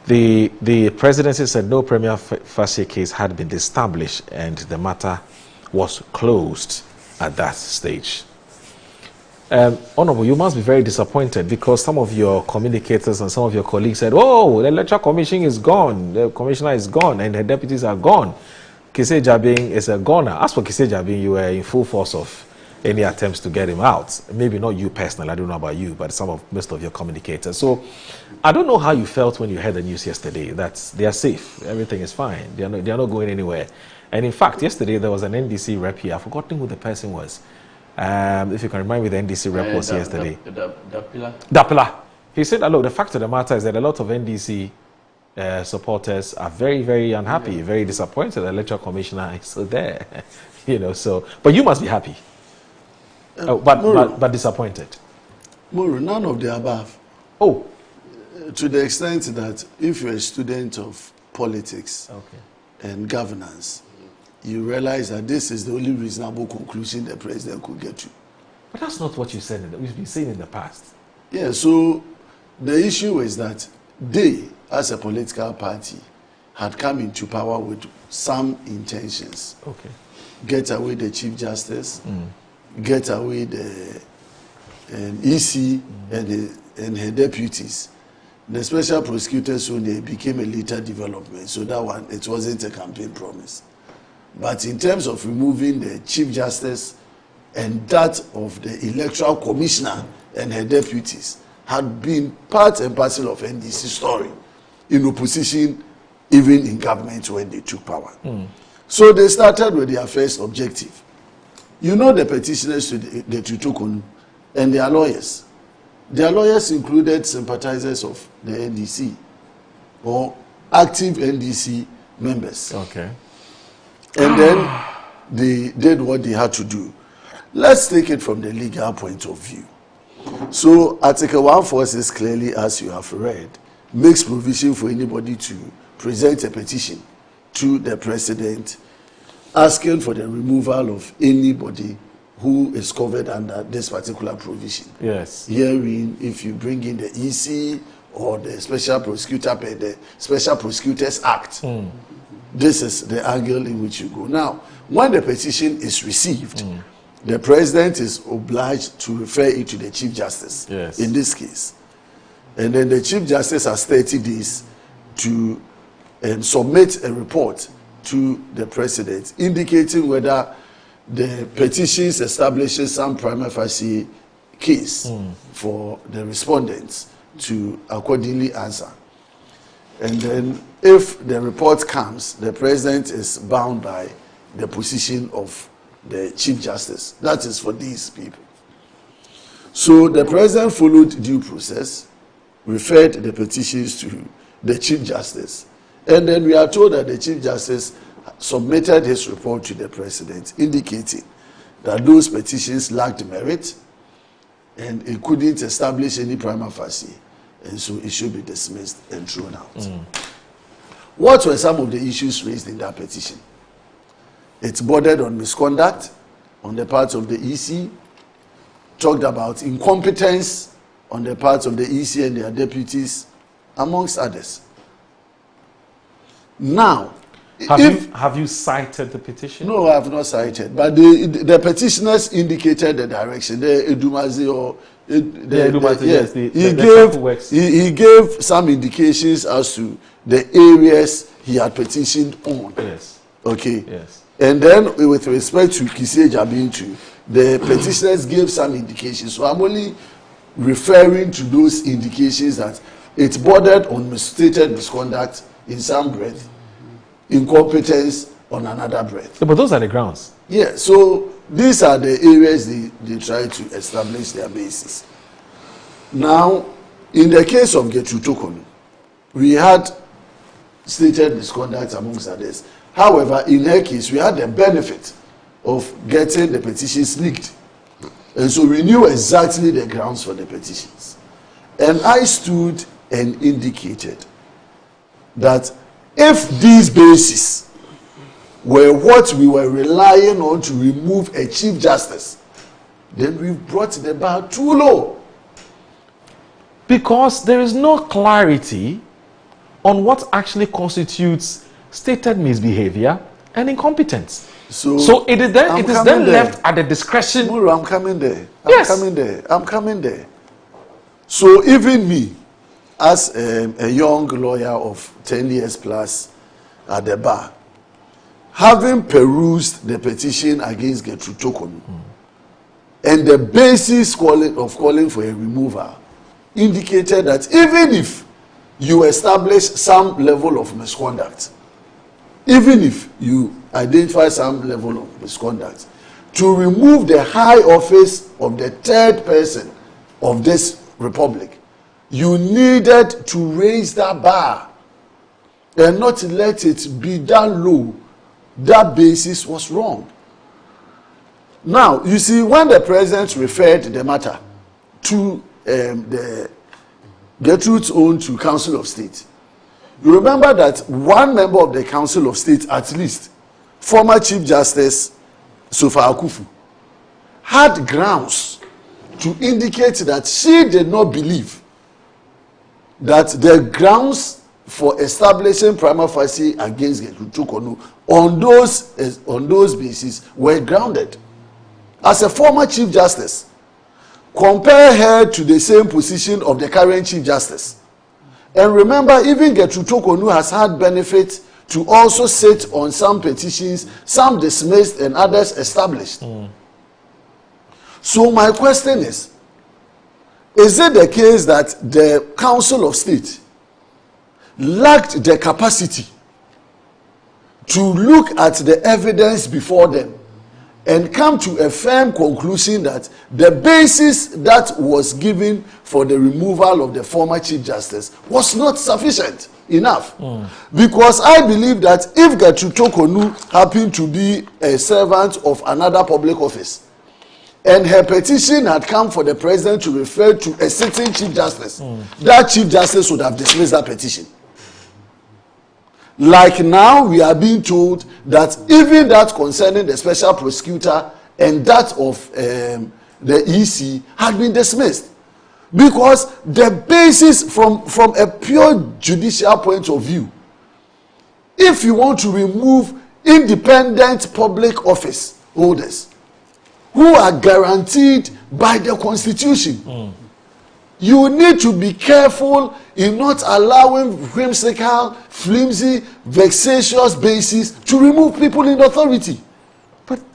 the presidency said no prima facie case had been established and the matter was closed at that stage. Honorable, you must be very disappointed because some of your communicators and some of your colleagues said, oh, the Electoral Commission is gone, the commissioner is gone, and the deputies are gone. Kisei Jabing is a goner. As for Kisei Jabing, you were in full force of any attempts to get him out. Maybe not you personally, I don't know about you, but most of your communicators. So I don't know how you felt when you heard the news yesterday that they are safe, everything is fine, they are not going anywhere. And in fact, yesterday there was an NDC rep here, I've forgotten who the person was. If you can remind me, the NDC rep was yesterday. Dapila. He said, look, the fact of the matter is that a lot of NDC supporters are very, very unhappy, very disappointed. The electoral commissioner is still there, So, but you must be happy, but disappointed. Moro, none of the above. Oh, to the extent that if you're a student of politics and governance, you realize that this is the only reasonable conclusion the president could get to. But that's not what you said. We've been saying in the past. Yeah, so the issue is that they, as a political party, had come into power with some intentions. Okay. Get away the Chief Justice, get away the EC and her deputies. The special prosecutors, so they became a later development. So that one, it wasn't a campaign promise. But in terms of removing the Chief Justice and that of the Electoral Commissioner and her deputies had been part and parcel of NDC story in opposition, even in government when they took power. So they started with their first objective. You know the petitioners that you took on and their lawyers. Their lawyers included sympathizers of the NDC or active NDC members. Okay. And then they did what they had to do. Let's take it from the legal point of view. So Article 146 clearly, as you have read, makes provision for anybody to present a petition to the president asking for the removal of anybody who is covered under this particular provision. Yes. Herein, if you bring in the EC or the Special Prosecutor, the Special Prosecutors Act, this is the angle in which you go. Now, when the petition is received, the president is obliged to refer it to the Chief Justice, in this case. And then the Chief Justice has 30 days to submit a report to the president, indicating whether the petitions establishes some prima facie case for the respondents to accordingly answer. And then if the report comes, the president is bound by the position of the Chief Justice. That is for these people. So the president followed due process, referred the petitions to the Chief Justice, and then we are told that the Chief Justice submitted his report to the president, indicating that those petitions lacked merit and it couldn't establish any prima facie, and so it should be dismissed and thrown out. What were some of the issues raised in that petition? It bordered on misconduct on the part of the EC, talked about incompetence on the part of the EC and their deputies, amongst others. Now, have you cited the petition? No, I have not cited, but the petitioners indicated the direction. The Edumazi or he gave some indications as to the areas he had petitioned on. Yes. Okay. Yes. And then with respect to Kisei Jabintu, the petitioners gave some indications. So I'm only referring to those indications that it bordered on misstated misconduct in some breath, incompetence on another breath. Yeah, but those are the grounds. Yeah, so these are the areas they try to establish their basis. Now, in the case of Gertrude Tokonu, we had stated misconduct amongst others. However, in her case, we had the benefit of getting the petitions leaked. And so we knew exactly the grounds for the petitions. And I stood and indicated that if these bases were what we were relying on to remove a Chief Justice, then we've brought the bar too low. Because there is no clarity on what actually constitutes stated misbehavior and incompetence. So it is then left at the discretion. Muru, I'm coming there. Yes. I'm coming there. So even me, as a young lawyer of 10 years plus at the bar, having perused the petition against Gertrude Tokonu, and the basis of calling for a removal indicated that even if you establish some level of misconduct, even if you identify some level of misconduct, to remove the high office of the third person of this republic, you needed to raise that bar and not let it be that low. That basis was wrong. Now, you see, when the president referred the matter to the Gertrude's own to Council of State, you remember that one member of the Council of State, at least, former Chief Justice Sofa Akufu, had grounds to indicate that she did not believe that the grounds for establishing prima facie against Gertrude Tokonu on those bases were grounded. As a former Chief Justice, compare her to the same position of the current Chief Justice. And remember, even Gertrude Tokonu has had benefit to also sit on some petitions, some dismissed and others established. So my question is it the case that the Council of State lacked the capacity to look at the evidence before them and come to a firm conclusion that the basis that was given for the removal of the former Chief Justice was not sufficient enough? Because I believe that if Gertrude Tokonu happened to be a servant of another public office and her petition had come for the president to refer to a sitting Chief Justice, that Chief Justice would have dismissed that petition. Like now, we are being told that even that concerning the special prosecutor and that of the EC had been dismissed. Because the basis from a pure judicial point of view, if you want to remove independent public office holders who are guaranteed by the Constitution, you need to be careful in not allowing whimsical, flimsy, vexatious basis to remove people in authority.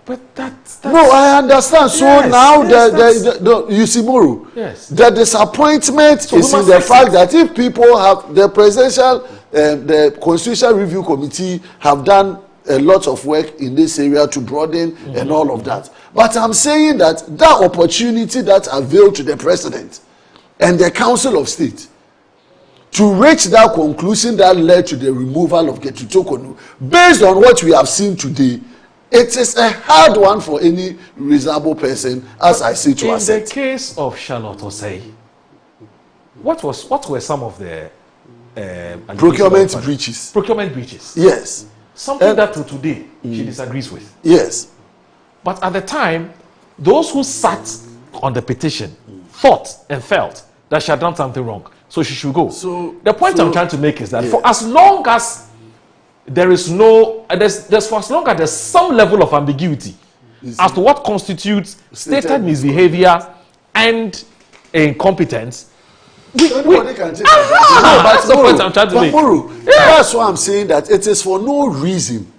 But that's no, I understand. So yes, now yes, you see, Moro, yes, the disappointment is in the fact that if people have the presidential, the Constitutional Review Committee have done a lot of work in this area to broaden and all of that. But I'm saying that that opportunity that availed to the president and the Council of State to reach that conclusion that led to the removal of Gertrude Tokonu, based on what we have seen today, it is a hard one for any reasonable person, as I say, to accept. In the case of Charlotte Osei, what were some of the procurement breaches? Procurement breaches. Yes. Something that to today she disagrees with. Yes. But at the time, those who sat on the petition thought and felt that she had done something wrong, so she should go. So the point I'm trying to make is that for as long as there is no, there's for as long as there's some level of ambiguity as to what constitutes stated misbehavior and incompetence, anybody can take that's the point I'm trying to make. That's why I'm saying that it is for no reason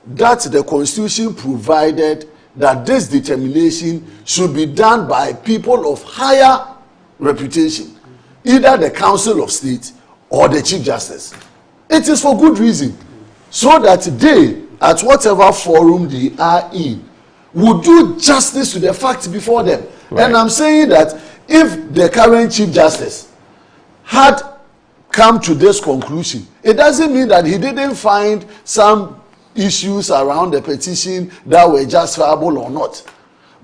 that the Constitution provided that this determination should be done by people of higher reputation, either the Council of State or the Chief Justice. It is for good reason, so that they, at whatever forum they are in, would do justice to the facts before them. Right. And I'm saying that if the current Chief Justice had come to this conclusion, it doesn't mean that he didn't find some issues around the petition that were justifiable or not.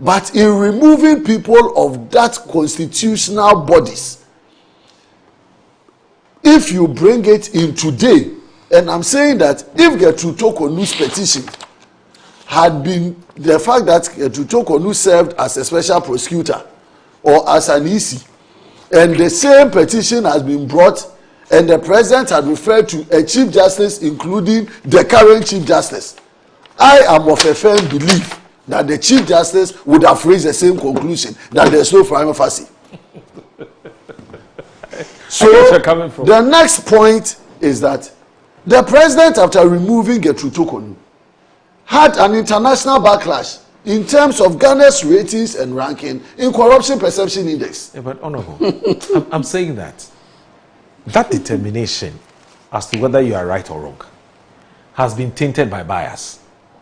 But in removing people of that constitutional bodies, if you bring it in today, and I'm saying that if Gertrude Tokonu's petition had been the fact that Gertrude Tokonu served as a special prosecutor or as an EC, and the same petition has been brought, and the president had referred to a chief justice, including the current chief justice, I am of a firm belief that the chief justice would have reached the same conclusion, that there's no prima facie. So the next point is that the president, after removing Gertrude Tokonu, had an international backlash in terms of Ghana's ratings and ranking in Corruption Perception Index. Yeah, but Honorable, I'm saying that determination as to whether you are right or wrong has been tainted by bias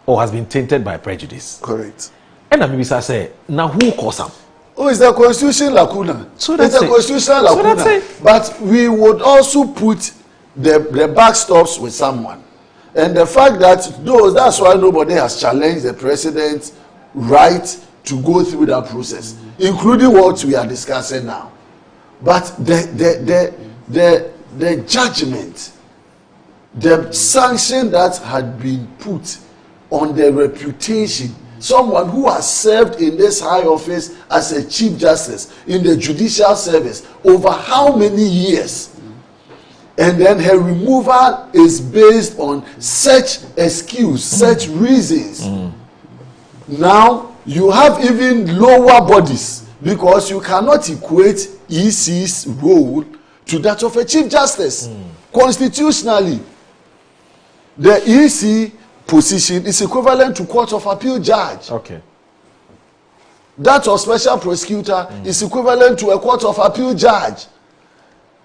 or has been tainted by prejudice. Correct. And I say, now who caused them? Oh, it's the constitution lacuna. So that's it's a constitutional lacuna. So that's it. But we would also put the backstops with someone. And the fact that that's why nobody has challenged the president's right to go through that process, including what we are discussing now. But the judgment, the sanction that had been put on the reputation, someone who has served in this high office as a chief justice in the judicial service over how many years? And then her removal is based on such excuse, such reasons. Now, you have even lower bodies because you cannot equate EC's role to that of a chief justice. Constitutionally, the EC position is equivalent to Court of Appeal judge. Okay. That of special prosecutor is equivalent to a Court of Appeal judge.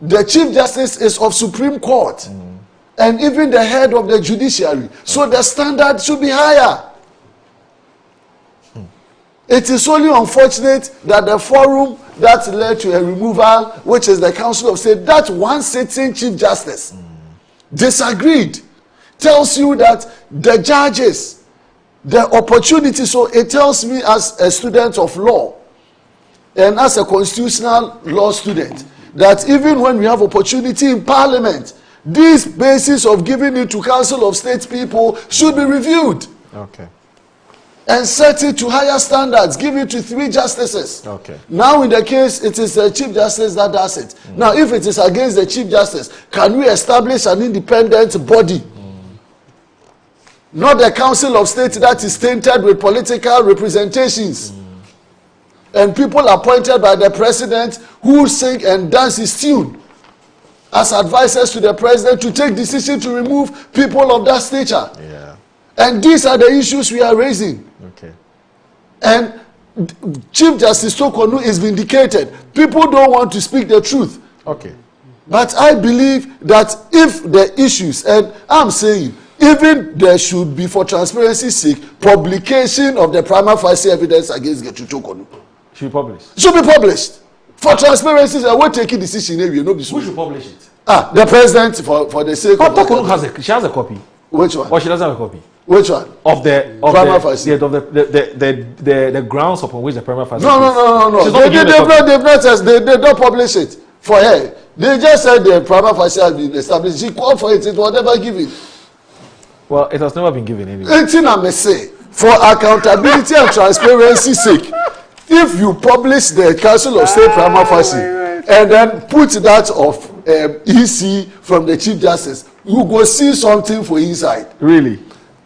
The chief justice is of Supreme Court, and even the head of the judiciary. So the standard should be higher. It is only unfortunate that the forum that led to a removal, which is the Council of State, that one sitting chief justice disagreed, tells you that the judges, the opportunity. So it tells me as a student of law and as a constitutional law student, that even when we have opportunity in Parliament, this basis of giving it to Council of State people should be reviewed. Okay. And set it to higher standards. Give it to 3 justices. Okay. Now in the case, it is the Chief Justice that does it. Now if it is against the Chief Justice, can we establish an independent body? Not the Council of State that is tainted with political representations. And people appointed by the president who sing and dance his tune as advisors to the president to take decision to remove people of that stature. Yeah. And these are the issues we are raising. Okay. And Chief Justice Tokonu is vindicated. People don't want to speak the truth. Okay. But I believe that if the issues, and I'm saying, even there should be, for transparency's sake, publication of the prima facie evidence against Gertrude Tokonu. Should be published. Should be published. For transparency, I will take a decision here. Who should publish it? The president, for the sake of... Tokonu she has a copy. Which one? Or she doesn't have a copy. Which one? Of the grounds upon which the prima facie. No. They don't publish it for her. They just said the prima facie has been established. She called for it. It was never given. Well, it has never been given anyway. Anything I may say, for accountability and transparency's sake, if you publish the Council of State prima facie and then put that of EC from the Chief Justice, you go see something for inside. Really?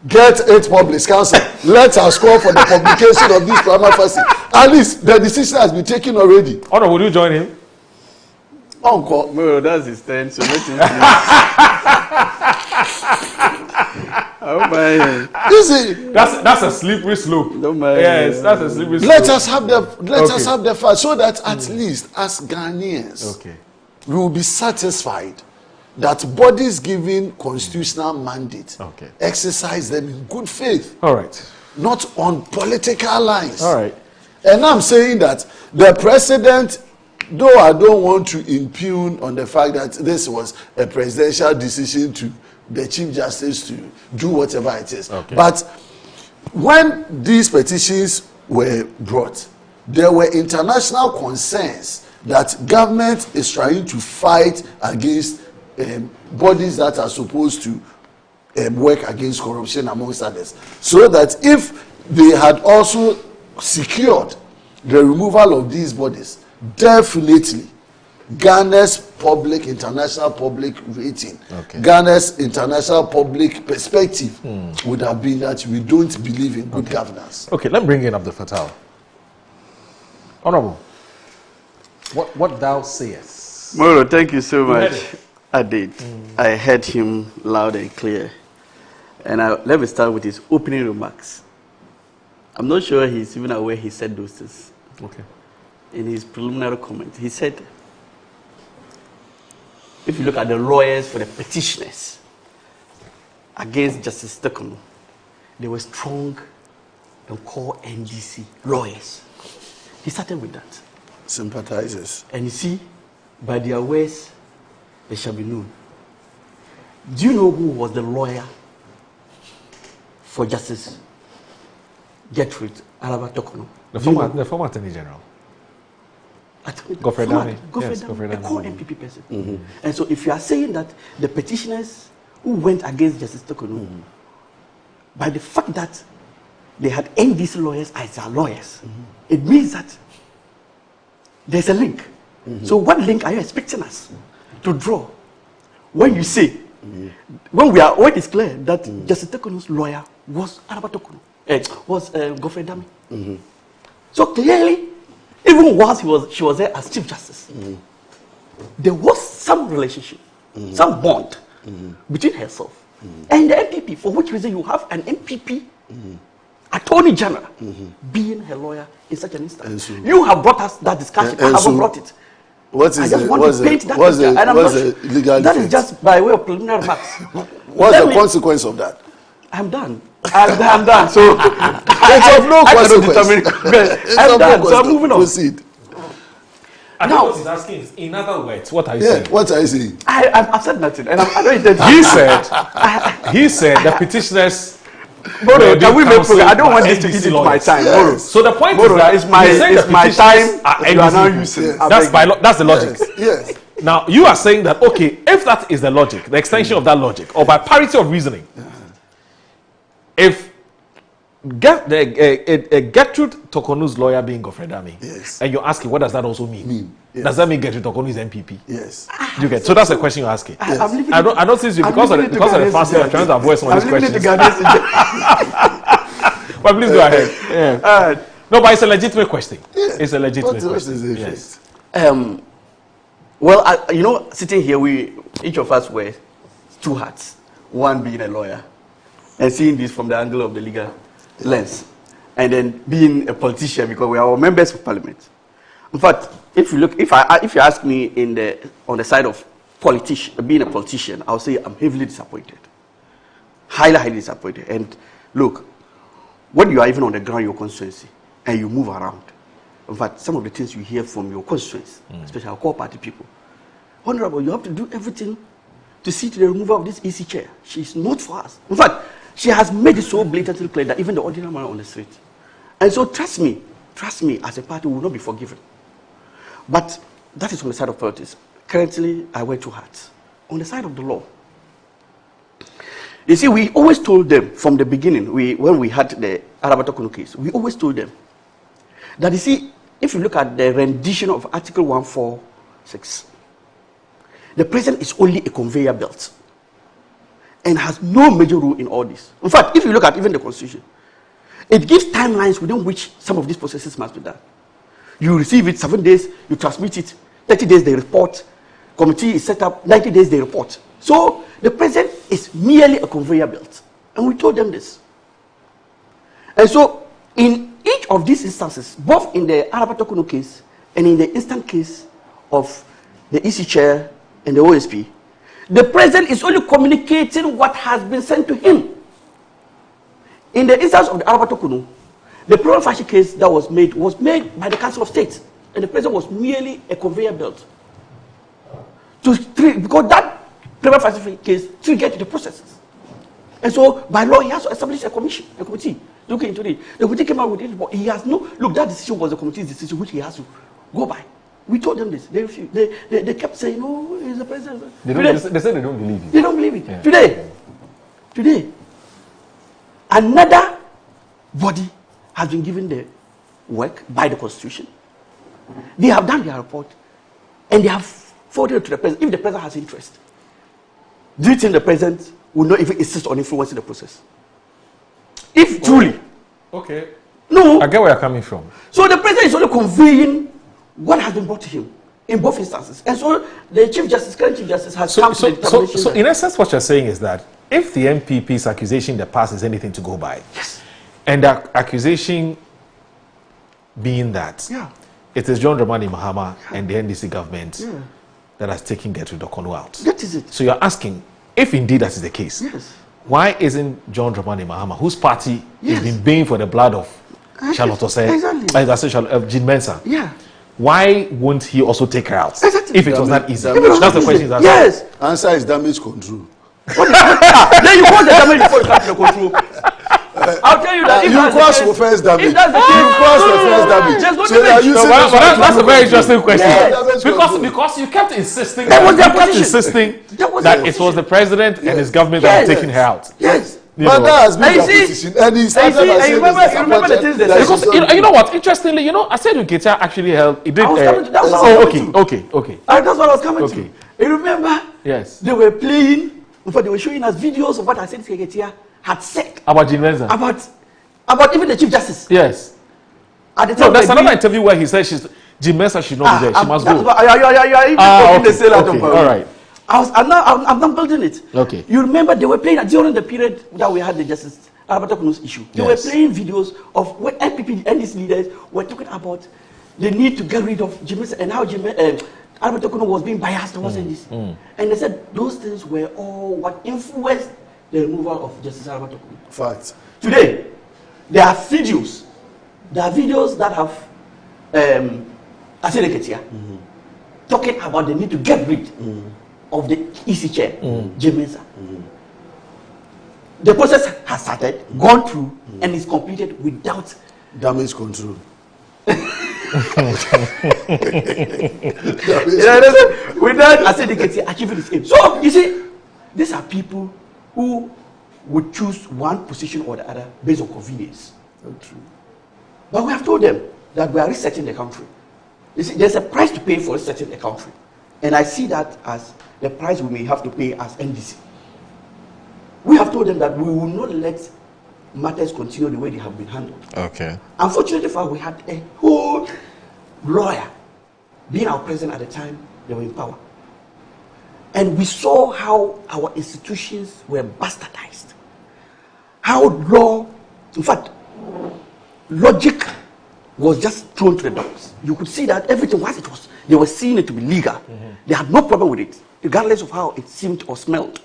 Get it published, Council. Let us call for the publication of this prima facie. At least the decision has been taken already. Honor, would you join him? Uncle. Well, that's his turn, so let him You see, that's a slippery slope. Yes, that's a slippery slope. Let us have the fact so that at least as Ghanaians, we will be satisfied that bodies given constitutional mandate exercise them in good faith. All right. Not on political lines. All right. And I'm saying that the president, though I don't want to impugn on the fact that this was a presidential decision to the Chief Justice to do whatever it is. But when these petitions were brought, there were international concerns that government is trying to fight against bodies that are supposed to work against corruption, amongst others. So that if they had also secured the removal of these bodies, definitely Ghana's international public rating, Ghana's international public perspective would have been that we don't believe in good governance. Okay, let me bring in Abdul Fattah. Honorable, what thou sayest? Moro, thank you so much. Heard I did. I heard him loud and clear. And let me start with his opening remarks. I'm not sure he's even aware he said those things. Okay. In his preliminary comment, he said, if you look at the lawyers for the petitioners against Justice Tekonu, they were strong and core NDC lawyers. He started with that. Sympathizers. And you see, by their words, they shall be known. Do you know who was the lawyer for Justice Gertrude Araba Tekonu? The former Attorney General. Godfrey Dame. A core MPP person. And so if you are saying that the petitioners who went against Justice Tekonu, by the fact that they had NDC lawyers as their lawyers, it means that there's a link. So what link are you expecting us to draw when you say, when it's clear that Justice Tekonu's lawyer was Araba Tekonu, was Godfrey Dame. So clearly, even whilst she was there as Chief Justice, there was some relationship, some bond between herself and the MPP, for which reason you have an MPP Attorney General being her lawyer in such an instance. You have brought us that discussion. I haven't brought it. What's the legal that is just by way of preliminary remarks. What's the consequence of that? I'm done. I'm done. So it's of no consequence. I'm done. So I'm moving on. Proceed. I know what he's asking is, in other words, what are you saying? What are you saying? I've said nothing, and I don't intend to. He said the petitioners. Moro, can we make progress? I don't want this to eat into my time. Moro. So the point Moro, is that it's my time you are now using. That's the logic. Yes. Now you are saying that, okay, if that is the logic, the extension of that logic, or by parity of reasoning, if Gertrude Tokonu's lawyer being Godfrey Dame, and you're asking, what does that also mean? Does that mean Gertrude Tokonu is MPP? Yes. You get, so that's the question you're asking. Yes. I don't see you because of the fasting. I'm trying to avoid some of these questions. But please go ahead. No, but it's a legitimate question. It's a legitimate question. Yes. Well, sitting here, each of us wear two hats. One being a lawyer, and seeing this from the angle of the legal lens, and then being a politician because we are members of parliament. In fact, if you ask me on the side of being a politician, I'll say I'm heavily disappointed, highly disappointed. And look, when you are even on the ground, your constituency, and you move around, in fact, some of the things you hear from your constituents, especially our core party people, Honorable, you have to do everything to see to the removal of this EC chair. She's not for us. In fact, she has made it so blatantly clear that even the ordinary man on the street. And so trust me, as a party, we will not be forgiven. But that is on the side of politics. Currently, I wear two hats. On the side of the law, you see, we always told them from the beginning, when we had the Araba Tekonu case, we always told them that, you see, if you look at the rendition of Article 146, the president is only a conveyor belt and has no major role in all this. In fact, if you look at even the Constitution, it gives timelines within which some of these processes must be done. You receive it 7 days, you transmit it, 30 days they report, committee is set up, 90 days they report. So the president is merely a conveyor belt. And we told them this. And so in each of these instances, both in the Araba Tekonu case and in the instant case of the EC chair and the OSP, the president is only communicating what has been sent to him. In the instance of the Araba Tekonu, the prima facie case that was made by the Council of State, and the president was merely a conveyor belt. Because that prima facie case triggered the processes. And so, by law, he has to establish a committee looking into it. The committee came out with it, but he has no, look, that decision was the committee's decision which he has to go by. We told them this. They refused. They kept saying, "Oh, he's the president." They said they don't believe you. They don't believe it. Yeah. Today, another body has been given the work by the Constitution. They have done their report, and they have forwarded it to the president. If the president has interest, do you think the president will not even insist on influencing the process? If truly, okay, no, I get where you're coming from. So the president is only conveying what has been brought to him in both instances, and so the current chief justice has come to the determination. So in essence, what you're saying is that if the MPP's accusation in the past is anything to go by, yes, and the accusation being that it is John Dramani Mahama and the NDC government that has taken Gertrude Dokonu out. That is it. So you're asking, if indeed that is the case, why isn't John Dramani Mahama, whose party has been baying for the blood of Charlotte Osei, Jean Mensah, why won't he also take her out? If it was not easy. That's the question. Yes. Answer is damage control. Then you cause the damage before you come to the control. I'll tell you that if you cause the first damage. If that's the case, you cause the first damage. So that's a very interesting question. Because you kept insisting that it was the president and his government that had taken her out. Yes. But that has been the position. And he started by saying remember the things they said. Because you know what? Interestingly, I said Nketia actually held. It did. Okay. That's what I was coming to. You remember? Yes. They were playing. In fact, they were showing us videos of what I said Nketia had said about Jean Mensah. About even the Chief Justice. Yes. At the time, there's another interview where he said Jean Mensah should not be there. She must go. All right. I'm not building it. Okay. You remember they were playing during the period that we had the Justice Alberto Kuno's issue. They were playing videos of what NPP and these leaders were talking about the need to get rid of Jean Mensah and how Alberto Kuno was being biased towards this. And they said those things were all what influenced the removal of Justice Alberto Kuno. Facts. Today, there are videos. There are videos that have Asile Nketia talking about the need to get rid of the EC chair, Jean Mensah. The process has started, gone through, and is completed without damage control. Without Asile Nketia achieving his aim. So you see, these are people who would choose one position or the other based on convenience. True. But we have told them that we are resetting the country. You see, there's a price to pay for resetting the country. And I see that as the price we may have to pay as NDC. We have told them that we will not let matters continue the way they have been handled. Okay. Unfortunately for us, we had a whole lawyer being our president at the time they were in power. And we saw how our institutions were bastardized. How law, in fact, logic was just thrown to the dogs. You could see that everything, once it was, they were seeing it to be legal. They had no problem with it, regardless of how it seemed or smelled.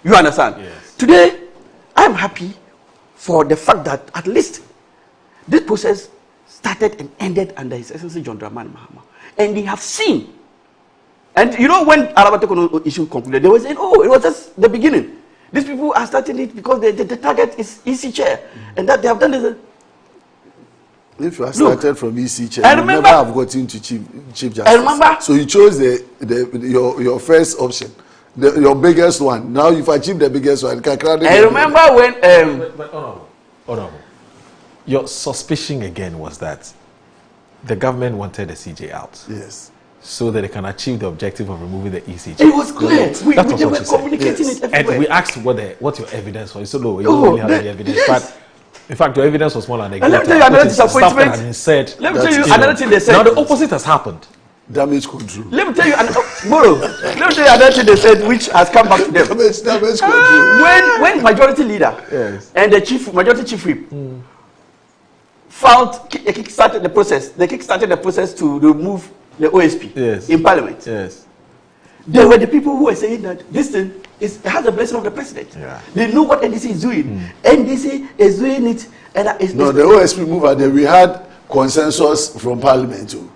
You understand? Yes. Today, I'm happy for the fact that at least this process started and ended under His Excellency John Dramani Mahama. And they have seen. And you know, when Alberto Kuno issue concluded, they were saying, oh, it was just the beginning. These people are starting it because the target is EC chair. And that they have done this. If you had started from EC chair, you never have gotten to Chief Justice. I remember. So you chose your first option, your biggest one. Now you've achieved the biggest one. I remember when... Honorable, your suspicion again was that the government wanted the CJ out. Yes. So that they can achieve the objective of removing the ECJ. It was clear. We were communicating it everywhere. And we asked what your evidence was. You said, no, you don't really have any evidence. Yes. But in fact, your evidence was more like let me tell you another disappointment. Let me tell you another thing they said. Now the opposite has happened. Damage control. Let me tell you another thing they said, which has come back to them. Damage control. When majority leader and the majority chief whip kickstarted the process. They kickstarted the process to remove the OSP in Parliament. Yes. They were the people who were saying that this thing has the blessing of the president. Yeah. They know what NDC is doing. NDC is doing it. And the OSP move out there, we had consensus from Parliament too.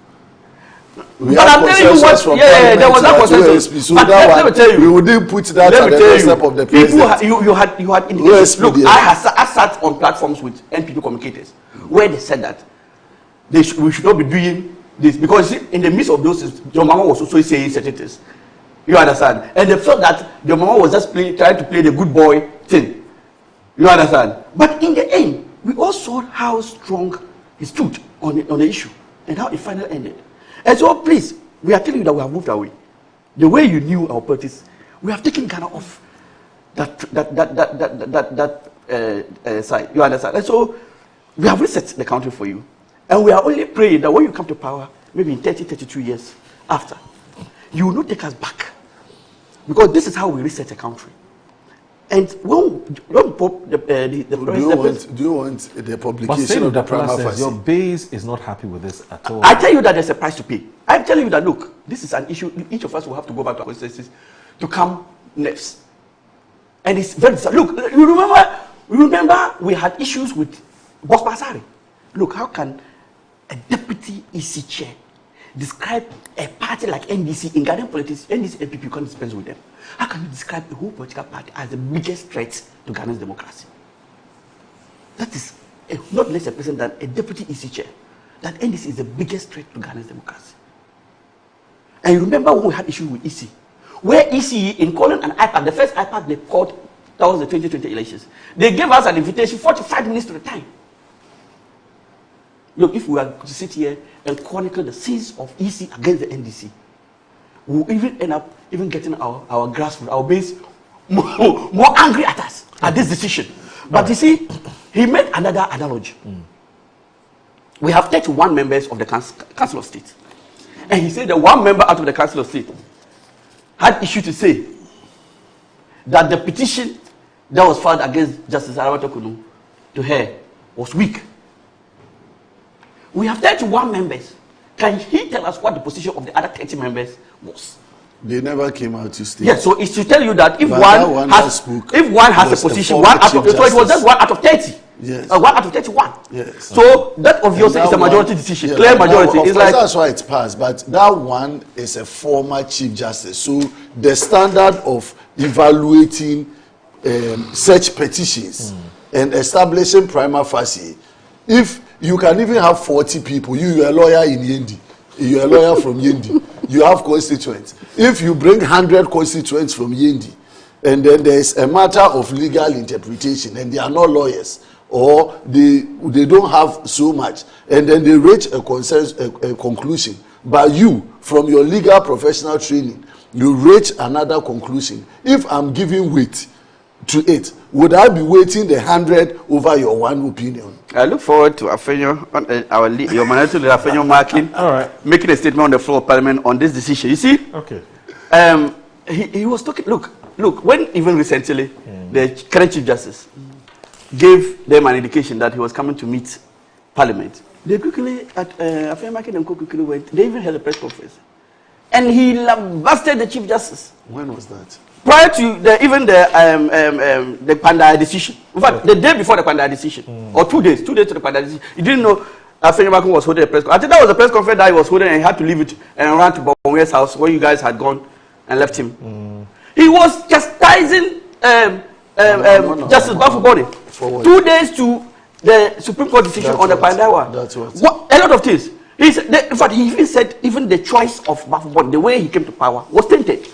We had consensus from Parliament there was that consensus. OSP, so that one, we wouldn't put that at the doorstep of the president. You had indications. Look, I sat on platforms with NPP communicators where they said that we should not be doing this, because in the midst of those, your mama was also saying certain things. You understand? And they felt that your mama was just trying to play the good boy thing. You understand? But in the end, we all saw how strong he stood on the issue and how it finally ended. And so, please, we are telling you that we have moved away. The way you knew our politics, we have taken Ghana off that side. You understand? And so, we have reset the country for you. And we are only praying that when you come to power, maybe in 30, 32 years after, you will not take us back. Because this is how we reset the country. And when do you want the publication of the prima facie? Your base is not happy with this at all. I tell you that there's a price to pay. I'm telling you that, look, this is an issue. Each of us will have to go back to our constituencies to come next. And it's very sad. Look, you remember we had issues with Boss Basari. Look, how can a deputy EC chair describe a party like NDC in Ghanaian politics? NDC and NPP can't dispense with them. How can you describe a whole political party as the biggest threat to Ghana's democracy? That is not less a person than a deputy EC chair. That NDC is the biggest threat to Ghana's democracy. And you remember when we had issue with EC, where EC, in calling an IPAC, the first IPAC they called, that was the 2020 elections, they gave us an invitation 45 minutes to the time. Look, if we were to sit here and chronicle the sins of EC against the NDC, we'll even end up getting our grassroots, our base, more angry at us at this decision. But you see, he made another analogy. We have 31 members of the Council of State. And he said that one member out of the Council of State had issue to say that the petition that was filed against Justice Arabatoh Kunu to her was weak. We have 31 members. Can he tell us what the position of the other 30 members was? They never came out to state. Yes, so it's to tell you that if one has a position, so it was just 1 out of 30. Yes. 1 out of 31. Yes. So that obviously is a majority decision, clear majority. It's like, that's why it passed. But that one is a former Chief Justice. So the standard of evaluating such petitions and establishing prima facie, if you can even have 40 people, you're a lawyer in Yendi, you're a lawyer from Yendi, you have constituents. If you bring 100 constituents from Yendi, and then there's a matter of legal interpretation, and they are not lawyers, or they don't have so much, and then they reach a conclusion, but you, from your legal professional training, you reach another conclusion. If I'm giving weight to it, would I be weighting the 100 over your one opinion? I look forward to Afenyo, your minority leader Afenyo marking, making a statement on the floor of Parliament on this decision. You see? Okay. He was talking. Look. When even recently the current Chief Justice gave them an indication that he was coming to meet Parliament, they quickly Afenyo marking and quickly went. They even held a press conference, and he lambasted the Chief Justice. When was that? Prior to the Pandai decision. In fact, the day before the Pandai decision, or 2 days to the Pandai decision, you didn't know Afenyo Markin was holding a press conference. I think that was the press conference that he was holding, and he had to leave it and run to Bobonwe's house where you guys had gone and left him. He was chastising Justice Bafuboni 2 days to the Supreme Court decision on the Pandai one. That's what. A lot of things. In fact, he even said even the choice of Bafuboni, the way he came to power, was tainted.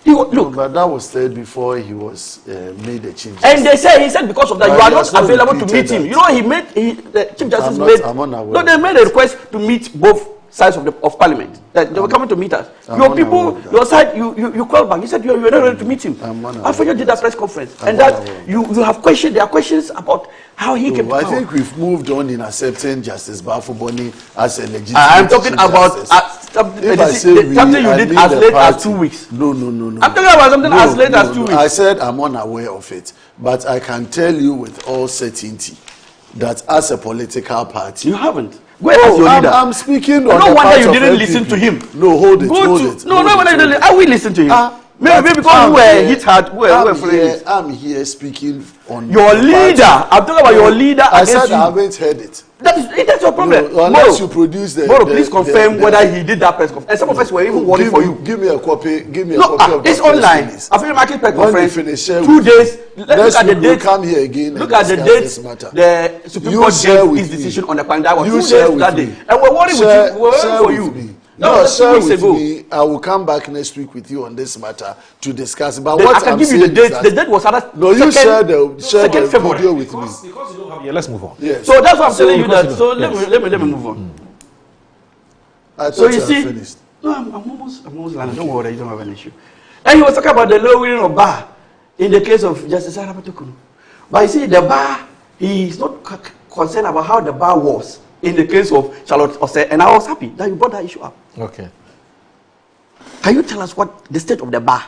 Look, but that was said before he was made the Chief Justice. And he said because of that, you are not available to meet him. You know, the Chief Justice they made a request to meet both sides of Parliament. That they were coming to meet us. Your people, your side, you called back. You said you were not ready to meet him. Afenyo did that press conference, and that you have questions. There are questions about how he came to power. I think we've moved on in accepting Justice Bafuboni as a legitimate. I'm talking about something you did as late as 2 weeks. No. I'm talking about something as late as 2 weeks. I said I'm unaware of it, but I can tell you with all certainty that as a political party, you haven't. Where is your leader? I'm speaking on no the wonder part you of didn't NPP. listen to him. No, hold it. No wonder you didn't. I will listen to him. Maybe because we were hit hard, I'm here speaking on your leader. I'm talking about your leader. I said I haven't heard it. That's your problem. No, unless you produce the. Moro, please confirm whether he did that press conference. And some of us were even worried for you. Give me a copy. Give me a copy of it's online. After market press conference. 2 days. Let's look at the date. Come here again. Look at the date. The Supreme Court gave his decision on the point. That was 2 days that day. And we're worried with you. We're worried for you. No, share with me. I will come back next week with you on this matter to discuss. But what I can give you the date. The date was no, you share the video with me. Because you don't have here, let's move on. Yes. So that's what I'm telling you. That so let me move on. I thought you see, finished. No, I'm almost landed. Don't worry, you don't have an issue. And he was talking about the lowering of bar in the case of Justice Arabatokono. But you see, the bar, he is not concerned about how the bar was in the case of Charlotte Osei, and I was happy that you brought that issue up. Okay. Can you tell us what the state of the bar,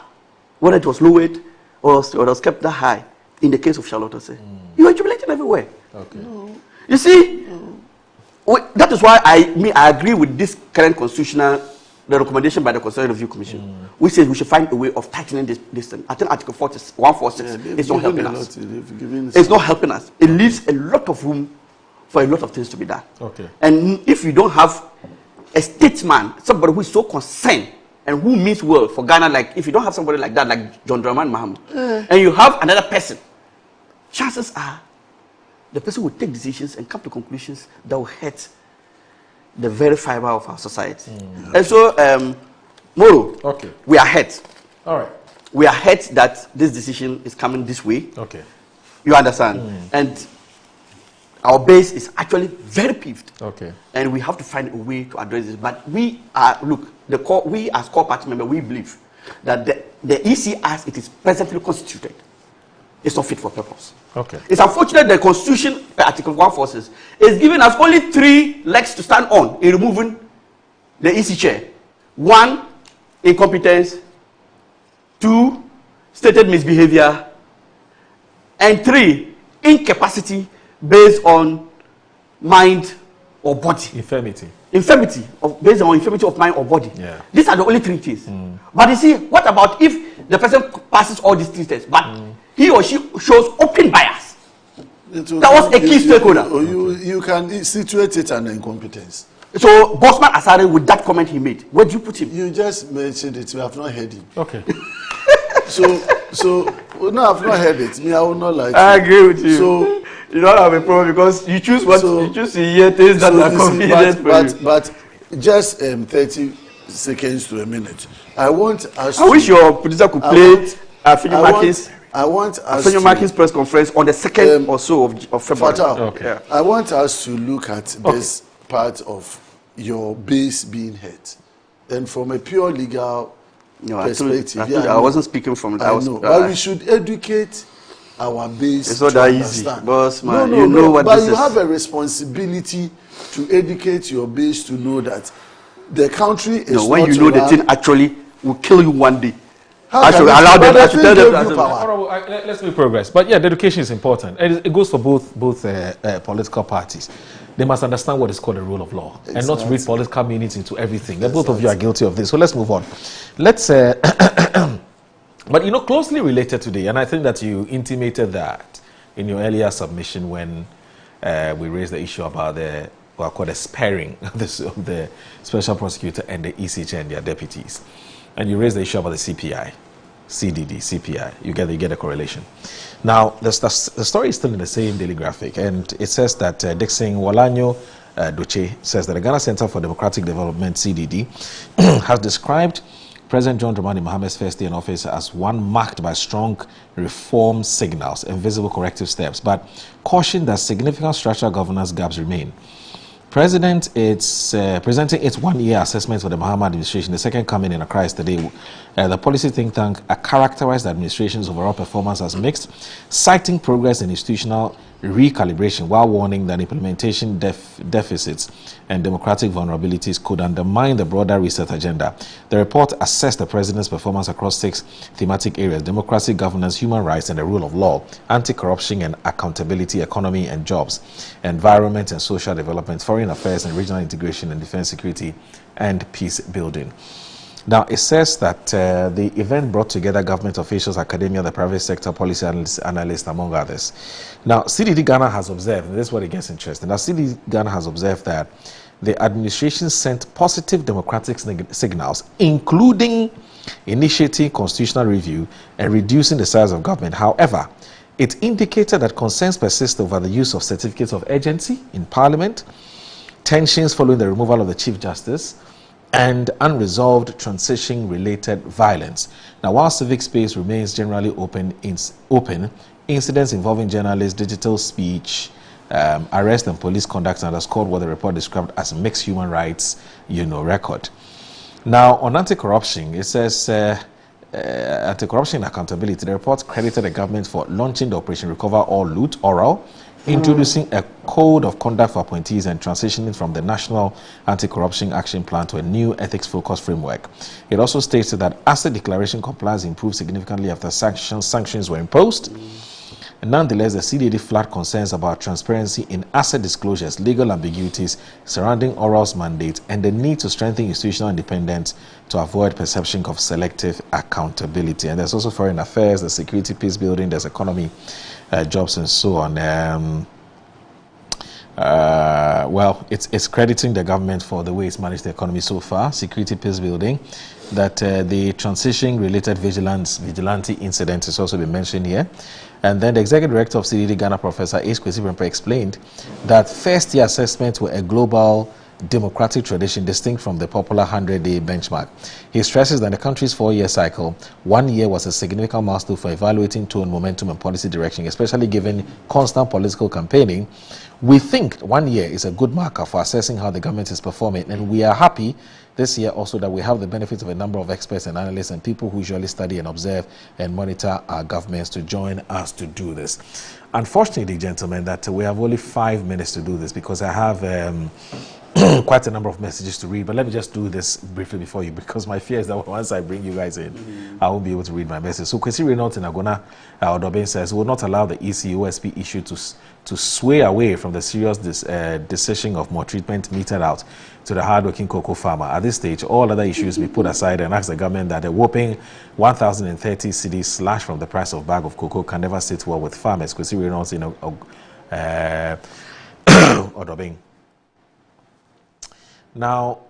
whether it was lowered or was kept that high in the case of Charlotte Osei? You are jubilating everywhere. Okay. No. You see, that is why I agree with this current the recommendation by the Constitutional Review Commission, which says we should find a way of tightening this thing. I think Article 146 is not helping us. It's not helping us. It leaves a lot of room for a lot of things to be done. Okay. And if you don't have a statesman, somebody who is so concerned and who means well for Ghana, like if you don't have somebody like that, like John Dramani Mahama, and you have another person, chances are the person will take decisions and come to conclusions that will hurt the very fiber of our society. And so, Moro, we are hurt. All right. We are hurt that this decision is coming this way. Okay. You understand? And our base is actually very peeved. Okay. And we have to find a way to address this. But we are, we as core party members, we believe that the EC as it is presently constituted is not fit for purpose. Okay. It's unfortunate the Constitution, Article 146, is giving us only 3 legs to stand on in removing the EC chair. 1, incompetence. 2, stated misbehavior. And 3, incapacity based on mind or body. Infirmity. Based on infirmity of mind or body. Yeah. These are the only 3 things. But you see, what about if the person passes all these 3 tests, but he or she shows open bias? That was a key stakeholder. You can situate it under incompetence. So, Bosman Asare, with that comment he made, where do you put him? You just mentioned it. We have not heard him. Okay. So no, I've not heard it. I will not like. I agree with you. So you don't have a problem because you choose you choose to hear things that are convenient for you. But just 30 seconds to a minute. I want us. I wish your producer could play Afenyo Markins. I want us Afenyo Markins press conference on the 2nd or so of February. Okay. Yeah. I want us to look at this part of your base being hurt, and from a pure legal perspective. I wasn't speaking from that. I know, but we should educate our base. It's not that easy, boss man. No, you know what but this you have a responsibility to educate your base to know that the country is not when you know the thing actually will kill you one day. I should allow them. I should tell them. Let's make progress. But yeah, the education is important, and it goes for both political parties. They must understand what is called the rule of law, and not read political meanings into everything. Both of you are guilty of this. So let's move on. Let's. But closely related today, and I think that you intimated that in your earlier submission when we raised the issue about what I call the sparing of the special prosecutor and the ECJ and their deputies, and you raised the issue about the CPI, CDD, CPI. You get a correlation. Now, the story is still in the same daily graphic, and it says that Dixon Walanyo Doche says that the Ghana Center for Democratic Development, CDD, has described President John Dramani Mahama's first day in office as one marked by strong reform signals and visible corrective steps, but cautioned that significant structural governance gaps remain. President is presenting its one-year assessment for the Mahama administration, the second coming in Accra today. The policy think tank characterized the administration's overall performance as mixed, citing progress in institutional recalibration while warning that implementation deficits and democratic vulnerabilities could undermine the broader reset agenda. The report assessed the president's performance across 6 thematic areas: democracy, governance, human rights and the rule of law, anti-corruption and accountability, economy and jobs, environment and social development, foreign affairs and regional integration, and defense, security and peace building. Now, it says that the event brought together government officials, academia, the private sector, policy analysts, among others. Now, CDD Ghana has observed, and this is what it gets interesting. Now, CDD Ghana has observed that the administration sent positive democratic signals, including initiating constitutional review and reducing the size of government. However, it indicated that concerns persist over the use of certificates of urgency in Parliament, tensions following the removal of the Chief Justice, and unresolved transition-related violence. Now, while civic space remains generally open, incidents involving journalists, digital speech, arrest and police conduct underscored what the report described as a mixed human rights, record. Now, on anti-corruption, it says anti-corruption and accountability. The report credited the government for launching the Operation Recover All Loot, ORAL, introducing a code of conduct for appointees and transitioning from the National Anti-Corruption Action Plan to a new ethics-focused framework. It also stated that asset declaration compliance improved significantly after sanctions were imposed. Nonetheless, the CDD flagged concerns about transparency in asset disclosures, legal ambiguities surrounding ORAL's mandate, and the need to strengthen institutional independence to avoid perception of selective accountability. And there's also foreign affairs, the security, peace building, there's economy, jobs, and so on. Well, it's crediting the government for the way it's managed the economy so far, security, peace building, that the transition-related vigilante incident has also been mentioned here. And then the executive director of CDD Ghana, Professor H. Kwesi Prempeh, explained that first-year assessments were a global democratic tradition distinct from the popular 100-day benchmark. He stresses that in the country's 4-year cycle, 1 year was a significant milestone for evaluating tone, momentum, and policy direction, especially given constant political campaigning. We think 1 year is a good marker for assessing how the government is performing, and we are happy this year also that we have the benefit of a number of experts and analysts and people who usually study and observe and monitor our governments to join us to do this. Unfortunately, gentlemen, that we have only 5 minutes to do this because I have quite a number of messages to read, but let me just do this briefly before you, because my fear is that once I bring you guys in, I won't be able to read my message. So Kwesi Reynolds in Agona Odobin says, will not allow the EC-OSP issue to sway away from the serious decision of more treatment meted out to the hardworking cocoa farmer. At this stage, all other issues be put aside and ask the government that a whopping 1,030 cedis slashed from the price of bag of cocoa can never sit well with farmers. Kwesi Reynolds in Odobin. Now,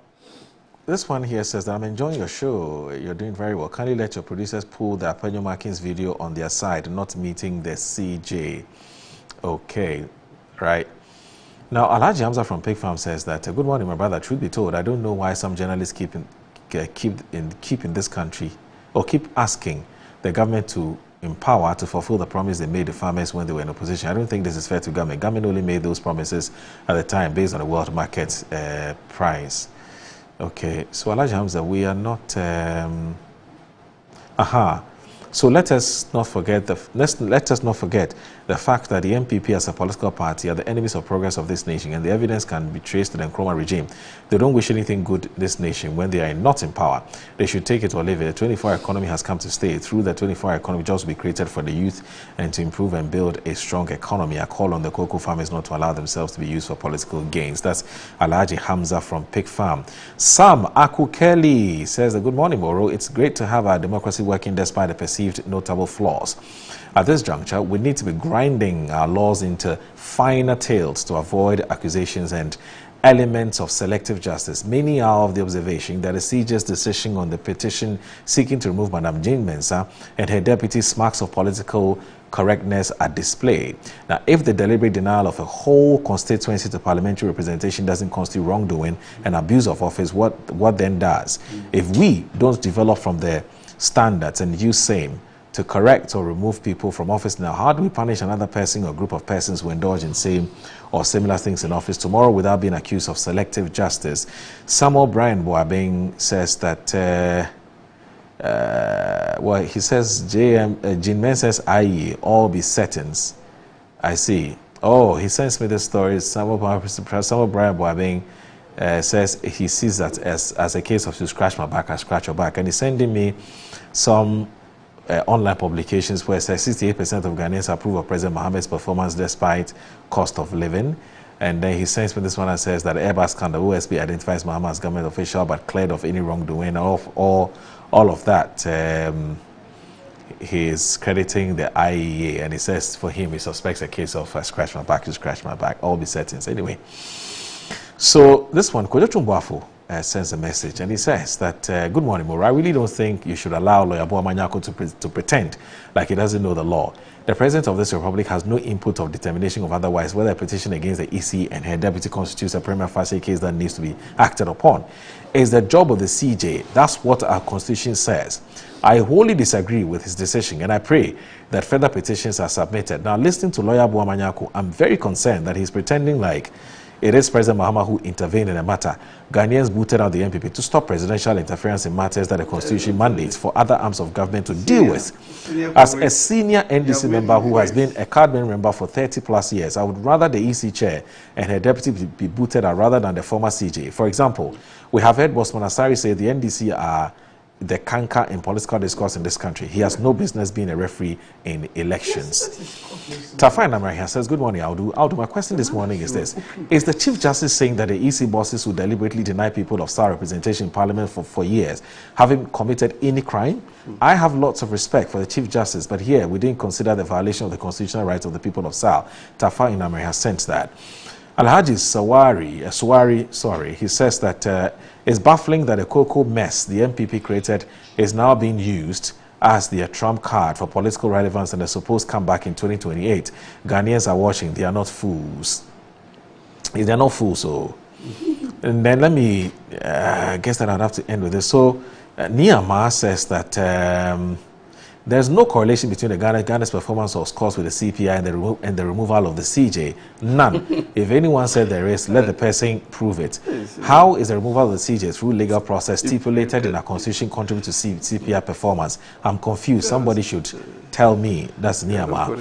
this one here says that I'm enjoying your show. You're doing very well. Kindly let your producers pull the Apenyo Markins video on their side, not meeting the CJ. Okay, right. Now, Alhaji Hamza from Pig Farm says that, good morning, my brother. Truth be told, I don't know why some journalists keep in this country, or keep asking the government to empower to fulfill the promise they made the farmers when they were in opposition. I don't think this is fair to government. Government only made those promises at the time based on the world market price. Okay, so Alhaji Hamza, we are not. So let us not forget the fact that the MPP as a political party are the enemies of progress of this nation, and the evidence can be traced to the Nkrumah regime. They don't wish anything good this nation when they are not in power. They should take it or leave it. The 24-hour economy has come to stay. Through the 24-hour economy, jobs will be created for the youth and to improve and build a strong economy. I call on the cocoa farmers not to allow themselves to be used for political gains. That's Alhaji Hamza from Pig Farm. Sam Akukeli says, good morning, Moro. It's great to have our democracy working despite the perceived notable flaws. At this juncture, we need to be grinding our laws into finer tails to avoid accusations and elements of selective justice. Many are of the observation that the CJ's decision on the petition seeking to remove Madam Jane Mensah and her deputies' marks of political correctness are displayed. Now, if the deliberate denial of a whole constituency to parliamentary representation doesn't constitute wrongdoing and abuse of office, what then does? If we don't develop from the standards and use same to correct or remove people from office now, how do we punish another person or group of persons who indulge in same or similar things in office tomorrow without being accused of selective justice? Samuel Brian Boabeng says that, well, he says, Jean Mensah's IE, all be settings. I see. Oh, he sends me the story. Samuel Brian Boabeng says he sees that as a case of you scratch my back, I scratch your back. And he's sending me some online publications where it says 68% of Ghanaians approve of President Mohammed's performance despite cost of living. And then he sends me this one and says that Airbus scandal, OSP identifies Mahama as government official but cleared of any wrongdoing, all of that. He's crediting the IEA, and he says for him he suspects a case of scratch my back, you scratch my back, all be settings. Anyway, so this one, Kojo Tumbuafo, sends a message, and he says that, good morning, Moro. I really don't think you should allow Lawyer Boa Manyako to pretend like he doesn't know the law. The President of this Republic has no input or determination of otherwise whether a petition against the EC and her deputy constitutes a prima facie case that needs to be acted upon. It's the job of the CJ. That's what our Constitution says. I wholly disagree with his decision, and I pray that further petitions are submitted. Now, listening to Lawyer Boa Manyako, I'm very concerned that he's pretending like it is President Mahama who intervened in the matter. Ghanaians booted out the NPP to stop presidential interference in matters that the Constitution mandates for other arms of government to deal with. As a senior NDC member who has been a card-bearing member for 30 plus years, I would rather the EC chair and her deputy be booted out rather than the former CJ. For example, we have heard Bosman Asari say the NDC are the canker in political discourse in this country. He has no business being a referee in elections. Tafai Namarahian says, good morning, Audu. My question this morning is this. Is the Chief Justice saying that the EC bosses who deliberately deny people of SAR representation in Parliament for years haven't committed any crime? I have lots of respect for the Chief Justice, but here we didn't consider the violation of the constitutional rights of the people of SAR. Tafai Namarahian has sensed that. Alhaji Sawari, he says that it's baffling that the cocoa mess the MPP created is now being used as their trump card for political relevance and a supposed comeback in 2028. Ghanaians are watching. They are not fools. They are not fools, so... And then let me guess that I'd have to end with this. So, Niyama says that there's no correlation between the Ghana's performance or scores with the CPI and the removal of the CJ. None. If anyone said there is, let the person prove it. How is the removal of the CJ through legal process stipulated in our constitution contribute to CPI performance? I'm confused. Somebody should tell me. That's Niyama.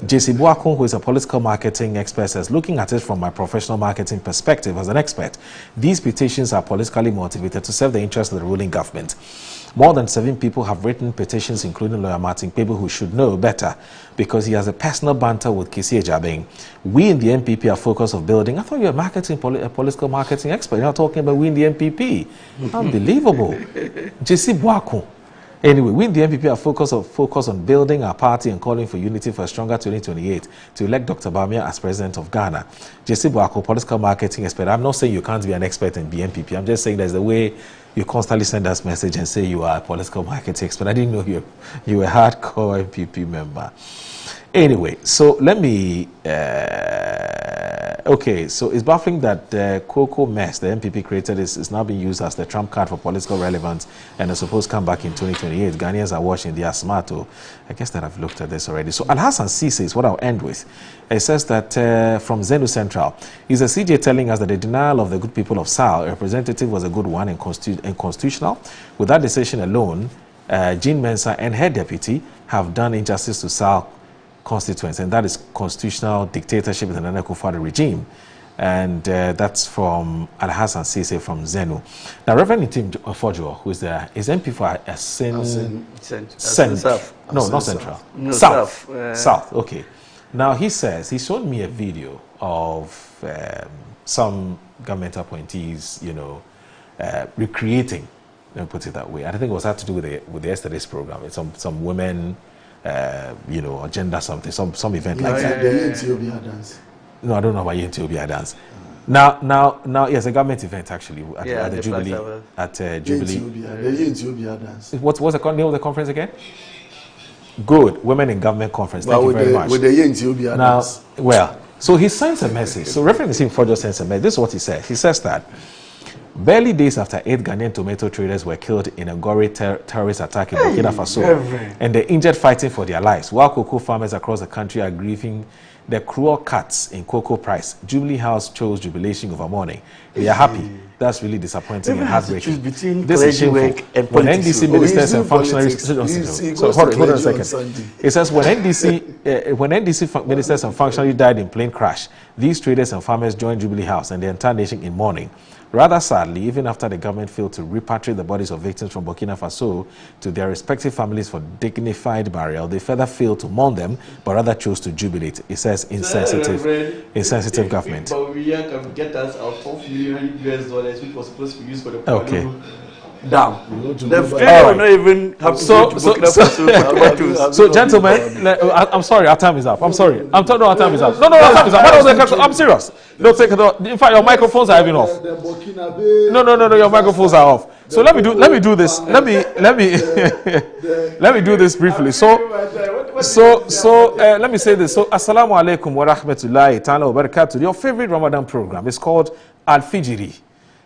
JC Boakun, who is a political marketing expert, says, looking at it from my professional marketing perspective as an expert, these petitions are politically motivated to serve the interests of the ruling government. More than 7 people have written petitions, including Lawyer Martin, people who should know better because he has a personal banter with Kisi Ejabeng. We in the MPP are focused on building. I thought you were a political marketing expert. You're not talking about we in the MPP. Unbelievable. JC Boakun. Anyway, we in the MPP are focused on building our party and calling for unity for a stronger 2028 to elect Dr. Bawumia as president of Ghana. JC Boakun, political marketing expert. I'm not saying you can't be an expert in the MPP. I'm just saying there's the way you constantly send us message and say you are a political marketing expert. I didn't know you were a hardcore MPP member. Anyway, so let me... okay, so it's baffling that the cocoa mess the MPP created is now being used as the trump card for political relevance and a supposed comeback in 2028. Ghanaians are watching. They are smart. Oh, I guess that I've looked at this already. So Al-Hassan Sisi is what I'll end with. It says that from Zenu Central, is a CJ telling us that the denial of the good people of SAL representative was a good one and constitutional. With that decision alone, Jean Mensah and her deputy have done injustice to SAL constituents, and that is constitutional dictatorship in the Nana Akufo-Addo regime. And that's from Al-Hassan Sisi from Zenu. Now, Reverend Tim Fojo, who is there, is MP for South. Okay. Now, he says, he showed me a video of some government appointees, recreating, let me put it that way. I think it was had to do with the yesterday's program. It's some women, agenda something, some event like that. The Ethiopia dance. No, I don't know about Ethiopia dance. Now, yes, a government event actually at the Jubilee. At Jubilee. The Ethiopia dance. What's the name of the conference again? Good, Women in Government Conference. Thank you very much. With the Ethiopia dance. Well, so he sends a message. So Reverend Sim Fojo sends a message. This is what he says. He says that barely days after 8 Ghanaian tomato traders were killed in a gory terrorist attack in Burkina Faso, and the injured fighting for their lives, while cocoa farmers across the country are grieving the cruel cuts in cocoa price, Jubilee House chose jubilation over mourning. They are happy. That's really disappointing and heartbreaking. This is shameful. When NDC ministers and functionaries... Hold on a second. It says when NDC ministers and functionaries died in plane crash, these traders and farmers joined Jubilee House and the entire nation in mourning. Rather sadly, even after the government failed to repatriate the bodies of victims from Burkina Faso to their respective families for dignified burial, they further failed to mourn them, but rather chose to jubilate. It says insensitive government. But we can get us our $4 million US, which was supposed to be used for the okay. Down. The All will not even have to go to Burkina Faso. So, gentlemen, I'm sorry, our time is up. I'm sorry. Our time is up. No, our time is up. I'm serious. Don't take it off. In fact, your microphones are even off. No, your microphones are off. So let me do this. Let me do this briefly. So let me say this. So, assalamu alaikum wa rahmatullahi ta'ala wa barakatuh. Your favorite Ramadan program is called Al Fijri.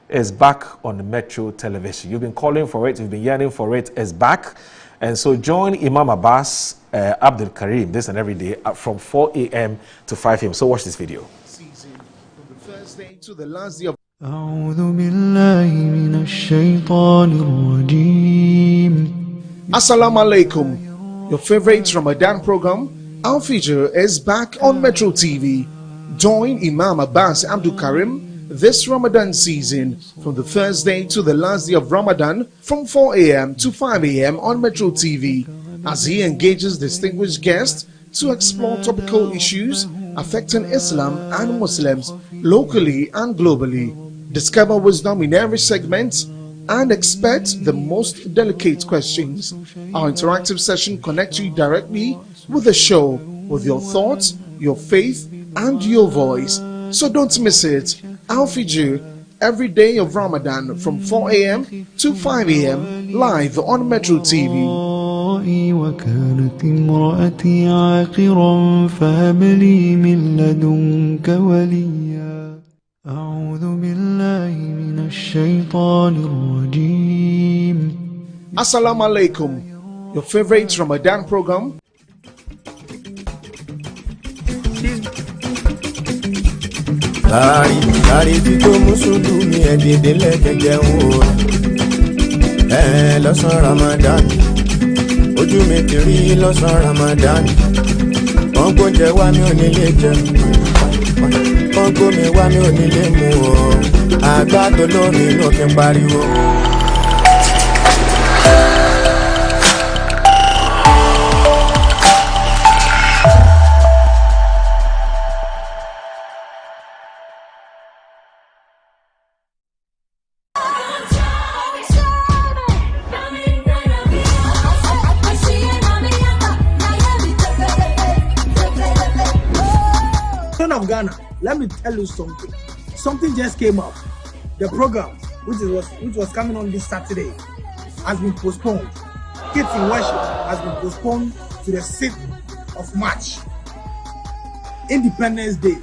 Is back on Metro Television. You've been calling for it, you've been yearning for it, is back. And so join Imam Abbas Abdul Karim this and every day from 4 a.m. to 5 a.m. So watch this video. Season from the first day to the last day of Assalamu alaikum. Your favorite Ramadan program, Al Fijr, is back on Metro TV. Join Imam Abbas Abdul Karim this Ramadan season from the first day to the last day of Ramadan from 4 a.m. to 5 a.m. on Metro TV as he engages distinguished guests to explore topical issues affecting Islam and Muslims locally and globally. Discover wisdom in every segment and expect the most delicate questions. Our interactive session connects you directly with the show with your thoughts, your faith, and your voice. So don't miss it. Al Fijr, every day of Ramadan from 4 a.m. to 5 a.m. live on Metro TV. وكانت امرأتي عاقرا فهب لي من لدنك وليا أعوذ بالله من الشيطان الرجيم. Assalamu alaikum. Your favorite Ramadan program. Láàrin tí tó mùsùlùmí ẹ̀dẹ̀dẹ̀ lẹ́kẹ̀jẹ̀ wò lọ́sàn Ramadan ojú mi ti rí lọ́sàn Ramadan wọ́n gbóúnjẹ wá mi ò nílé jẹ wọ́n gbómi wá mi ò nílé mu ọ́ àgbà tó lómi inú kí n pariwo. Of Ghana, let me tell you something. Something just came up. The program, which was coming on this Saturday, has been postponed. Kids in Worship has been postponed to the 6th of March, Independence Day.